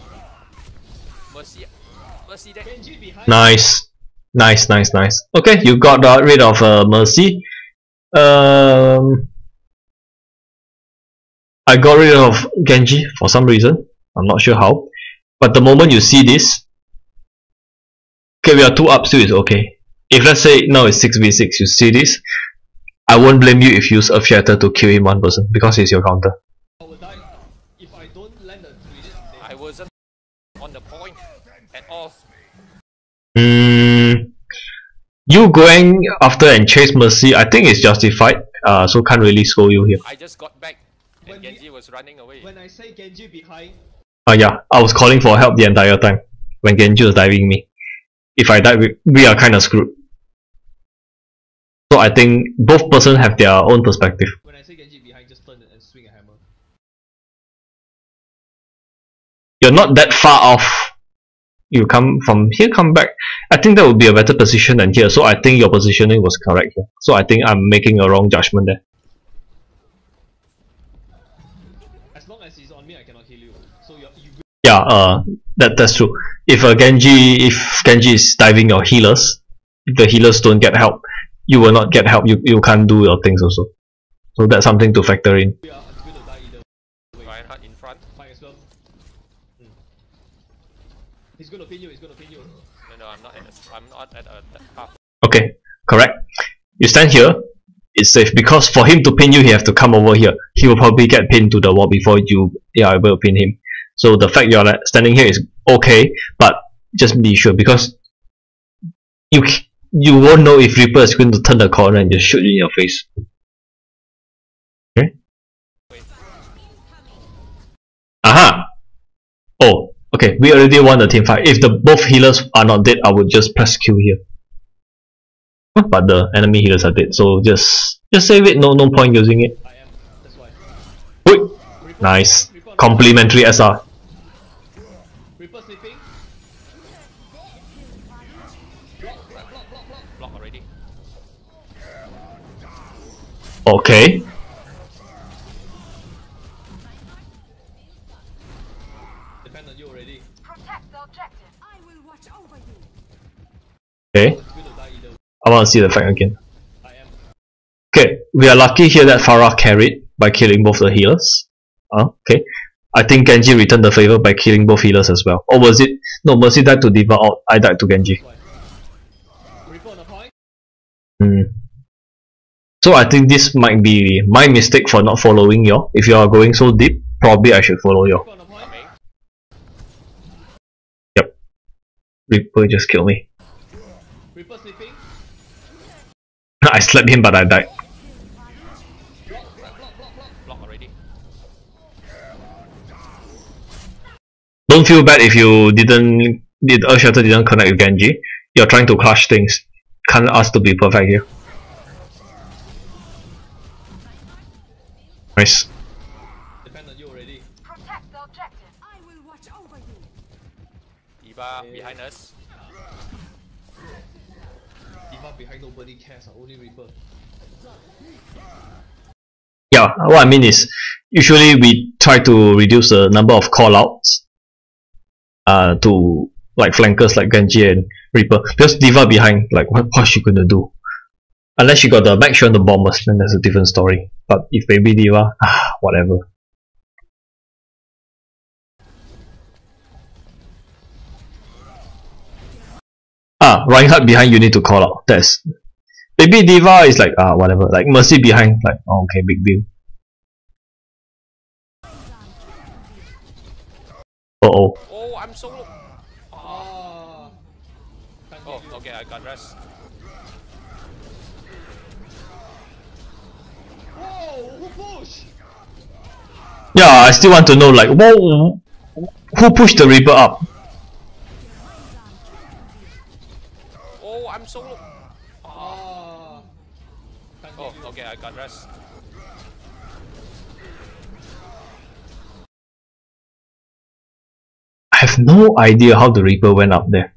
S2: Mercy there.
S3: Genji behind.
S1: Nice. Okay, you got rid of Mercy. I got rid of Genji for some reason. I'm not sure how. But the moment you see this, okay, we are 2 up, still is okay. If let's say now it's 6v6, you see this, I won't blame you if you use Earth Shatter to kill him one person, because it's your counter.
S3: I will die if I don't land the grenade.
S2: I wasn't on the point at all.
S1: You going after and chase Mercy, I think it's justified, so can't really scold you here.
S2: I just got back and
S3: When
S2: Genji was running away.
S3: When I say Genji behind,
S1: Yeah, I was calling for help the entire time when Genji was diving me. If I die, we are kinda screwed. So I think both persons have their own perspective.
S3: when I say Genji behind, just turn and swing a hammer.
S1: You're not that far off. You come from here, come back. I think that would be a better position than here. So I think your positioning was correct here. So I think I'm making a wrong judgment there.
S3: As long as he's on me, I cannot heal you. So you
S1: Yeah, that's true. If Genji is diving your healers, if the healers don't get help, you will not get help. You can't do your things also. So that's something to factor in.
S3: are going to die either way.
S2: Reinhardt in front.
S3: Might as well. He's going to pin you.
S2: No, I'm not at that path.
S1: Okay, correct. You stand here, it's safe, because for him to pin you, he have to come over here. He will probably get pinned to the wall before you are able to pin him. So the fact you're standing here is okay, but just be sure, because you won't know if Reaper is going to turn the corner and just shoot you in your face. Okay? Aha! Oh, okay, we already won the team fight. If the both healers are not dead, I would just press Q here. But the enemy healers are dead, so just save it. No point using it.
S3: I am. That's why.
S1: Wait, nice. Complimentary SR.
S3: Reaper sleeping.
S2: Block already.
S1: Okay.
S3: Depend on you already.
S4: Protect the objective. I will watch over you.
S1: Okay.
S3: It's going to die either way.
S1: I want to see the fight again.
S3: I am.
S1: Okay, we are lucky here that Farah carried by killing both the healers. Okay. I think Genji returned the favor by killing both healers as well. Or was it? No, Mercy died to D.Va out. I died to Genji.
S3: Reaper on the point.
S1: So I think this might be my mistake for not following you. If you are going so deep, probably I should follow you.
S3: Reaper on the point.
S2: Coming.
S1: Yep. Reaper just killed me.
S3: Reaper sleeping.
S1: I slapped him but I died.
S2: Block already.
S1: Don't feel bad if you Earth Shatter didn't connect with Genji. You're trying to clutch things. Can't ask to be perfect here. Nice.
S3: Depend on you already.
S4: Protect the objective. I will watch over you.
S2: D.Va behind us.
S3: D.Va behind, nobody cares. Only Reaper.
S1: Yeah, what I mean is, usually we try to reduce the number of callouts to like flankers like Genji and Reaper, because D.Va behind, like what's she gonna do? Unless you got the Max on the bombers, then that's a different story. But if Baby Diva, whatever. Reinhardt behind, you need to call out. That's Baby Diva is like whatever. Like Mercy behind, like okay, big deal. Oh,
S2: I'm solo. Oh, okay, I got rest.
S3: Whoa, who pushed?
S1: yeah, I still want to know like whoa, who pushed the Reaper up?
S2: Oh, I'm solo. Okay, I got rest.
S1: I have no idea how the Reaper went up there.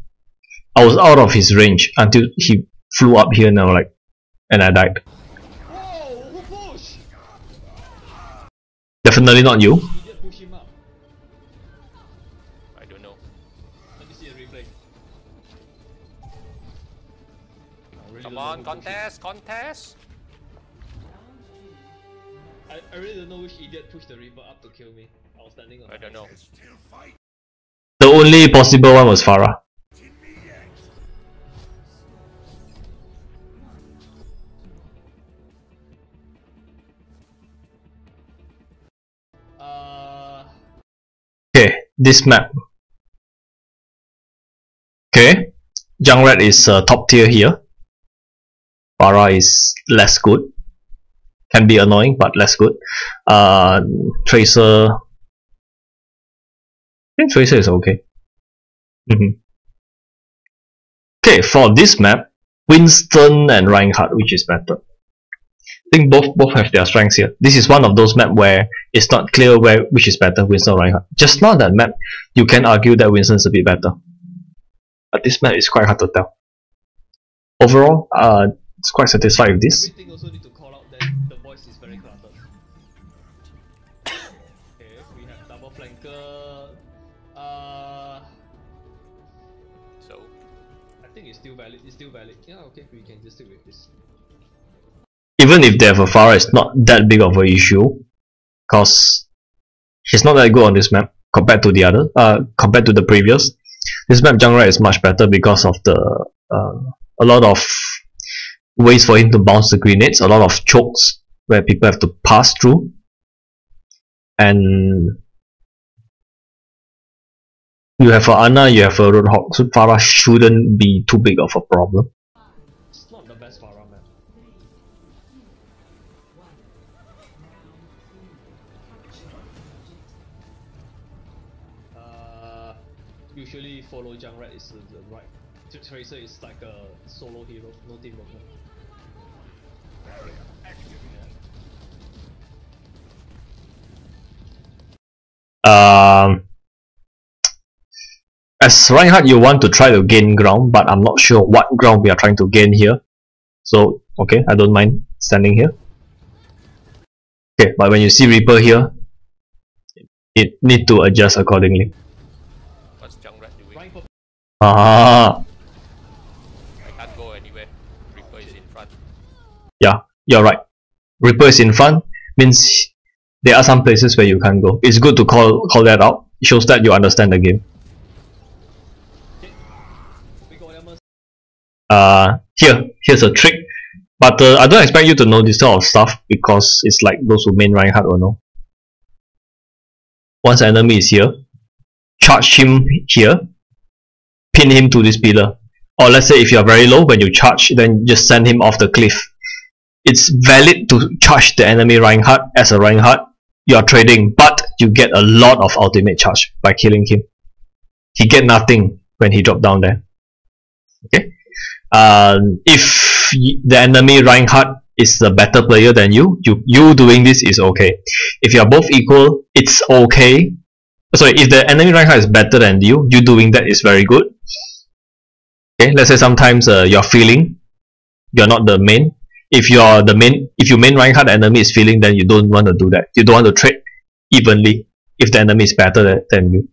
S1: I was out of his range until he flew up here now, like, and I died.
S3: Whoa, who pushed?
S1: Definitely not you.
S3: He did push him up.
S2: I don't know.
S3: Let me see a replay.
S2: Come on, contest.
S3: I really don't know which idiot pushed the Reaper up to kill me. I was standing on.
S2: I don't know.
S1: The only possible one was Farah. Okay, this map. Okay, Junkrat is top tier here. Farah is less good. Can be annoying, but less good. Tracer. I think Tracer is okay. Okay, for this map, Winston and Reinhardt, which is better? I think both have their strengths here. This is one of those maps where it's not clear which is better, Winston or Reinhardt. Just not that map, you can argue that Winston's a bit better. But this map is quite hard to tell. Overall, it's quite satisfied with this.
S3: Everything also need to call out that the voice is very cluttered. Okay, we have double flanker.
S2: So
S3: I think it's still valid. Yeah, okay, we can just stick with this.
S1: Even if they have a Farah, it's not that big of an issue, cause he's not that good on this map compared to the other. Compared to the previous, this map Junkrat is much better because of the a lot of ways for him to bounce the grenades, a lot of chokes where people have to pass through, and you have a Ana, you have a Roadhog, so Farah shouldn't be too big of a problem.
S3: It's not the best Farah map. Usually follow Junkrat is the right. Tracer is like a solo hero, no teamwork.
S1: As Reinhardt, you want to try to gain ground, but I'm not sure what ground we are trying to gain here. So, okay, I don't mind standing here. Okay, but when you see Reaper here, it need to adjust accordingly.
S2: what's Junkrat doing?
S1: Ah,
S2: I can't go anywhere. Reaper is in front.
S1: yeah, you're right. Reaper is in front means there are some places where you can't go. It's good to call that out. It shows that you understand the game. Here's a trick, but I don't expect you to know this sort of stuff because it's like those who main Reinhardt will know. Once the enemy is here, charge him here, pin him to this pillar. Or let's say if you are very low, when you charge, then just send him off the cliff. It's valid to charge the enemy Reinhardt as a Reinhardt. You are trading, but you get a lot of ultimate charge by killing him. He get nothing when he drop down there. Okay. If the enemy Reinhardt is the better player than you doing this is okay. If you are both equal, it's okay. Sorry, if the enemy Reinhardt is better than you doing that is very good. Okay, let's say sometimes you're feeling you're not the main. If you main Reinhardt, the enemy is feeling, then you don't want to do that. You don't want to trade evenly if the enemy is better than you.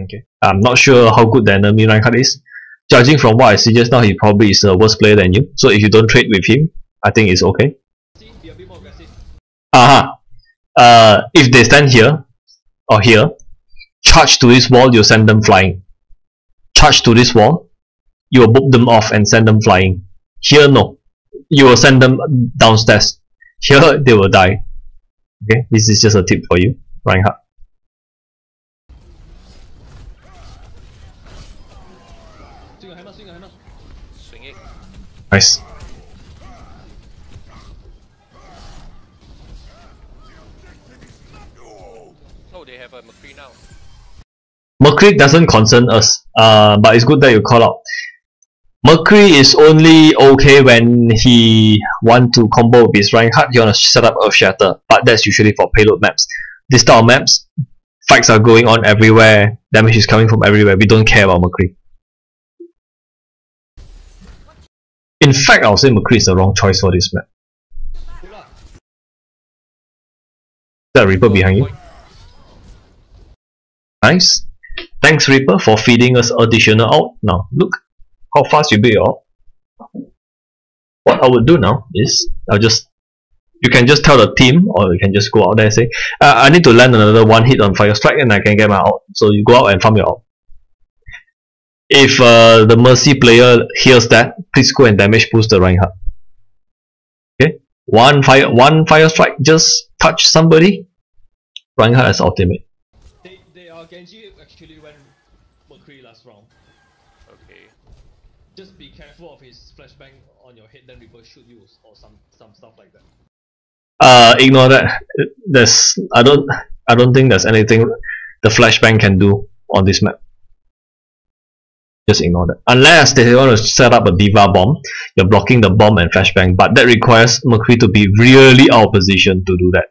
S1: Okay, I'm not sure how good the enemy Reinhardt is. Judging from what I see just now, he probably is a worse player than you. So if you don't trade with him, I think it's okay.
S3: See, be a bit more aggressive.
S1: If they stand here or here, charge to this wall, you send them flying. Charge to this wall, you will boop them off and send them flying. Here, no. You will send them downstairs. Here, they will die. Okay, this is just a tip for you, Reinhardt.
S3: Swing your hammer, swing your hammer.
S2: Swing it.
S1: Nice.
S2: Oh, they have a McCree now.
S1: McCree doesn't concern us, but it's good that you call out. McCree is only okay when he want to combo with his Reinhardt, he want to set up Earth Shatter, but that's usually for payload maps. This style of maps, fights are going on everywhere, damage is coming from everywhere, we don't care about McCree. In fact, I'll say McCree is the wrong choice for this map.
S3: Good luck.
S1: Is that Reaper behind you? Nice. Thanks Reaper for feeding us additional out. Now look how fast you build your out. What I would do now is you can just tell the team, or you can just go out there and say I need to land another one hit on fire strike and I can get my out. So you go out and farm your out. If the Mercy player hears that, please go and damage boost the Reinhardt. Okay, one fire strike, just touch somebody, Reinhardt has ultimate.
S3: They Genji actually went McCree last round.
S2: Okay.
S3: Just be careful of his flashbang on your head, then Reaper shoot you or some stuff like that.
S1: Ignore that. I don't think there's anything the flashbang can do on this map. Just ignore that. Unless they want to set up a Diva bomb, you're blocking the bomb and flashbang, but that requires McCree to be really out of position to do that.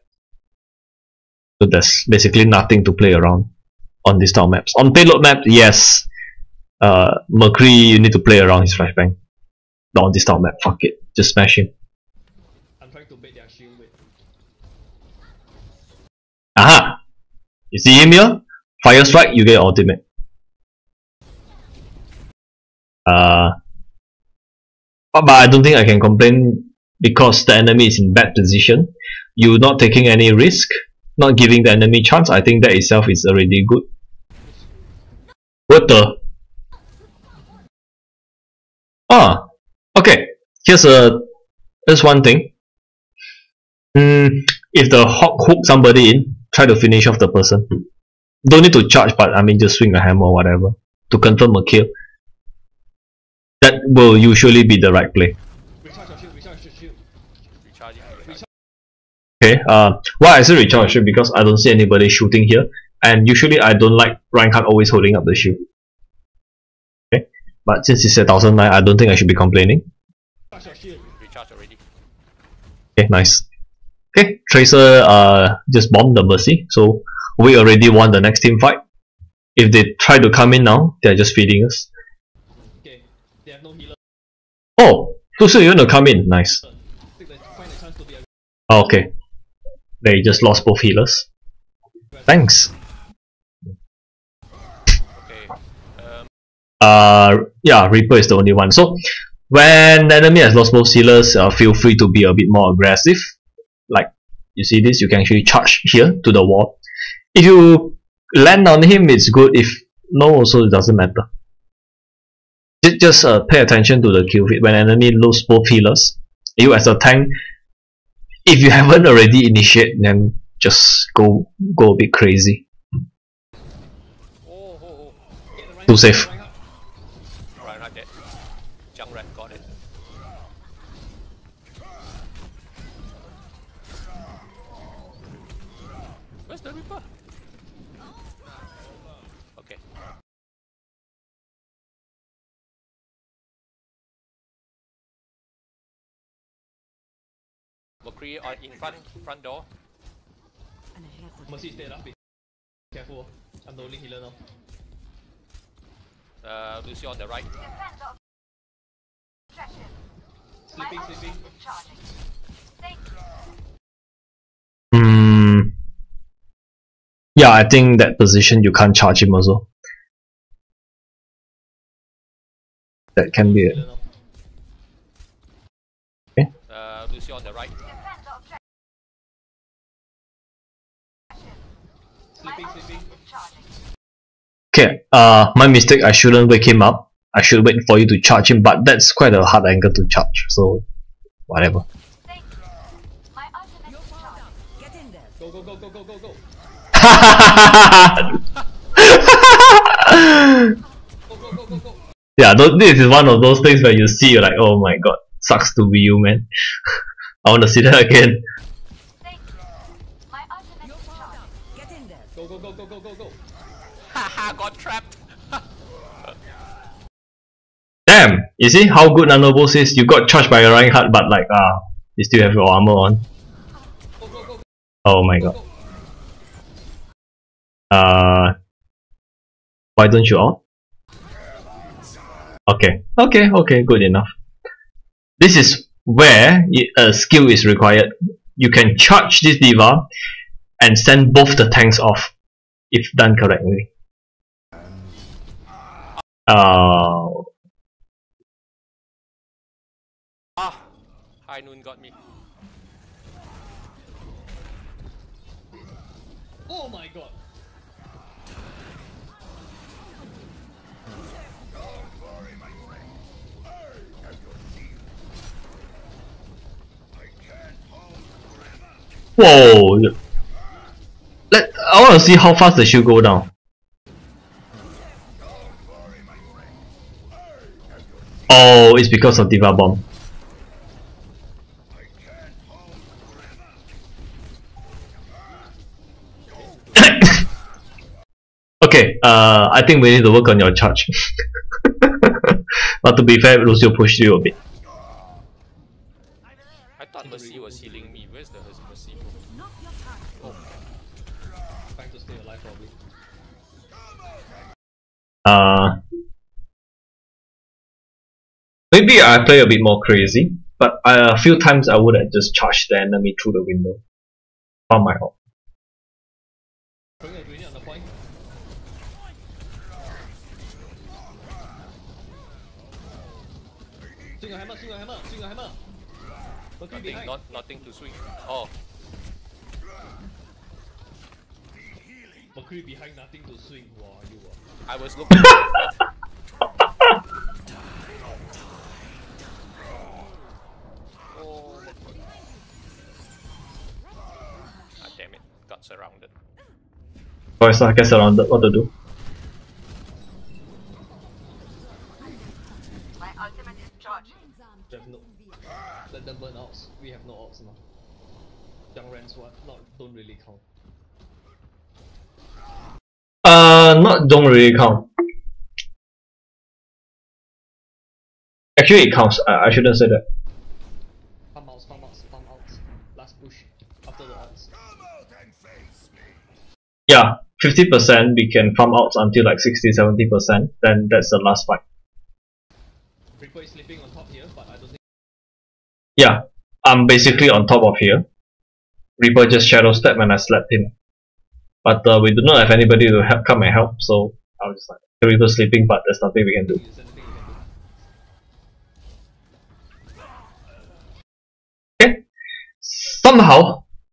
S1: So there's basically nothing to play around on these style maps. On payload maps, yes, McCree, you need to play around his flashbang. Not on this style map, fuck it, just smash him.
S3: I'm trying to bait their shield with.
S1: Aha! You see him here? Fire strike, you get ultimate. But I don't think I can complain because the enemy is in bad position. You're not taking any risk, not giving the enemy chance. I think that itself is already good. What the? Okay. Here's one thing. If the hawk hook somebody in, try to finish off the person. Don't need to charge, but I mean just swing a hammer or whatever to confirm a kill. That will usually be the right play.
S3: Recharge your shield, recharge your shield.
S2: Recharging.
S1: Okay, why I say recharge your shield? Because I don't see anybody shooting here, and usually I don't like Reinhardt always holding up the shield. Okay, but since it's at 1009, I don't think I should be complaining.
S3: Recharge your shield.
S2: Recharge already.
S1: Okay, nice. Okay, Tracer just bombed the Mercy, so we already won the next team fight. If they try to come in now, they're just feeding us.
S3: Okay, they have no healer.
S1: Oh, so you want to come in? Nice.
S3: Find a chance to be a
S1: Okay, they just lost both healers. Thanks.
S2: Okay.
S1: Yeah, Reaper is the only one. So when the enemy has lost both healers, feel free to be a bit more aggressive. Like you see this, you can actually charge here to the wall. If you land on him, it's good. If no, also it doesn't matter. Just pay attention to the kill feed. When enemy lose both healers, you as a tank, if you haven't already initiated, then just go a bit crazy.
S2: Oh.
S1: Too safe.
S2: Right there. Junk rat got it. Where's the Reaper? Okay. McCree in front door.
S3: Mercy is dead, be careful. I'm the only healer now.
S2: Lucio on the right.
S3: Sleeping.
S1: Yeah, I think that position you can't charge him also. That can be it.
S3: Healer now.
S1: Okay.
S2: got Lucio on the right.
S4: Defend the objective.
S3: Sleeping, sleeping.
S4: Charging.
S1: Okay, my mistake, I shouldn't wake him up. I should wait for you to charge him, but that's quite a hard angle to charge, so whatever.
S4: Thank you. My ultimate is charging.
S5: Get in there.
S3: Go, go, go, go, go, go, go. Go, go, go, go, go.
S1: Yeah, this is one of those things where you see, you're like, oh my god, sucks to be you, man. I want to see that again.
S4: Thank you. My ultimate is charging.
S5: Get in there.
S3: Go, go, go, go, go, go, go.
S2: Haha, got trapped.
S1: Damn! You see how good Nanobo says you got charged by a Reinhardt, but like, you still have your armor on.
S3: Go, go, go,
S1: Oh my
S3: go,
S1: god.
S3: go.
S1: Why don't you all? Okay, good enough. This is where a skill is required. You can charge this diva and send both the tanks off if done correctly.
S2: High Noon got me.
S3: Oh my god.
S1: Whoa! I want to see how fast the shield go down. Oh, it's because of Diva Bomb. Okay, I think we need to work on your charge. But to be fair, Lucio pushed you a bit.
S2: I thought Mercy was healing me. Where's the Mercy? Oh.
S3: Trying to stay alive probably.
S1: Maybe I play a bit more crazy, but a few times I would have just charged the enemy through the window. Found my ult.
S3: Bring a grenade on the point. Swing your hammer, swing your hammer, swing your hammer. Mercury behind.
S2: Nothing to swing. Oh.
S3: Mercury behind, nothing to swing. Wow, you are.
S2: I was looking. Oh. Ah, damn it. Got surrounded.
S1: Boys, I guess around what to do.
S4: My ultimate is charging.
S3: We have no. Let them burn ults. We have no ults now. Young Rans don't really count.
S1: Not don't really count. Actually, it counts. I shouldn't say that.
S3: Farm outs, farm outs, farm outs. Last push. After the ults.
S1: Yeah, 50% we can farm out until like 60-70%. Then that's the last fight.
S3: Reaper is sleeping on top here, but I don't think.
S1: Yeah, I'm basically on top of here. Reaper just shadow step and I slapped him. But we do not have anybody to come and help, so I was just like, Reaper's sleeping, but there's nothing we can do.
S3: There's anything you can do.
S1: Okay.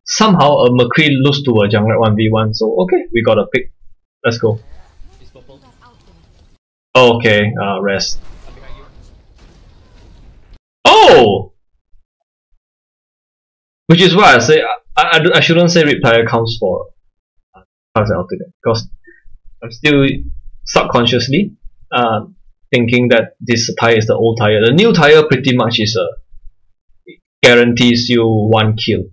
S1: Somehow a McCree lose to a jungler 1v1, so okay, we got a pick. Let's go.
S3: It's purple.
S1: Okay, rest.
S3: I'm behind you.
S1: Oh! Which is why I say I shouldn't say rip tire counts for ultimate, because I'm still subconsciously thinking that this tire is the old tire. The new tire pretty much is guarantees you 1 kill.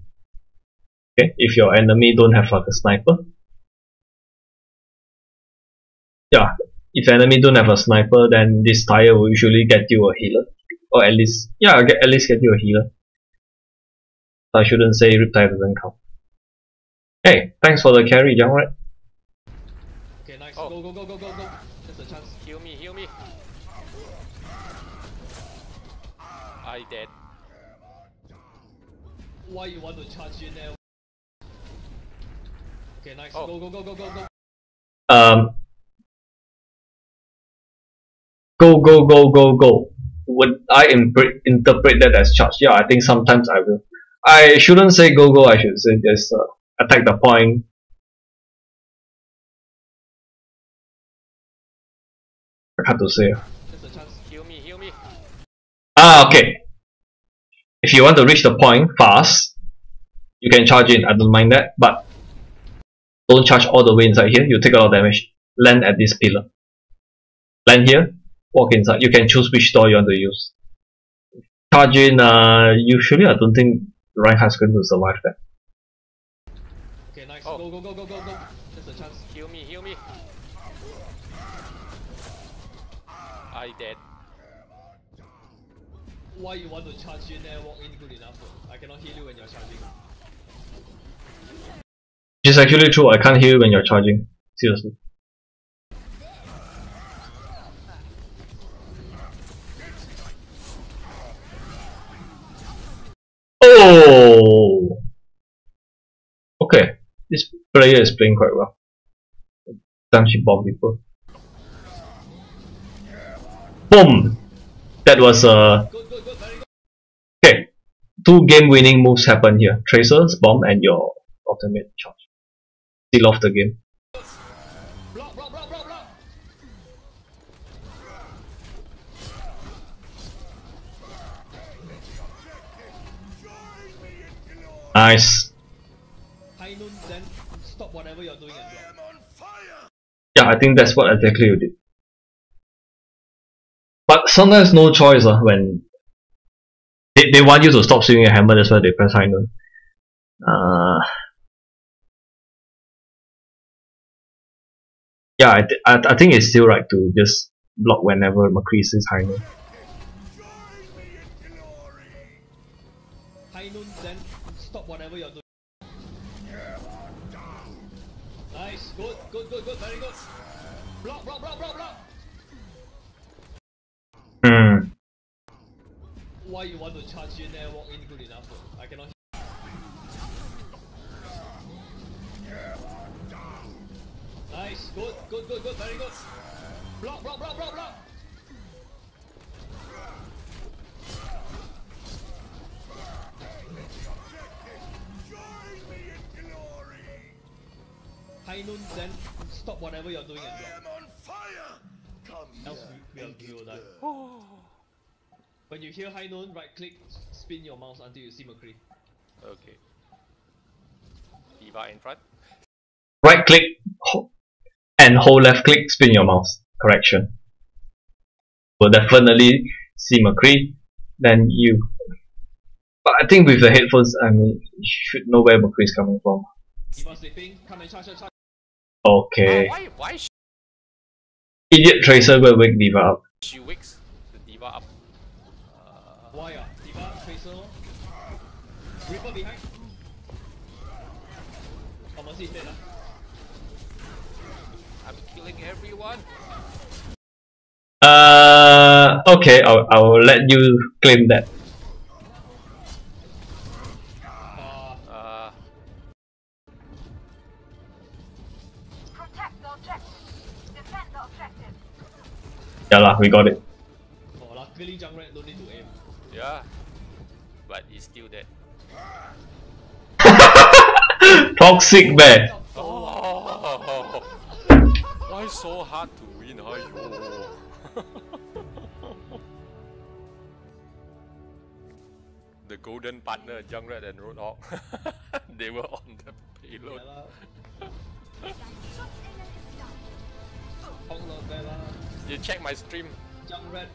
S1: Okay, if your enemy don't have like a sniper. Yeah, if enemy don't have a sniper, then this tire will usually get you a healer, or at least at least get you a healer. So I shouldn't say rip tire doesn't count. Hey, thanks for the carry, Jungrat.
S3: Okay, nice.
S2: Oh.
S3: Go. That's a chance.
S2: Heal me, heal me. I dead.
S3: Why you want to charge in there? Okay, nice.
S2: Oh.
S3: Go.
S1: Go. would I interpret that as charge? Yeah, I think sometimes I will. I shouldn't say go, I should say just attack the point. Hard to say.
S3: There's a chance.
S2: Heal me.
S1: Ah, okay. If you want to reach the point fast, you can charge in, I don't mind that, but don't charge all the way inside here, you take a lot of damage. Land at this pillar. Land here, walk inside. You can choose which door you want to use. Charge in, usually I don't think Reinhardt's going to survive that.
S3: Okay, nice.
S2: Oh.
S3: Go. There's a chance.
S2: Heal me. I dead.
S3: Why you want to charge in there, walk in good enough? I cannot heal you when you're charging.
S1: Which is actually true, I can't heal you when you're charging. Seriously. Oh! Okay, this player is playing quite well. Damn, she bombed people. Boom! That was
S3: Good, very good.
S1: okay. 2 game-winning moves happen here: Tracer's bomb and your ultimate charge. Seal off the game.
S3: Block.
S1: Nice.
S3: High noon, then stop whatever you're doing and block.
S1: Yeah, I think that's what exactly you did. But sometimes no choice when they want you to stop swinging a hammer, that's why they press high noon. Yeah, I think it's still right to just block whenever McCree says high noon.
S3: High noon, then stop whatever you're doing. Nice, good, very good. Block. Why you want to charge in there, walk in good enough? I cannot. Nice, good, very good. Block. High noon, then stop whatever you're doing and block. Else we will die. When you hear high noon, right click, spin your mouse until you see McCree.
S2: Okay. Diva in front.
S1: Right click and hold left click, spin your mouse. Correction. Will definitely see McCree. Then you. But I think with the headphones, I mean, you should know where McCree is coming from.
S3: Diva sleeping, come and charge.
S1: Okay.
S2: Why
S1: Idiot Tracer will wake Diva up.
S2: she wakes the Diva up?
S3: Why Diva, Tracer, Reaper behind. Mercy is dead.
S2: I'm killing everyone.
S1: Okay, I'll let you claim that.
S4: Protect the objective. Defend the objective.
S1: Yeah lah, we got it.
S3: Oh, luckily Junkrat don't need to aim.
S2: Yeah, but he's still dead.
S1: Toxic bear.
S2: Oh, why so hard to win, ayo? The golden partner, Junkrat and Roadhog, they were on the payload. You check my stream.
S3: Junkrat.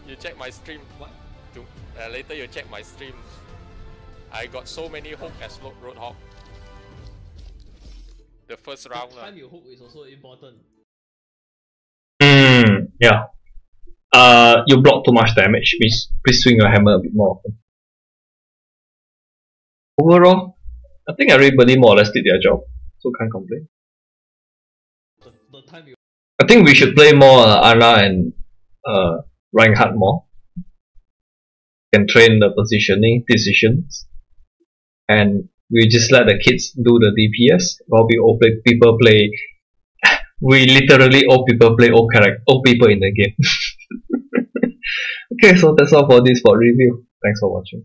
S2: You check my stream.
S3: What?
S2: Later you check my stream. I got so many hook as Roadhog. The first round.
S3: The time you hook is also important.
S1: Yeah. You block too much damage. Please swing your hammer a bit more often. Overall, I think everybody more or less did their job, so can't complain.
S3: The time you.
S1: I think we should play more Ana and Reinhardt more. Can train the positioning decisions, and we just let the kids do the DPS while we all play, people play. We literally all people play all people in the game. Okay, so that's all for this spot review. Thanks for watching.